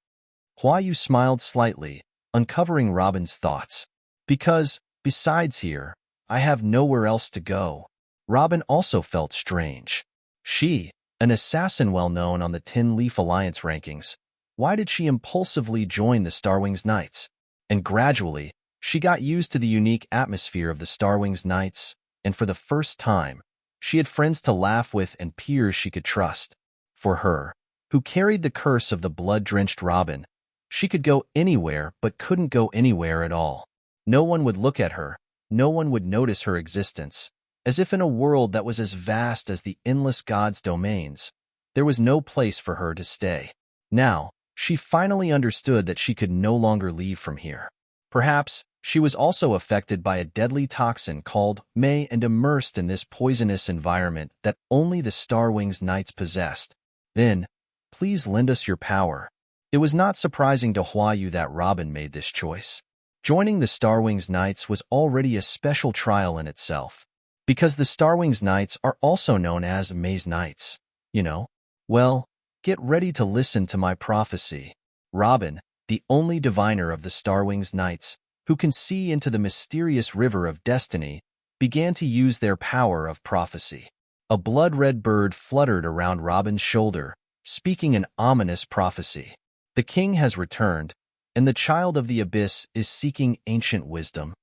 Huayu smiled slightly, uncovering Robin's thoughts. Because, besides here, I have nowhere else to go. Robin also felt strange. She, an assassin well known on the Tin Leaf Alliance rankings, why did she impulsively join the Starwings Knights? And gradually, she got used to the unique atmosphere of the Starwings Knights, and for the first time, she had friends to laugh with and peers she could trust. For her, who carried the curse of the blood-drenched Robin, she could go anywhere but couldn't go anywhere at all. No one would look at her, no one would notice her existence, as if in a world that was as vast as the endless gods' domains, there was no place for her to stay. Now, she finally understood that she could no longer leave from here. Perhaps, she was also affected by a deadly toxin called Mei and immersed in this poisonous environment that only the Starwings Knights possessed. Then, please lend us your power. It was not surprising to Huayu that Robin made this choice. Joining the Starwings Knights was already a special trial in itself, because the Starwings Knights are also known as Mei's Knights, you know? Well, get ready to listen to my prophecy. Robin, the only diviner of the Starwings Knights, who can see into the mysterious river of destiny, began to use their power of prophecy. A blood-red bird fluttered around Robin's shoulder, speaking an ominous prophecy. The king has returned, and the child of the abyss is seeking ancient wisdom.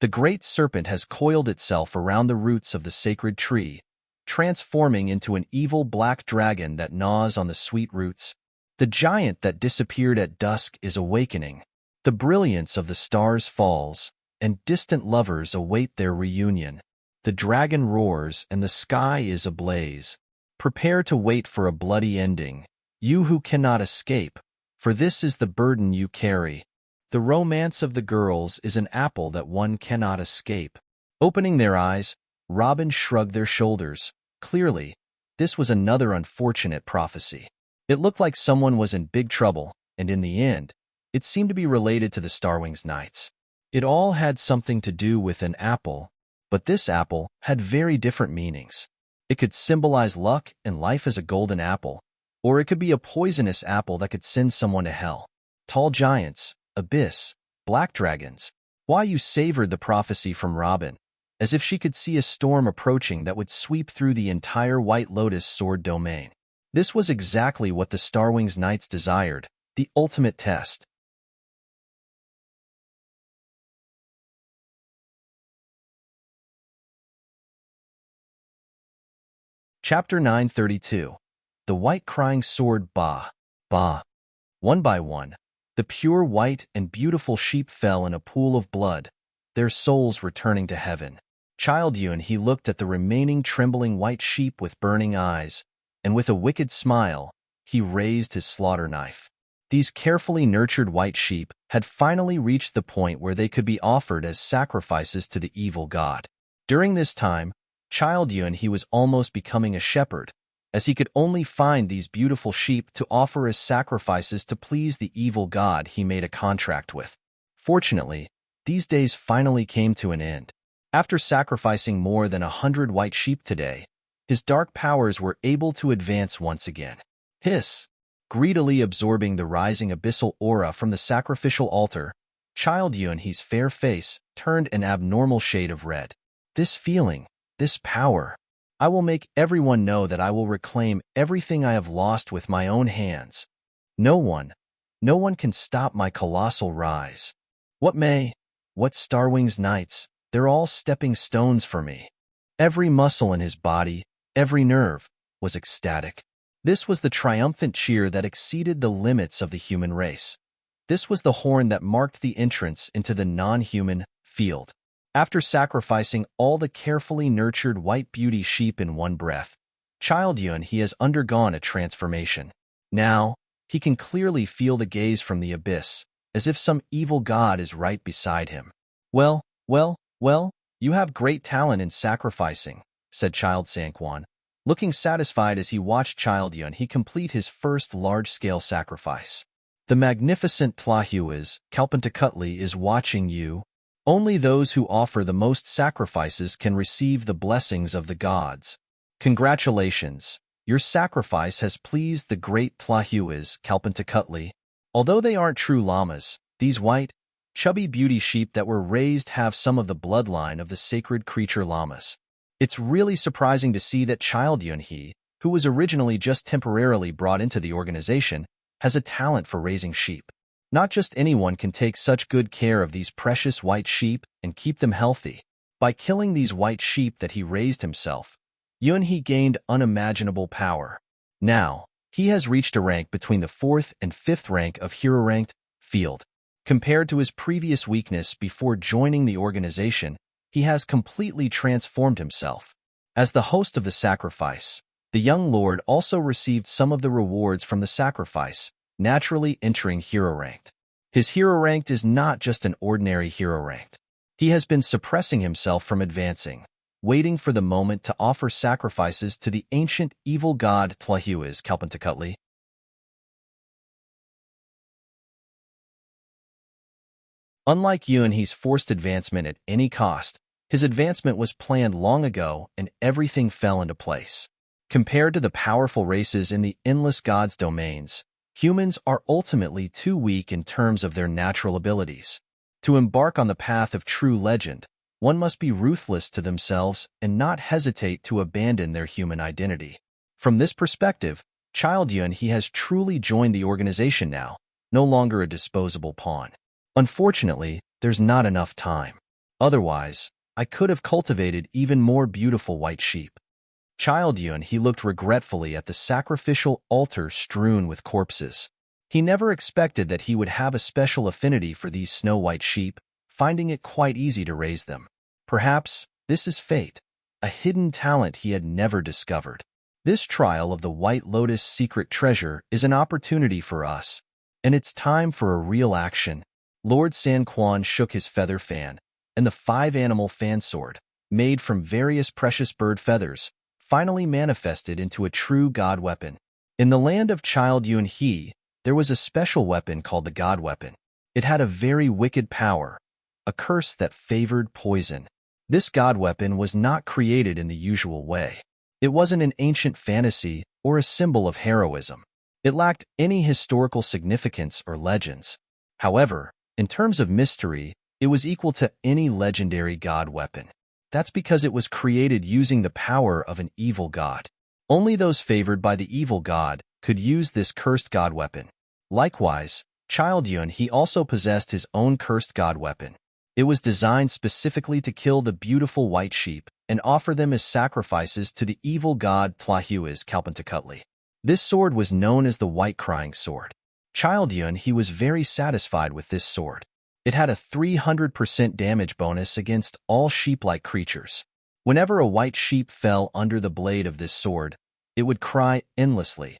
The great serpent has coiled itself around the roots of the sacred tree, transforming into an evil black dragon that gnaws on the sweet roots. The giant that disappeared at dusk is awakening. The brilliance of the stars falls, and distant lovers await their reunion. The dragon roars and the sky is ablaze. Prepare to wait for a bloody ending, you who cannot escape, for this is the burden you carry. The romance of the girls is an apple that one cannot escape. Opening their eyes, Robin shrugged their shoulders. Clearly, this was another unfortunate prophecy. It looked like someone was in big trouble, and in the end, it seemed to be related to the Starwings Knights. It all had something to do with an apple, but this apple had very different meanings. It could symbolize luck and life as a golden apple, or it could be a poisonous apple that could send someone to hell. Tall giants, abyss, black dragons. Huayu savored the prophecy from Robin, as if she could see a storm approaching that would sweep through the entire White Lotus sword domain. This was exactly what the Starwings Knights desired, the ultimate test. Chapter 932. The White Crying Sword. Ba. Ba. One by one, the pure white and beautiful sheep fell in a pool of blood, their souls returning to heaven. Child Yun, he looked at the remaining trembling white sheep with burning eyes, and with a wicked smile, he raised his slaughter knife. These carefully nurtured white sheep had finally reached the point where they could be offered as sacrifices to the evil god. During this time, Child Yun, he was almost becoming a shepherd, as he could only find these beautiful sheep to offer as sacrifices to please the evil god he made a contract with. Fortunately, these days finally came to an end. After sacrificing more than 100 white sheep today, his dark powers were able to advance once again. Hiss! Greedily absorbing the rising abyssal aura from the sacrificial altar, Child Yun, his fair face turned an abnormal shade of red. This feeling, this power, I will make everyone know that I will reclaim everything I have lost with my own hands. No one can stop my colossal rise. What Starwing's Knights, they're all stepping stones for me. Every muscle in his body, every nerve, was ecstatic. This was the triumphant cheer that exceeded the limits of the human race. This was the horn that marked the entrance into the non-human field. After sacrificing all the carefully nurtured white beauty sheep in one breath, Child Yun, he has undergone a transformation. Now, he can clearly feel the gaze from the abyss, as if some evil god is right beside him. Well, you have great talent in sacrificing, said Child Sanquan, looking satisfied as he watched Child Yun he complete his first large-scale sacrifice. The magnificent Tlahuas, Kalpantakutli, is watching you. Only those who offer the most sacrifices can receive the blessings of the gods. Congratulations, your sacrifice has pleased the great Tlahuas, Kalpantakutli. Although they aren't true llamas, these white, chubby beauty sheep that were raised have some of the bloodline of the sacred creature llamas. It's really surprising to see that Child Yun, who was originally just temporarily brought into the organization, has a talent for raising sheep. Not just anyone can take such good care of these precious white sheep and keep them healthy. By killing these white sheep that he raised himself, Yun gained unimaginable power. Now, he has reached a rank between the 4th and 5th rank of hero-ranked field. Compared to his previous weakness before joining the organization, he has completely transformed himself. As the host of the sacrifice, the young lord also received some of the rewards from the sacrifice, naturally entering hero-ranked. His hero-ranked is not just an ordinary hero-ranked. He has been suppressing himself from advancing, waiting for the moment to offer sacrifices to the ancient evil god Tlahuas, Kalpantakutli. Unlike Yun, he's forced advancement at any cost. His advancement was planned long ago and everything fell into place. Compared to the powerful races in the endless gods' domains, humans are ultimately too weak in terms of their natural abilities. To embark on the path of true legend, one must be ruthless to themselves and not hesitate to abandon their human identity. From this perspective, Child Yun has truly joined the organization now, no longer a disposable pawn. Unfortunately, there's not enough time. Otherwise, I could have cultivated even more beautiful white sheep. Child Yun looked regretfully at the sacrificial altar strewn with corpses. He never expected that he would have a special affinity for these snow-white sheep, finding it quite easy to raise them. Perhaps this is fate, a hidden talent he had never discovered. This trial of the White Lotus secret treasure is an opportunity for us, and it's time for a real action. Lord Sanquan shook his feather fan, and the 5-animal fan sword, made from various precious bird feathers, finally manifested into a true god weapon. In the land of Child Yun there was a special weapon called the god weapon. It had a very wicked power, a curse that favored poison. This god weapon was not created in the usual way. It wasn't an ancient fantasy or a symbol of heroism. It lacked any historical significance or legends. However, in terms of mystery, it was equal to any legendary god weapon. That's because it was created using the power of an evil god. Only those favored by the evil god could use this cursed god weapon. Likewise, Child Yun also possessed his own cursed god weapon. It was designed specifically to kill the beautiful white sheep and offer them as sacrifices to the evil god Tlahuizcalpantecutli. This sword was known as the White Crying Sword. Childyun he was very satisfied with this sword. It had a 300% damage bonus against all sheep-like creatures. Whenever a white sheep fell under the blade of this sword, it would cry endlessly,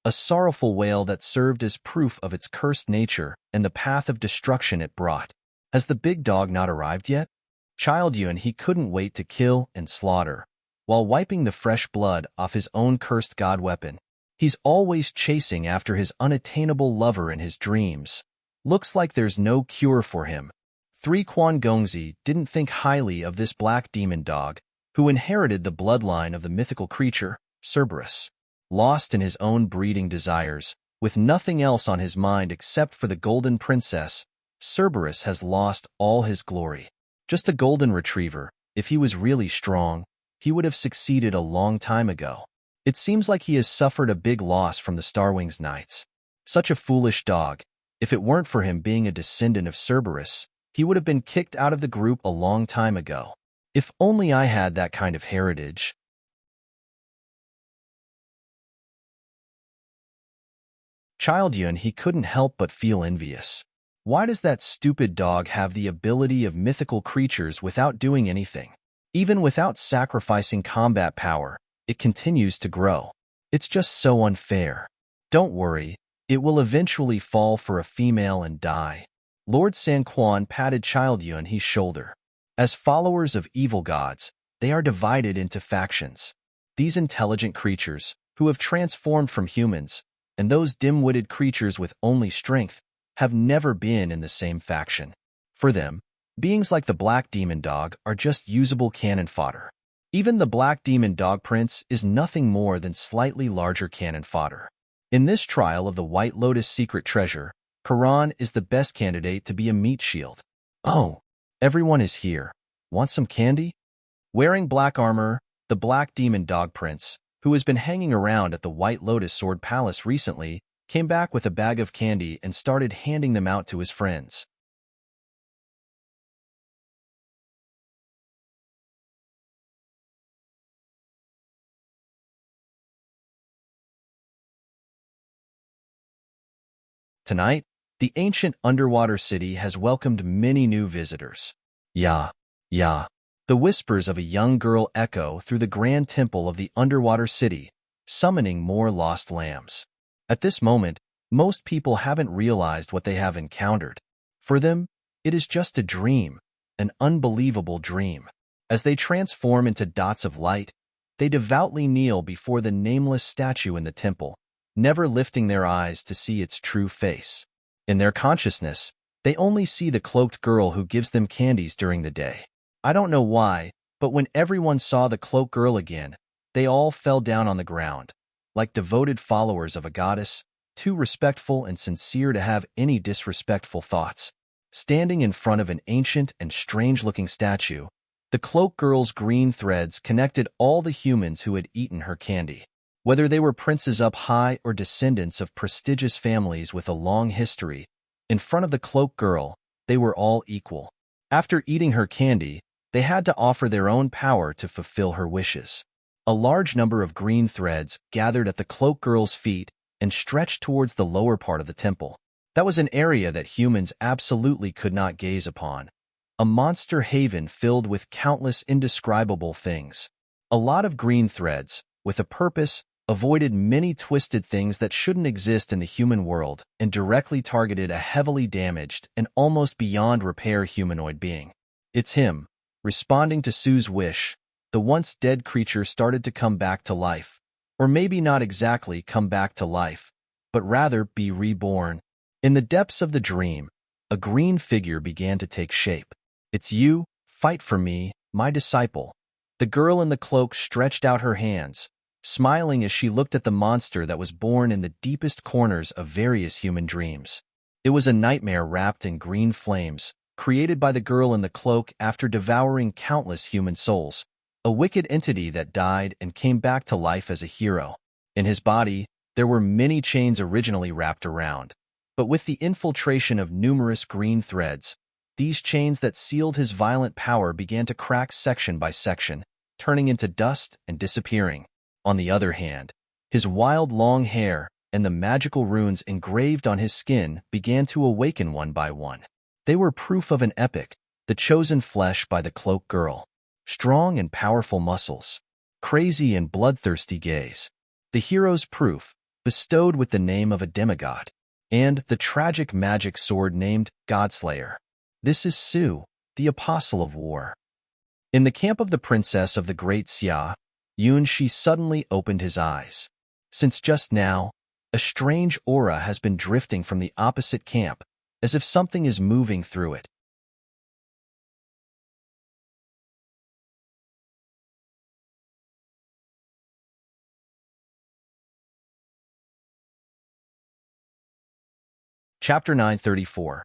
a sorrowful wail that served as proof of its cursed nature and the path of destruction it brought. Has the big dog not arrived yet? Childyun he couldn't wait to kill and slaughter, while wiping the fresh blood off his own cursed god weapon. He's always chasing after his unattainable lover in his dreams. Looks like there's no cure for him. 3 Quan Gongzi didn't think highly of this black demon dog, who inherited the bloodline of the mythical creature, Cerberus. Lost in his own breeding desires, with nothing else on his mind except for the golden princess, Cerberus has lost all his glory. Just a golden retriever, if he was really strong, he would have succeeded a long time ago. It seems like he has suffered a big loss from the Starwings Knights. Such a foolish dog. If it weren't for him being a descendant of Cerberus, he would have been kicked out of the group a long time ago. If only I had that kind of heritage. Childyun he couldn't help but feel envious. Why does that stupid dog have the ability of mythical creatures without doing anything? Even without sacrificing combat power, it continues to grow. It's just so unfair. Don't worry, it will eventually fall for a female and die. Lord San Quan patted Childyun his shoulder. As followers of evil gods, they are divided into factions. These intelligent creatures, who have transformed from humans, and those dim-witted creatures with only strength, have never been in the same faction. For them, beings like the Black Demon Dog are just usable cannon fodder. Even the Black Demon Dog Prince is nothing more than slightly larger cannon fodder. In this trial of the White Lotus secret treasure, Karan is the best candidate to be a meat shield. Oh, everyone is here. Want some candy? Wearing black armor, the Black Demon Dog Prince, who has been hanging around at the White Lotus Sword Palace recently, came back with a bag of candy and started handing them out to his friends. Tonight, the ancient underwater city has welcomed many new visitors. Yeah, yeah. The whispers of a young girl echo through the grand temple of the underwater city, summoning more lost lambs. At this moment, most people haven't realized what they have encountered. For them, it is just a dream, an unbelievable dream. As they transform into dots of light, they devoutly kneel before the nameless statue in the temple, never lifting their eyes to see its true face. In their consciousness, they only see the cloaked girl who gives them candies during the day. I don't know why, but when everyone saw the cloaked girl again, they all fell down on the ground, like devoted followers of a goddess, too respectful and sincere to have any disrespectful thoughts. Standing in front of an ancient and strange-looking statue, the cloaked girl's green threads connected all the humans who had eaten her candy. Whether they were princes up high or descendants of prestigious families with a long history, in front of the cloaked girl, they were all equal. After eating her candy, they had to offer their own power to fulfill her wishes. A large number of green threads gathered at the cloaked girl's feet and stretched towards the lower part of the temple. That was an area that humans absolutely could not gaze upon. A monster haven filled with countless indescribable things. A lot of green threads, with a purpose, avoided many twisted things that shouldn't exist in the human world and directly targeted a heavily damaged and almost beyond repair humanoid being. It's him. Responding to Sue's wish, the once dead creature started to come back to life. Or maybe not exactly come back to life, but rather be reborn. In the depths of the dream, a green figure began to take shape. It's you, fight for me, my disciple. The girl in the cloak stretched out her hands, smiling as she looked at the monster that was born in the deepest corners of various human dreams. It was a nightmare wrapped in green flames, created by the girl in the cloak after devouring countless human souls, a wicked entity that died and came back to life as a hero. In his body, there were many chains originally wrapped around, but with the infiltration of numerous green threads, these chains that sealed his violent power began to crack section by section, turning into dust and disappearing. On the other hand, his wild long hair and the magical runes engraved on his skin began to awaken one by one. They were proof of an epic, the chosen flesh by the cloak girl. Strong and powerful muscles, crazy and bloodthirsty gaze. The hero's proof, bestowed with the name of a demigod, and the tragic magic sword named Godslayer. This is Su, the apostle of war. In the camp of the princess of the great Xia, Yunshi suddenly opened his eyes. Since just now, a strange aura has been drifting from the opposite camp, as if something is moving through it. Chapter 934.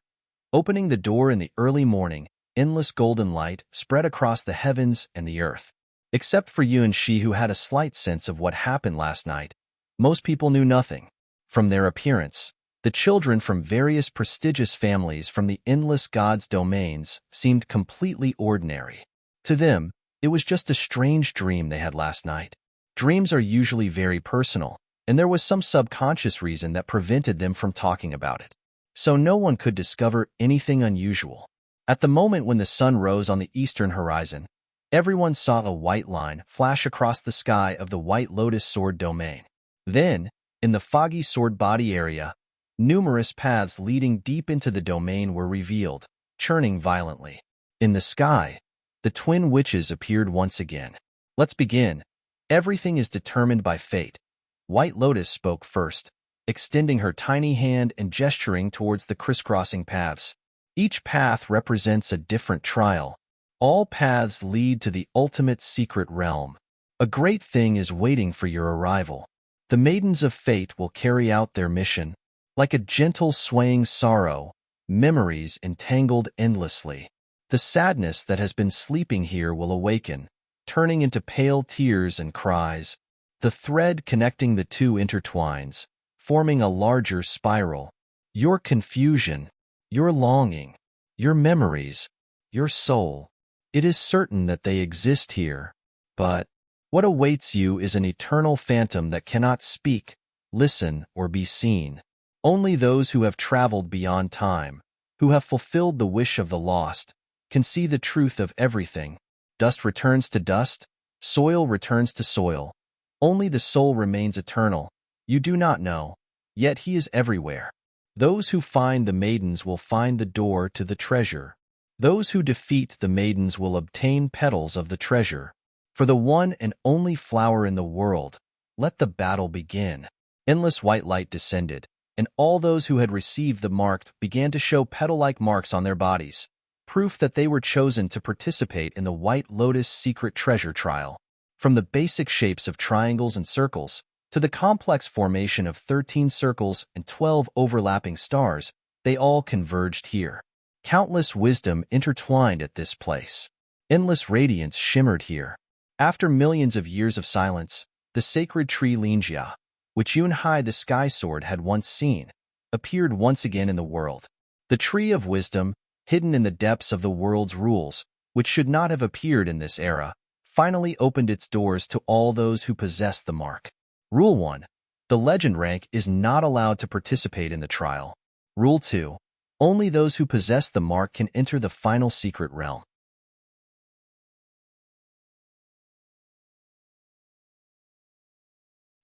Opening the door in the early morning, endless golden light spread across the heavens and the earth. Except for Yunshi, who had a slight sense of what happened last night, most people knew nothing. From their appearance, the children from various prestigious families from the endless gods' domains seemed completely ordinary. To them, it was just a strange dream they had last night. Dreams are usually very personal, and there was some subconscious reason that prevented them from talking about it. So no one could discover anything unusual. At the moment when the sun rose on the eastern horizon, everyone saw a white line flash across the sky of the White Lotus Sword domain. Then, in the foggy sword body area, numerous paths leading deep into the domain were revealed, churning violently. In the sky, the twin witches appeared once again. Let's begin. Everything is determined by fate. White Lotus spoke first, extending her tiny hand and gesturing towards the crisscrossing paths. Each path represents a different trial. All paths lead to the ultimate secret realm. A great thing is waiting for your arrival. The Maidens of Fate will carry out their mission. Like a gentle swaying sorrow, memories entangled endlessly. The sadness that has been sleeping here will awaken, turning into pale tears and cries. The thread connecting the two intertwines, forming a larger spiral. Your confusion, your longing, your memories, your soul. It is certain that they exist here, but what awaits you is an eternal phantom that cannot speak, listen, or be seen. Only those who have traveled beyond time, who have fulfilled the wish of the lost, can see the truth of everything. Dust returns to dust, soil returns to soil. Only the soul remains eternal. You do not know, yet he is everywhere. Those who find the maidens will find the door to the treasure. Those who defeat the maidens will obtain petals of the treasure. For the one and only flower in the world, let the battle begin. Endless white light descended, and all those who had received the mark began to show petal-like marks on their bodies, proof that they were chosen to participate in the White Lotus secret treasure trial. From the basic shapes of triangles and circles, to the complex formation of 13 circles and 12 overlapping stars, they all converged here. Countless wisdom intertwined at this place. Endless radiance shimmered here. After millions of years of silence, the sacred tree Linjia, which Yunhai the Sky Sword had once seen, appeared once again in the world. The tree of wisdom, hidden in the depths of the world's rules, which should not have appeared in this era, finally opened its doors to all those who possessed the mark. Rule 1. The legend rank is not allowed to participate in the trial. Rule 2. Only those who possess the mark can enter the final secret realm.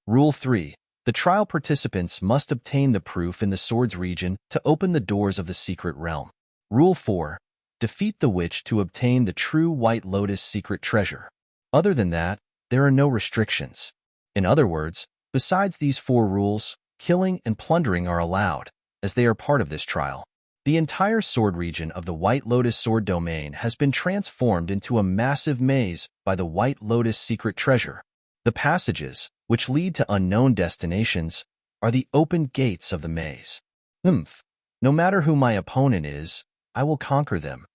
Rule 3. The trial participants must obtain the proof in the Swords region to open the doors of the secret realm. Rule 4. Defeat the witch to obtain the true White Lotus secret treasure. Other than that, there are no restrictions. In other words, besides these 4 rules, killing and plundering are allowed, as they are part of this trial. The entire Sword region of the White Lotus Sword domain has been transformed into a massive maze by the White Lotus secret treasure. The passages, which lead to unknown destinations, are the open gates of the maze. No matter who my opponent is, I will conquer them.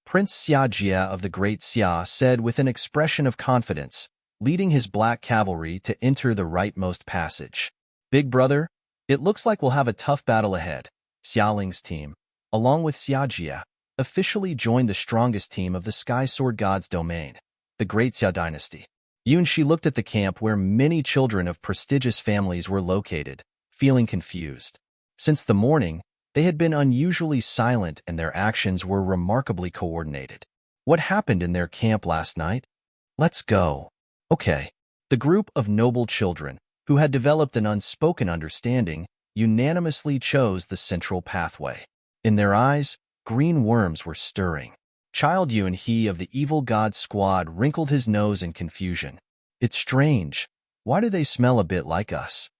Prince Xiajia of the Great Xia said with an expression of confidence, leading his black cavalry to enter the rightmost passage. Big brother, it looks like we'll have a tough battle ahead. Xiaoling's team, along with Xiajia, officially joined the strongest team of the Sky Sword God's domain. the Great Xia dynasty. Yunshi looked at the camp where many children of prestigious families were located, feeling confused. Since the morning, they had been unusually silent and their actions were remarkably coordinated. What happened in their camp last night? Let's go. Okay. The group of noble children, who had developed an unspoken understanding, unanimously chose the central pathway. In their eyes, green worms were stirring. Child Yuan He of the evil god squad wrinkled his nose in confusion. It's strange. Why do they smell a bit like us?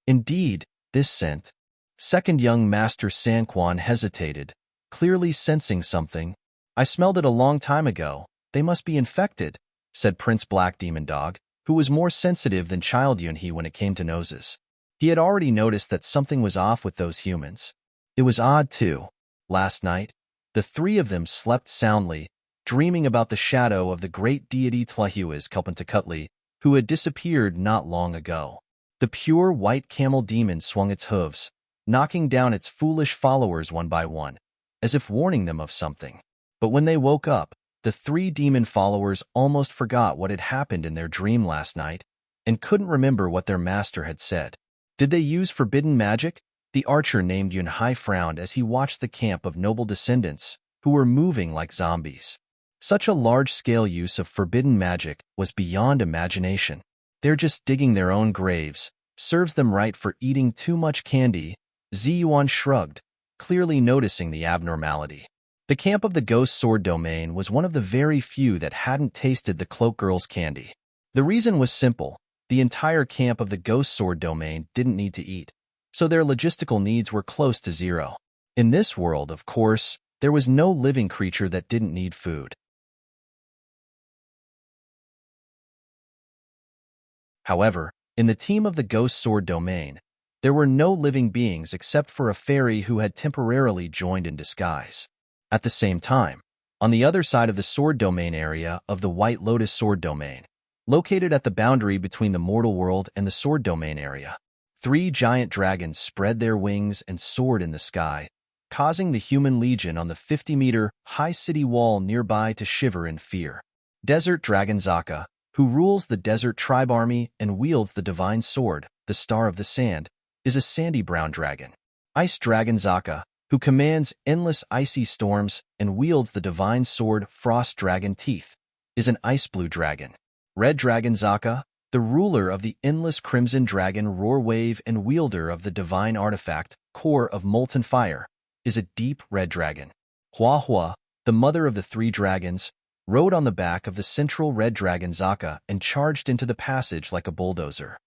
Indeed, this scent. Second young master Sanquan hesitated, clearly sensing something. I smelled it a long time ago. They must be infected, said Prince Black Demon Dog, who was more sensitive than Child Yuan He when it came to noses. He had already noticed that something was off with those humans. It was odd, too. Last night, the three of them slept soundly, dreaming about the shadow of the great deity Tlahuas Kelpantakutli, who had disappeared not long ago. The pure white camel demon swung its hooves, knocking down its foolish followers one by one, as if warning them of something. But when they woke up, the three demon followers almost forgot what had happened in their dream last night and couldn't remember what their master had said. Did they use forbidden magic? The archer named Yun Hai frowned as he watched the camp of noble descendants, who were moving like zombies. Such a large-scale use of forbidden magic was beyond imagination. They're just digging their own graves. Serves them right for eating too much candy. Ziyuan shrugged, clearly noticing the abnormality. The camp of the Ghost Sword Domain was one of the very few that hadn't tasted the Cloak Girl's candy. The reason was simple. The entire camp of the Ghost Sword Domain didn't need to eat, so their logistical needs were close to zero. In this world, of course, there was no living creature that didn't need food. However, in the team of the Ghost Sword Domain, there were no living beings except for a fairy who had temporarily joined in disguise. At the same time, on the other side of the Sword Domain area of the White Lotus Sword Domain, located at the boundary between the mortal world and the Sword Domain area, 3 giant dragons spread their wings and soared in the sky, causing the human legion on the 50-meter high city wall nearby to shiver in fear. Desert Dragon Zaka, who rules the Desert Tribe Army and wields the divine sword, the Star of the Sand, is a sandy brown dragon. Ice Dragon Zaka, who commands endless icy storms and wields the divine sword Frost Dragon Teeth, is an ice blue dragon. Red Dragon Zaka, the ruler of the endless crimson dragon Roar Wave and wielder of the divine artifact Core of Molten Fire, is a deep red dragon. Hua Hua, the mother of the 3 dragons, rode on the back of the central red dragon Zaka and charged into the passage like a bulldozer.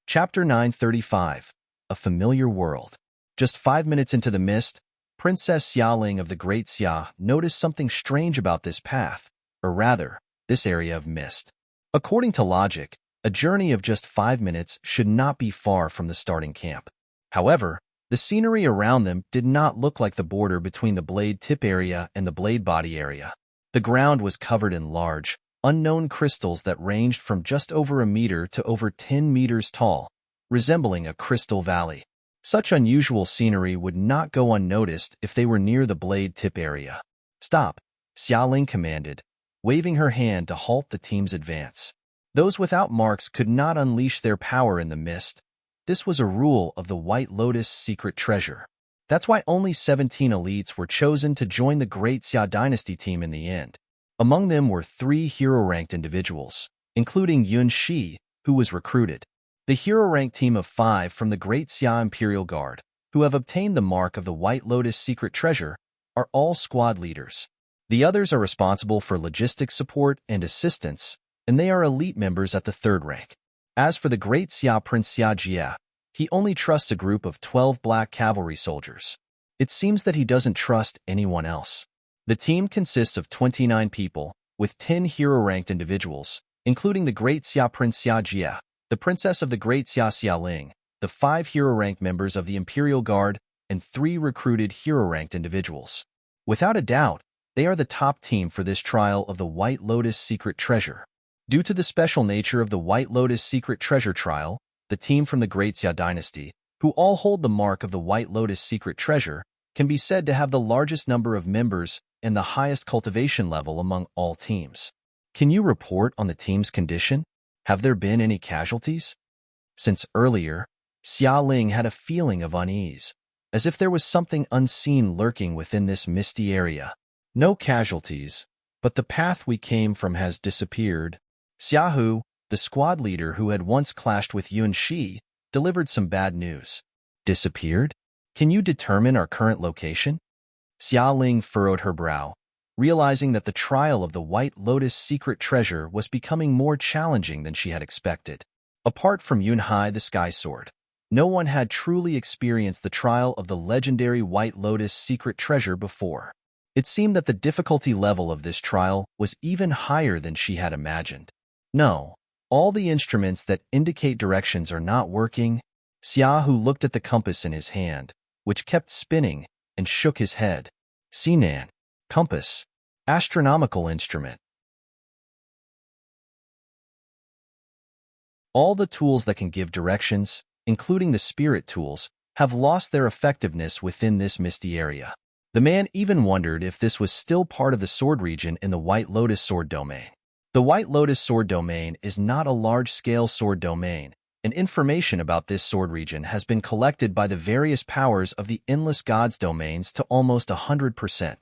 Chapter 935, A Familiar World. Just 5 minutes into the mist, Princess Xiaoling of the Great Xia noticed something strange about this path, or rather, this area of mist. According to logic, a journey of just 5 minutes should not be far from the starting camp. However, the scenery around them did not look like the border between the blade tip area and the blade body area. The ground was covered in large, unknown crystals that ranged from just over a meter to over 10 meters tall, resembling a crystal valley. Such unusual scenery would not go unnoticed if they were near the blade tip area. Stop, Xiaoling commanded, waving her hand to halt the team's advance. Those without marks could not unleash their power in the mist. This was a rule of the White Lotus secret treasure. That's why only 17 elites were chosen to join the Great Xia Dynasty team in the end. Among them were 3 hero-ranked individuals, including Yun Shi, who was recruited. The hero-ranked team of 5 from the Great Xia Imperial Guard, who have obtained the mark of the White Lotus secret treasure, are all squad leaders. The others are responsible for logistics support and assistance, and they are elite members at the 3rd rank. As for the Great Xia Prince Xia Jia, he only trusts a group of 12 black cavalry soldiers. It seems that he doesn't trust anyone else. The team consists of 29 people, with 10 hero-ranked individuals, including the Great Xia Prince Xia Jia, the Princess of the Great Xia Xiaoling, the 5 hero-ranked members of the Imperial Guard, and 3 recruited hero-ranked individuals. Without a doubt, they are the top team for this trial of the White Lotus secret treasure. Due to the special nature of the White Lotus secret treasure trial, the team from the Great Xia Dynasty, who all hold the mark of the White Lotus secret treasure, can be said to have the largest number of members and the highest cultivation level among all teams. Can you report on the team's condition? Have there been any casualties? Since earlier, Xia Ling had a feeling of unease, as if there was something unseen lurking within this misty area. No casualties, but the path we came from has disappeared. Xiaohu, the squad leader who had once clashed with Yun Shi, delivered some bad news. Disappeared? Can you determine our current location? Xia Ling furrowed her brow, realizing that the trial of the White Lotus secret treasure was becoming more challenging than she had expected. Apart from Yun Hai the Sky Sword, no one had truly experienced the trial of the legendary White Lotus secret treasure before. It seemed that the difficulty level of this trial was even higher than she had imagined. No, all the instruments that indicate directions are not working. Xiaohu looked at the compass in his hand, which kept spinning, and shook his head. Sinan, compass, astronomical instrument. All the tools that can give directions, including the spirit tools, have lost their effectiveness within this misty area. The man even wondered if this was still part of the sword region in the White Lotus sword domain. The White Lotus sword domain is not a large-scale sword domain, and information about this sword region has been collected by the various powers of the Endless Gods domains to almost 100%.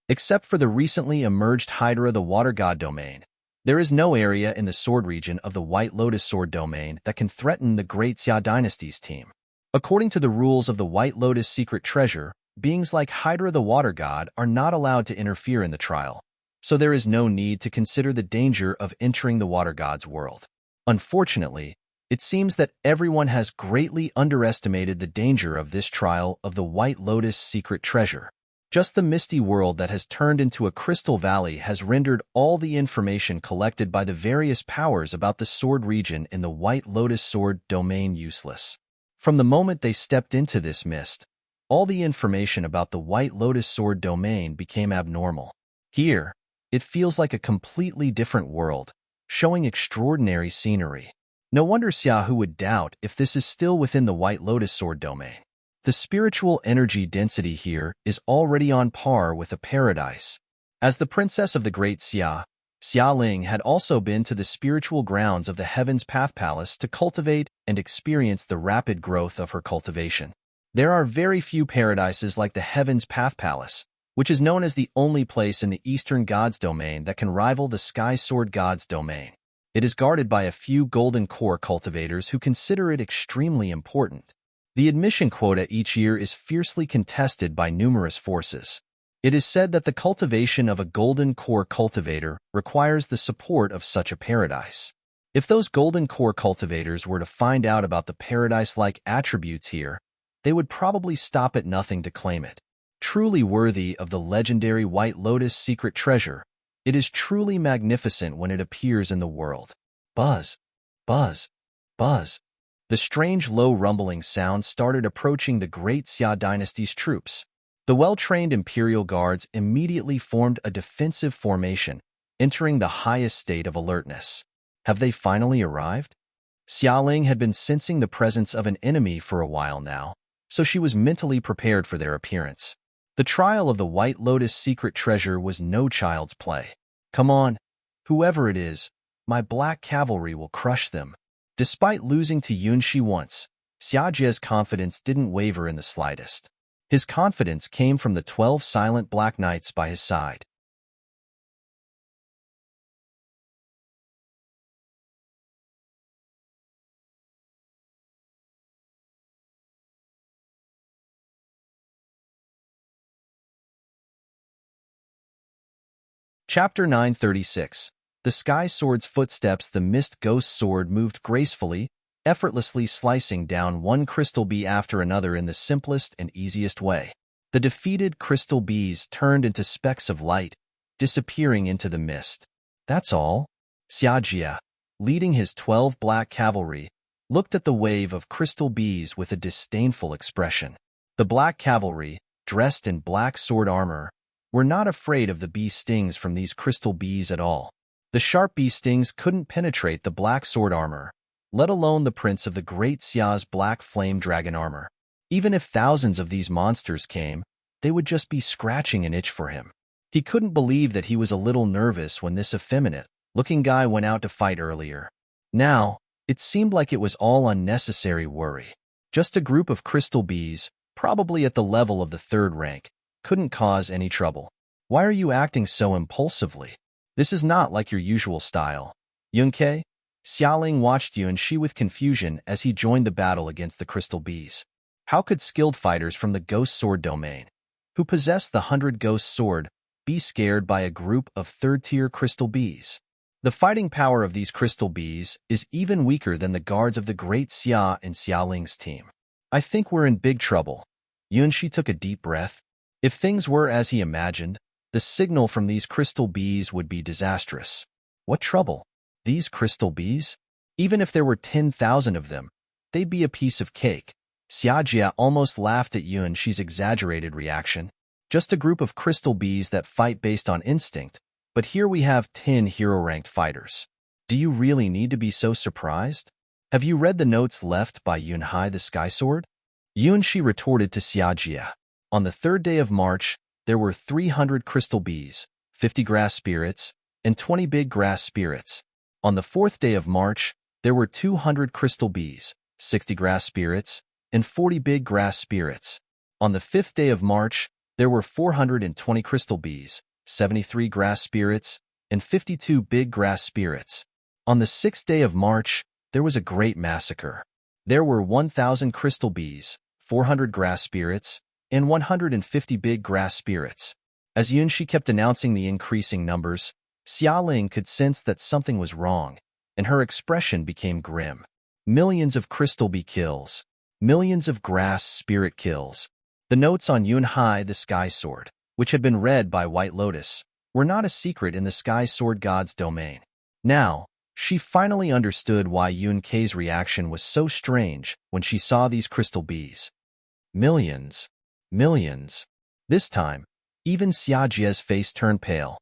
Except for the recently emerged Hydra the Water God domain, there is no area in the sword region of the White Lotus sword domain that can threaten the Great Xia Dynasty's team. According to the rules of the White Lotus secret treasure, beings like Hydra the Water God are not allowed to interfere in the trial, so there is no need to consider the danger of entering the Water God's world. Unfortunately, it seems that everyone has greatly underestimated the danger of this trial of the White Lotus secret treasure. Just the misty world that has turned into a crystal valley has rendered all the information collected by the various powers about the sword region in the White Lotus sword domain useless. From the moment they stepped into this mist, all the information about the White Lotus sword domain became abnormal. Here, it feels like a completely different world, showing extraordinary scenery. No wonder Xiaohu would doubt if this is still within the White Lotus sword domain. The spiritual energy density here is already on par with a paradise. As the princess of the Great Xia, Xia Ling had also been to the spiritual grounds of the Heaven's Path Palace to cultivate and experience the rapid growth of her cultivation. There are very few paradises like the Heaven's Path Palace, which is known as the only place in the Eastern Gods domain that can rival the Sky Sword Gods domain. It is guarded by a few golden core cultivators who consider it extremely important. The admission quota each year is fiercely contested by numerous forces. It is said that the cultivation of a golden core cultivator requires the support of such a paradise. If those golden core cultivators were to find out about the paradise-like attributes here, they would probably stop at nothing to claim it. Truly worthy of the legendary White Lotus secret treasure, it is truly magnificent when it appears in the world. Buzz, buzz, buzz. The strange low rumbling sound started approaching the Great Xia Dynasty's troops. The well-trained Imperial Guards immediately formed a defensive formation, entering the highest state of alertness. Have they finally arrived? Xia Ling had been sensing the presence of an enemy for a while now, so she was mentally prepared for their appearance. The trial of the White Lotus secret treasure was no child's play. Come on, whoever it is, my black cavalry will crush them. Despite losing to Yun Shi once, Xia Jie's confidence didn't waver in the slightest. His confidence came from the 12 silent black knights by his side. Chapter 936. The Sky Sword's footsteps. The mist ghost sword moved gracefully, effortlessly slicing down one crystal bee after another in the simplest and easiest way. The defeated crystal bees turned into specks of light, disappearing into the mist. That's all. Xia Jie, leading his 12 black cavalry, looked at the wave of crystal bees with a disdainful expression. The black cavalry, dressed in black sword armor, were not afraid of the bee stings from these crystal bees at all. The sharp bee stings couldn't penetrate the black sword armor, let alone the prince of the Great Xia's black flame dragon armor. Even if thousands of these monsters came, they would just be scratching an itch for him. He couldn't believe that he was a little nervous when this effeminate-looking guy went out to fight earlier. Now, it seemed like it was all unnecessary worry. Just a group of crystal bees, probably at the level of the 3rd rank, couldn't cause any trouble. Why are you acting so impulsively? This is not like your usual style. Yunke? Xiaoling watched Yuanxi with confusion as he joined the battle against the crystal bees. How could skilled fighters from the Ghost Sword domain, who possess the 100 Ghost Sword, be scared by a group of 3rd-tier crystal bees? The fighting power of these crystal bees is even weaker than the guards of the Great Xia and Xiaoling's team. I think we're in big trouble. Yuanxi took a deep breath. If things were as he imagined, the signal from these crystal bees would be disastrous. What trouble? These crystal bees? Even if there were 10,000 of them, they'd be a piece of cake. Xiajia almost laughed at Yuanxi's exaggerated reaction. Just a group of crystal bees that fight based on instinct, but here we have 10 hero-ranked fighters. Do you really need to be so surprised? Have you read the notes left by Yunhai the Sky Sword? Yuanxi retorted to Xiajia. On the 3rd day of March, there were 300 crystal bees, 50 grass spirits, and 20 big grass spirits. On the 4th day of March, there were 200 crystal bees, 60 grass spirits, and 40 big grass spirits. On the 5th day of March, there were 420 crystal bees, 73 grass spirits, and 52 big grass spirits. On the 6th day of March, there was a great massacre. There were 1,000 crystal bees, 400 grass spirits, and 150 big grass spirits. As Yuanxi kept announcing the increasing numbers, Xiaoling could sense that something was wrong, and her expression became grim. Millions of crystal bee kills. Millions of grass spirit kills. The notes on Yunhai the Sky Sword, which had been read by White Lotus, were not a secret in the Sky Sword God's domain. Now, she finally understood why Yunkei's reaction was so strange when she saw these crystal bees. Millions. Millions. This time, even Xiajia's face turned pale.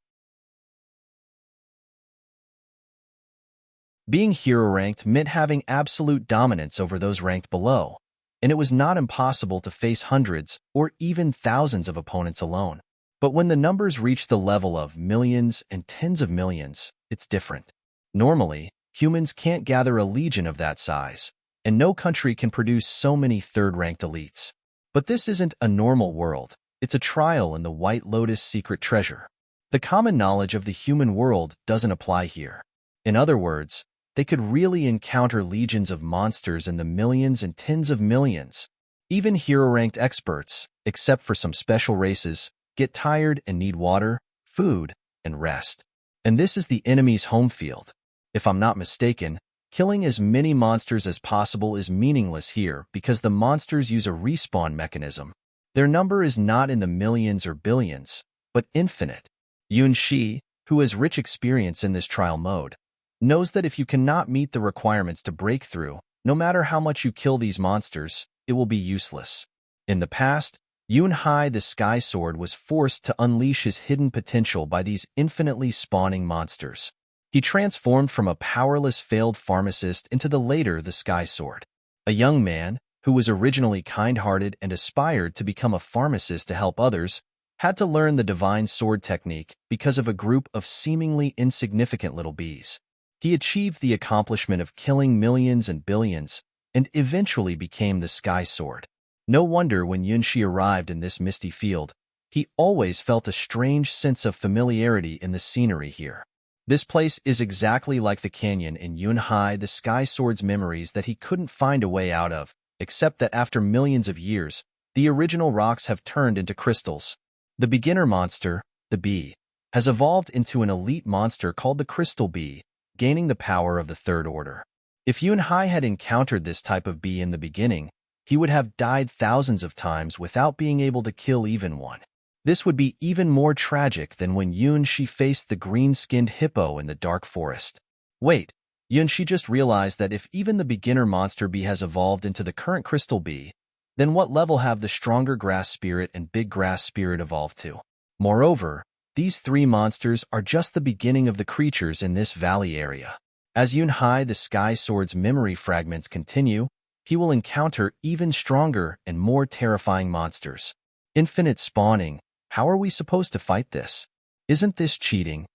Being hero-ranked meant having absolute dominance over those ranked below, and it was not impossible to face hundreds or even thousands of opponents alone. But when the numbers reach the level of millions and tens of millions, it's different. Normally, humans can't gather a legion of that size, and no country can produce so many 3rd-ranked elites. But this isn't a normal world. It's a trial in the White Lotus secret treasure. The common knowledge of the human world doesn't apply here. In other words, they could really encounter legions of monsters in the millions and tens of millions. Even hero-ranked experts, except for some special races, get tired and need water, food, and rest. And this is the enemy's home field. If I'm not mistaken, killing as many monsters as possible is meaningless here because the monsters use a respawn mechanism. Their number is not in the millions or billions, but infinite. Yuanxi, who has rich experience in this trial mode, knows that if you cannot meet the requirements to break through, no matter how much you kill these monsters, it will be useless. In the past, Yunhai the Sky Sword was forced to unleash his hidden potential by these infinitely spawning monsters. He transformed from a powerless failed pharmacist into the later the Sky Sword. A young man, who was originally kind-hearted and aspired to become a pharmacist to help others, had to learn the divine sword technique because of a group of seemingly insignificant little bees. He achieved the accomplishment of killing millions and billions, and eventually became the Sky Sword. No wonder when Yuanxi arrived in this misty field, he always felt a strange sense of familiarity in the scenery here. This place is exactly like the canyon in Yunhai the Sky Sword's memories that he couldn't find a way out of, except that after millions of years, the original rocks have turned into crystals. The beginner monster, the bee, has evolved into an elite monster called the Crystal Bee, gaining the power of the 3rd order. If Yunhai had encountered this type of bee in the beginning, he would have died thousands of times without being able to kill even one. This would be even more tragic than when Yuanxi faced the green-skinned hippo in the dark forest. Wait, Yuanxi just realized that if even the beginner monster bee has evolved into the current crystal bee, then what level have the stronger grass spirit and big grass spirit evolved to? Moreover, these 3 monsters are just the beginning of the creatures in this valley area. As Yunhai the Sky Sword's memory fragments continue, he will encounter even stronger and more terrifying monsters. Infinite spawning. How are we supposed to fight this? Isn't this cheating?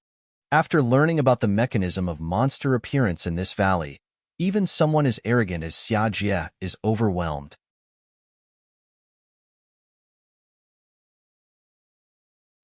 After learning about the mechanism of monster appearance in this valley, even someone as arrogant as Xiajie is overwhelmed.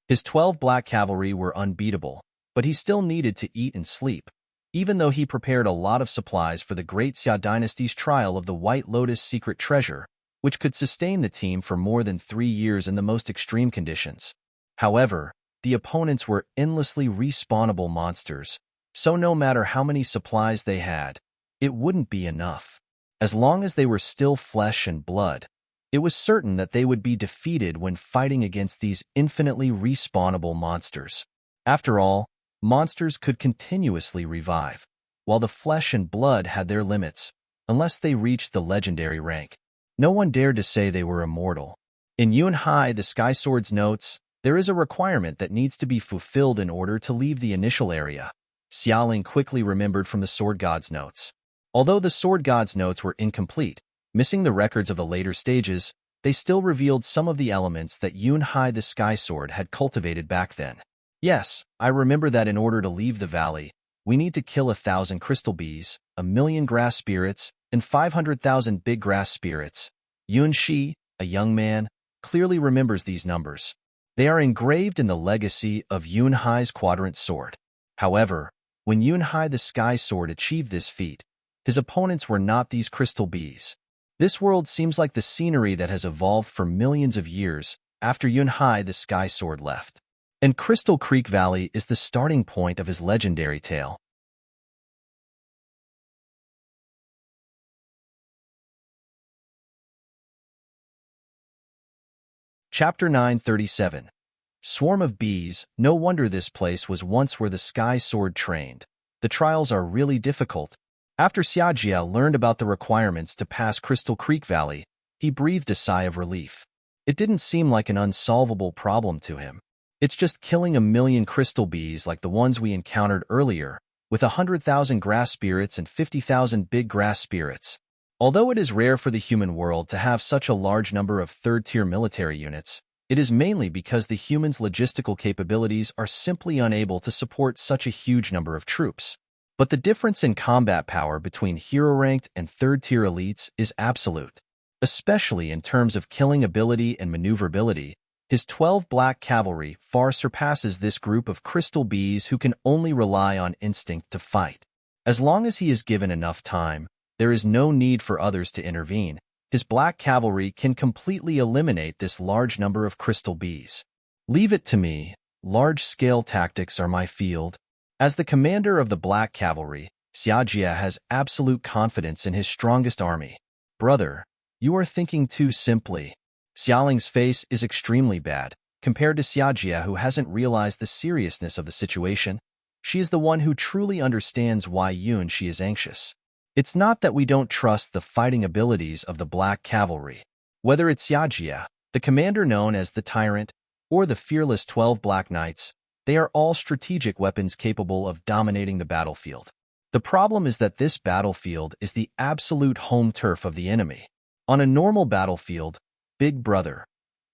His 12 black cavalry were unbeatable, but he still needed to eat and sleep, even though he prepared a lot of supplies for the Great Xia Dynasty's trial of the White Lotus secret treasure, which could sustain the team for more than 3 years in the most extreme conditions. However, the opponents were endlessly respawnable monsters, so no matter how many supplies they had, it wouldn't be enough. As long as they were still flesh and blood, it was certain that they would be defeated when fighting against these infinitely respawnable monsters. After all, monsters could continuously revive, while the flesh and blood had their limits, unless they reached the legendary rank. No one dared to say they were immortal. In Yunhai the Sky Sword's notes, there is a requirement that needs to be fulfilled in order to leave the initial area. Xialing quickly remembered from the Sword God's notes. Although the Sword God's notes were incomplete, missing the records of the later stages, they still revealed some of the elements that Yunhai the Sky Sword had cultivated back then. Yes, I remember that in order to leave the valley, we need to kill 1,000 crystal bees, 1,000,000 grass spirits, and 500,000 big grass spirits. Yun Shi, a young man, clearly remembers these numbers. They are engraved in the legacy of Yunhai's Quadrant Sword. However, when Yunhai the Sky Sword achieved this feat, his opponents were not these crystal bees. This world seems like the scenery that has evolved for millions of years after Yunhai the Sky Sword left. And Crystal Creek Valley is the starting point of his legendary tale. Chapter 937. Swarm of bees. No wonder this place was once where the Sky Sword trained. The trials are really difficult. After Xiajie learned about the requirements to pass Crystal Creek Valley, he breathed a sigh of relief. It didn't seem like an unsolvable problem to him. It's just killing 1,000,000 crystal bees like the ones we encountered earlier, with 100,000 grass spirits and 50,000 big grass spirits. Although it is rare for the human world to have such a large number of third-tier military units, it is mainly because the humans' logistical capabilities are simply unable to support such a huge number of troops. But the difference in combat power between hero-ranked and third-tier elites is absolute. Especially in terms of killing ability and maneuverability, his 12 black cavalry far surpasses this group of crystal bees who can only rely on instinct to fight. As long as he is given enough time, there is no need for others to intervene. His black cavalry can completely eliminate this large number of crystal bees. Leave it to me. Large-scale tactics are my field. As the commander of the black cavalry, Xiajie has absolute confidence in his strongest army. Brother, you are thinking too simply. Xialing's face is extremely bad, compared to Xiajie who hasn't realized the seriousness of the situation. She is the one who truly understands why Yun Shi is anxious. It's not that we don't trust the fighting abilities of the black cavalry. Whether it's Xiajie, the commander known as the Tyrant, or the fearless 12 Black Knights, they are all strategic weapons capable of dominating the battlefield. The problem is that this battlefield is the absolute home turf of the enemy. On a normal battlefield, Big Brother,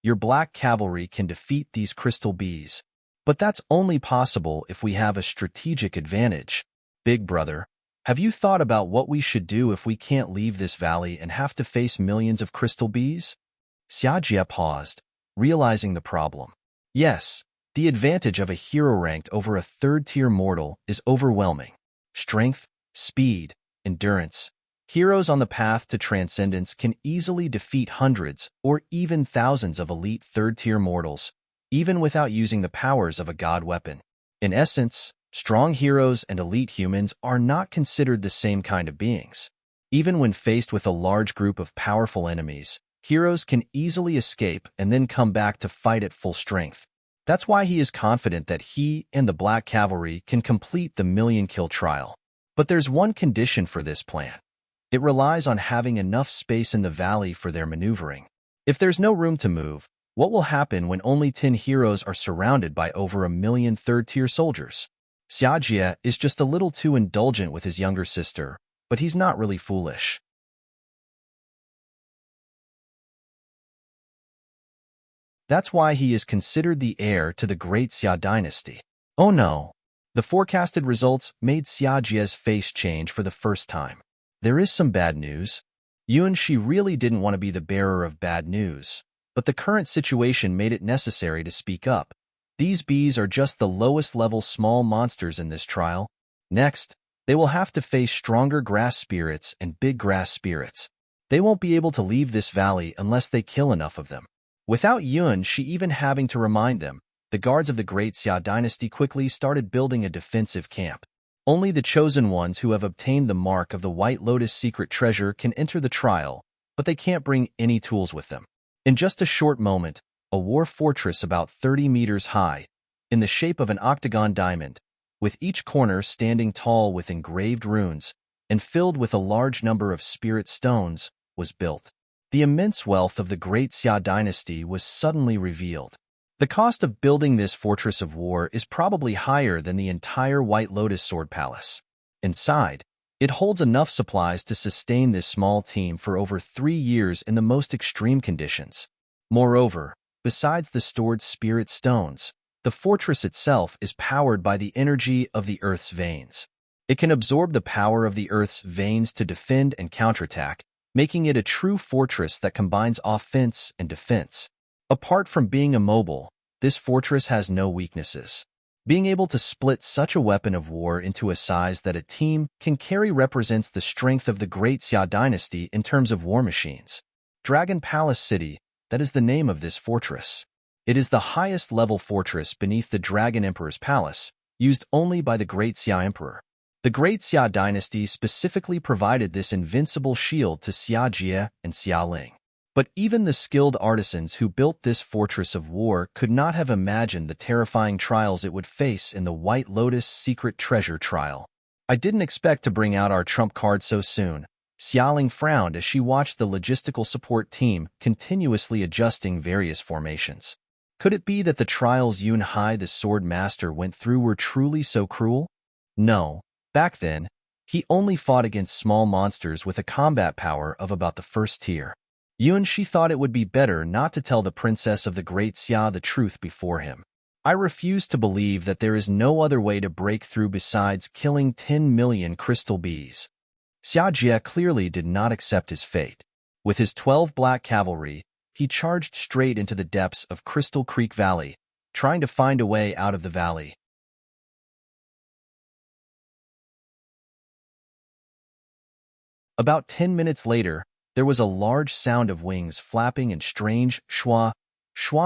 your black cavalry can defeat these crystal bees. But that's only possible if we have a strategic advantage. Big Brother, have you thought about what we should do if we can't leave this valley and have to face millions of crystal bees? Xiajie paused, realizing the problem. Yes, the advantage of a hero ranked over a third-tier mortal is overwhelming. Strength, speed, endurance. Heroes on the path to transcendence can easily defeat hundreds or even thousands of elite third-tier mortals, even without using the powers of a god weapon. In essence, strong heroes and elite humans are not considered the same kind of beings. Even when faced with a large group of powerful enemies, heroes can easily escape and then come back to fight at full strength. That's why he is confident that he and the Black Cavalry can complete the million-kill trial. But there's one condition for this plan. It relies on having enough space in the valley for their maneuvering. If there's no room to move, what will happen when only 10 heroes are surrounded by over 1,000,000 third-tier soldiers? Xiajie is just a little too indulgent with his younger sister, but he's not really foolish. That's why he is considered the heir to the great Xia dynasty. Oh no! The forecasted results made Xia Jie's face change for the first time. There is some bad news. Yuan Shi really didn't want to be the bearer of bad news, but the current situation made it necessary to speak up. These bees are just the lowest level small monsters in this trial. Next, they will have to face stronger grass spirits and big grass spirits. They won't be able to leave this valley unless they kill enough of them. Without Yuan Shi even having to remind them, the guards of the great Xia dynasty quickly started building a defensive camp. Only the chosen ones who have obtained the mark of the White Lotus secret treasure can enter the trial, but they can't bring any tools with them. In just a short moment, a war fortress about 30 meters high, in the shape of an octagon diamond, with each corner standing tall with engraved runes, and filled with a large number of spirit stones, was built. The immense wealth of the great Xia dynasty was suddenly revealed. The cost of building this fortress of war is probably higher than the entire White Lotus Sword Palace. Inside, it holds enough supplies to sustain this small team for over 3 years in the most extreme conditions. Moreover, besides the stored spirit stones, the fortress itself is powered by the energy of the Earth's veins. It can absorb the power of the Earth's veins to defend and counterattack, making it a true fortress that combines offense and defense. Apart from being immobile, this fortress has no weaknesses. Being able to split such a weapon of war into a size that a team can carry represents the strength of the great Xia dynasty in terms of war machines. Dragon Palace City, that is the name of this fortress. It is the highest level fortress beneath the Dragon Emperor's palace, used only by the great Xia Emperor. The great Xia dynasty specifically provided this invincible shield to Xia Jie and Xia Ling. But even the skilled artisans who built this fortress of war could not have imagined the terrifying trials it would face in the White Lotus secret treasure trial. I didn't expect to bring out our trump card so soon. Xia Ling frowned as she watched the logistical support team continuously adjusting various formations. Could it be that the trials Yun Hai the sword master went through were truly so cruel? No. Back then, he only fought against small monsters with a combat power of about the first tier. Yuan Shi thought it would be better not to tell the princess of the great Xia the truth before him. I refuse to believe that there is no other way to break through besides killing 10 million crystal bees. Xia Jie clearly did not accept his fate. With his 12 black cavalry, he charged straight into the depths of Crystal Creek Valley, trying to find a way out of the valley. About 10 minutes later, there was a large sound of wings flapping and strange schwa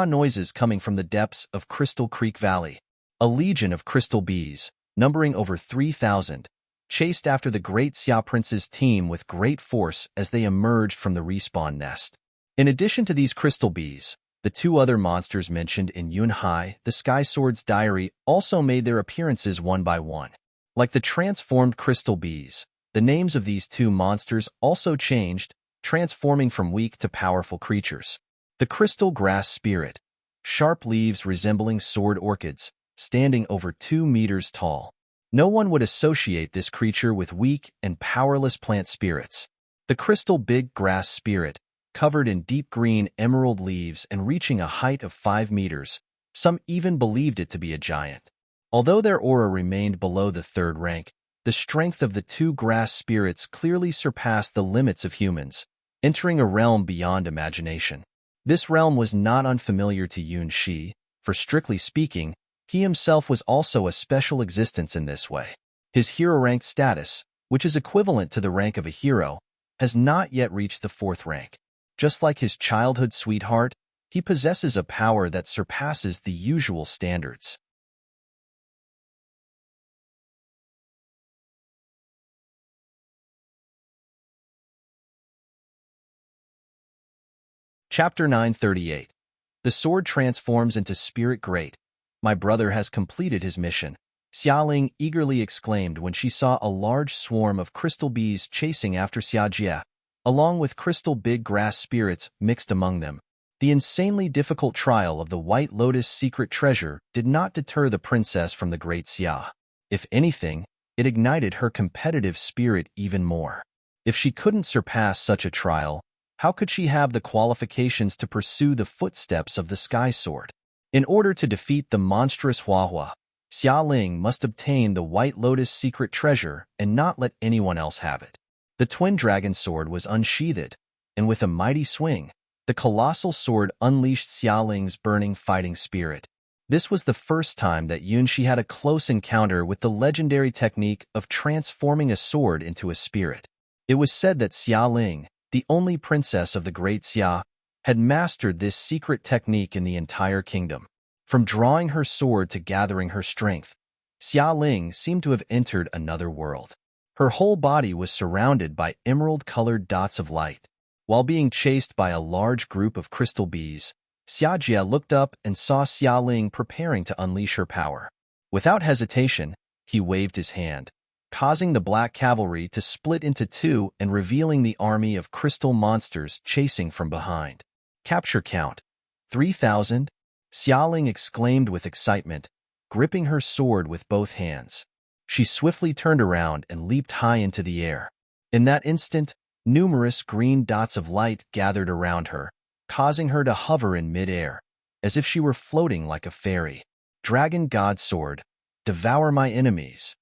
noises coming from the depths of Crystal Creek Valley. A legion of crystal bees, numbering over 3,000, chased after the great Xia Prince's team with great force as they emerged from the respawn nest. In addition to these crystal bees, the 2 other monsters mentioned in Yun Hai, the Sky Sword's diary, also made their appearances one by one. Like the transformed crystal bees, the names of these 2 monsters also changed, transforming from weak to powerful creatures. The crystal grass spirit, sharp leaves resembling sword orchids, standing over 2 meters tall. No one would associate this creature with weak and powerless plant spirits. The crystal big grass spirit, covered in deep green emerald leaves and reaching a height of 5 meters, some even believed it to be a giant. Although their aura remained below the 3rd rank, the strength of the 2 grass spirits clearly surpassed the limits of humans, entering a realm beyond imagination. This realm was not unfamiliar to Yuan Shi, for strictly speaking, he himself was also a special existence in this way. His hero-ranked status, which is equivalent to the rank of a hero, has not yet reached the 4th rank. Just like his childhood sweetheart, he possesses a power that surpasses the usual standards. Chapter 938. The sword transforms into spirit great. My brother has completed his mission. Xia Ling eagerly exclaimed when she saw a large swarm of crystal bees chasing after Xia Jie, along with crystal big grass spirits mixed among them. The insanely difficult trial of the White Lotus secret treasure did not deter the princess from the great Xia. If anything, it ignited her competitive spirit even more. If she couldn't surpass such a trial, how could she have the qualifications to pursue the footsteps of the Sky Sword? In order to defeat the monstrous Huahua, Xia Ling must obtain the White Lotus secret treasure and not let anyone else have it. The twin dragon sword was unsheathed, and with a mighty swing, the colossal sword unleashed Xia Ling's burning fighting spirit. This was the first time that Yunxi had a close encounter with the legendary technique of transforming a sword into a spirit. It was said that Xia Ling, the only princess of the Great Xia, had mastered this secret technique in the entire kingdom. From drawing her sword to gathering her strength, Xia Ling seemed to have entered another world. Her whole body was surrounded by emerald-colored dots of light. While being chased by a large group of crystal bees, Xia Jie looked up and saw Xia Ling preparing to unleash her power. Without hesitation, he waved his hand, causing the black cavalry to split into two and revealing the army of crystal monsters chasing from behind. Capture count 3,000, Xia Ling exclaimed with excitement, gripping her sword with both hands. She swiftly turned around and leaped high into the air. In that instant, numerous green dots of light gathered around her, causing her to hover in mid-air, as if she were floating like a fairy. Dragon God Sword, devour my enemies.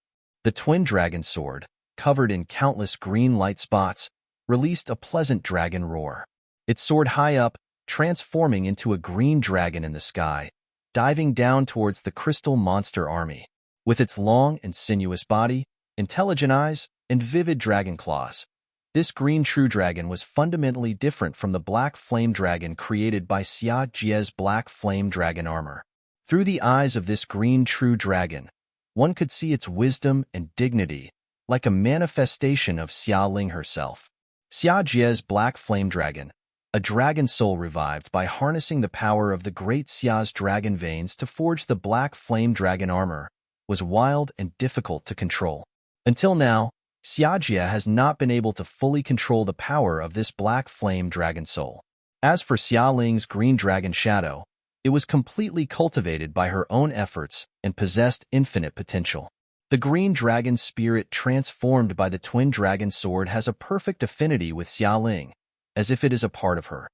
The twin dragon sword, covered in countless green light spots, released a pleasant dragon roar. It soared high up, transforming into a green dragon in the sky, diving down towards the crystal monster army. With its long and sinuous body, intelligent eyes, and vivid dragon claws, this green true dragon was fundamentally different from the black flame dragon created by Xia Jie's black flame dragon armor. Through the eyes of this green true dragon, one could see its wisdom and dignity, like a manifestation of Xia Ling herself. Xia Jie's black flame dragon, a dragon soul revived by harnessing the power of the great Xia's dragon veins to forge the black flame dragon armor, was wild and difficult to control. Until now, Xia Jie has not been able to fully control the power of this black flame dragon soul. As for Xia Ling's green dragon shadow, it was completely cultivated by her own efforts and possessed infinite potential. The green dragon spirit transformed by the twin dragon sword has a perfect affinity with Xia Ling, as if it is a part of her.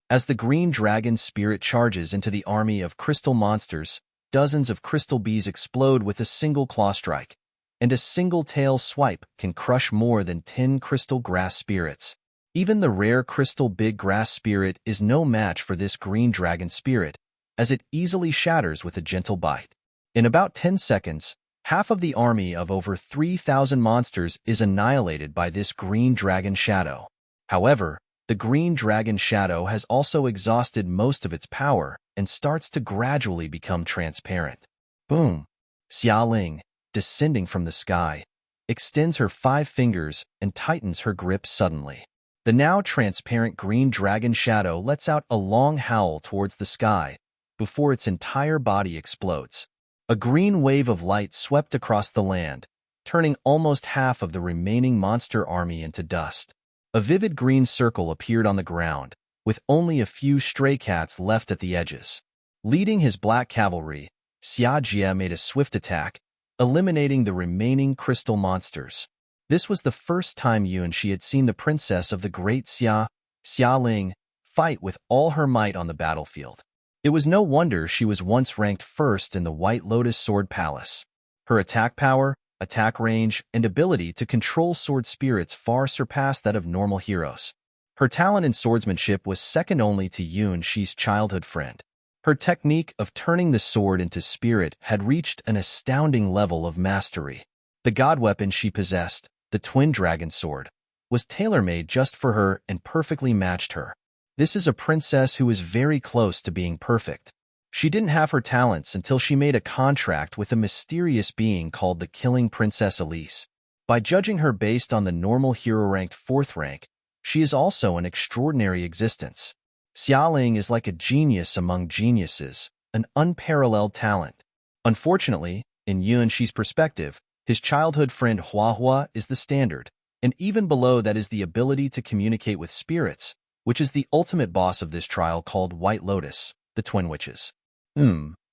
As the green dragon spirit charges into the army of crystal monsters, dozens of crystal bees explode with a single claw strike, and a single tail swipe can crush more than 10 crystal grass spirits. Even the rare crystal big grass spirit is no match for this green dragon spirit, as it easily shatters with a gentle bite. In about 10 seconds, half of the army of over 3,000 monsters is annihilated by this green dragon shadow. However, the green dragon shadow has also exhausted most of its power and starts to gradually become transparent. Boom! Xia Ling, descending from the sky, extends her 5 fingers and tightens her grip suddenly. The now transparent green dragon shadow lets out a long howl towards the sky before its entire body explodes. A green wave of light swept across the land, turning almost half of the remaining monster army into dust. A vivid green circle appeared on the ground, with only a few stray cats left at the edges. Leading his black cavalry, Xia Jie made a swift attack, eliminating the remaining crystal monsters. This was the first time Yunxi had seen the princess of the Great Xia, Xia Ling, fight with all her might on the battlefield. It was no wonder she was once ranked first in the White Lotus Sword Palace. Her attack power, attack range, and ability to control sword spirits far surpassed that of normal heroes. Her talent in swordsmanship was second only to Yunxi's childhood friend. Her technique of turning the sword into spirit had reached an astounding level of mastery. The god weapon she possessed, the twin dragon sword, was tailor-made just for her and perfectly matched her. This is a princess who is very close to being perfect. She didn't have her talents until she made a contract with a mysterious being called the Killing Princess Elise. By judging her based on the normal hero ranked 4th rank, she is also an extraordinary existence. Xia Ling is like a genius among geniuses, an unparalleled talent. Unfortunately, in Yunxi's perspective, his childhood friend Huahua is the standard, and even below that is the ability to communicate with spirits, which is the ultimate boss of this trial called White Lotus, the Twin Witches.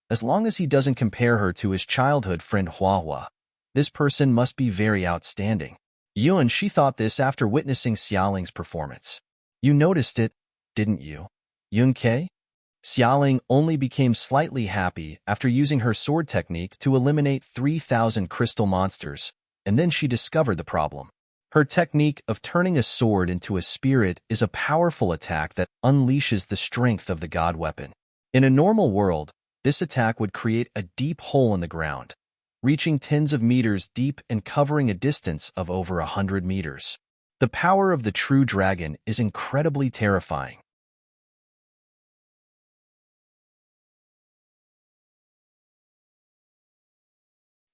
As long as he doesn't compare her to his childhood friend Huahua, This person must be very outstanding. Yun, she thought this after witnessing Xiaoling's performance. You noticed it, didn't you? Yun Ke? Xiaoling only became slightly happy after using her sword technique to eliminate 3,000 crystal monsters, and then she discovered the problem. Her technique of turning a sword into a spirit is a powerful attack that unleashes the strength of the god weapon. In a normal world, this attack would create a deep hole in the ground, reaching tens of meters deep and covering a distance of over 100 meters. The power of the true dragon is incredibly terrifying.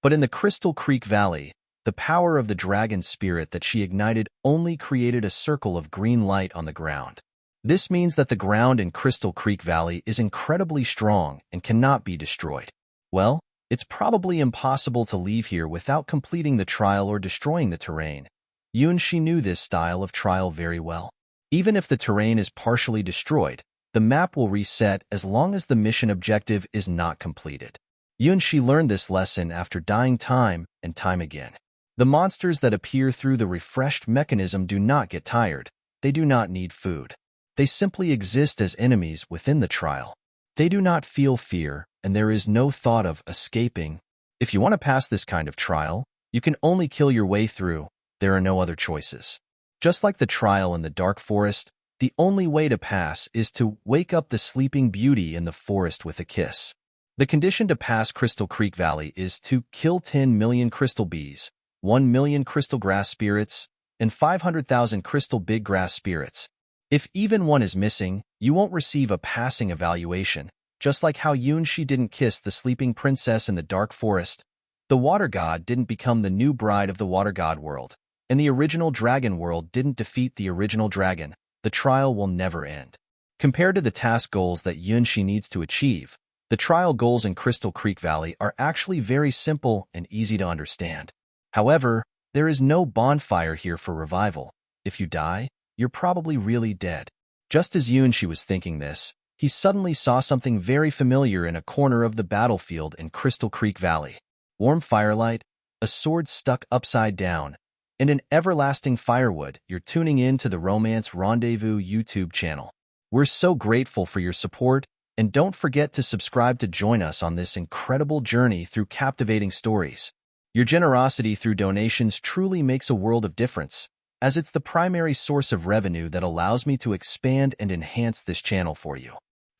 But in the Crystal Creek Valley, the power of the dragon spirit that she ignited only created a circle of green light on the ground. This means that the ground in Crystal Creek Valley is incredibly strong and cannot be destroyed. Well, it's probably impossible to leave here without completing the trial or destroying the terrain. Yun Shi knew this style of trial very well. Even if the terrain is partially destroyed, the map will reset as long as the mission objective is not completed. Yun Shi learned this lesson after dying time and time again. The monsters that appear through the refreshed mechanism do not get tired. They do not need food. They simply exist as enemies within the trial. They do not feel fear, and there is no thought of escaping. If you want to pass this kind of trial, you can only kill your way through. There are no other choices. Just like the trial in the dark forest, the only way to pass is to wake up the sleeping beauty in the forest with a kiss. The condition to pass Crystal Creek Valley is to kill 10 million crystal bees, 1 million crystal grass spirits, and 500,000 crystal big grass spirits. If even one is missing, you won't receive a passing evaluation, just like how Yun Shi didn't kiss the sleeping princess in the dark forest. The water god didn't become the new bride of the water god world, and the original dragon world didn't defeat the original dragon. The trial will never end. Compared to the task goals that Yun Shi needs to achieve, the trial goals in Crystal Creek Valley are actually very simple and easy to understand. However, there is no bonfire here for revival. If you die, you're probably really dead. Just as Yun Shi was thinking this, he suddenly saw something very familiar in a corner of the battlefield in Crystal Creek Valley. Warm firelight, a sword stuck upside down, and an everlasting firewood. You're tuning in to the Romance Rendezvous YouTube channel. We're so grateful for your support, and don't forget to subscribe to join us on this incredible journey through captivating stories. Your generosity through donations truly makes a world of difference, as it's the primary source of revenue that allows me to expand and enhance this channel for you.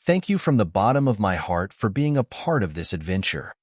Thank you from the bottom of my heart for being a part of this adventure.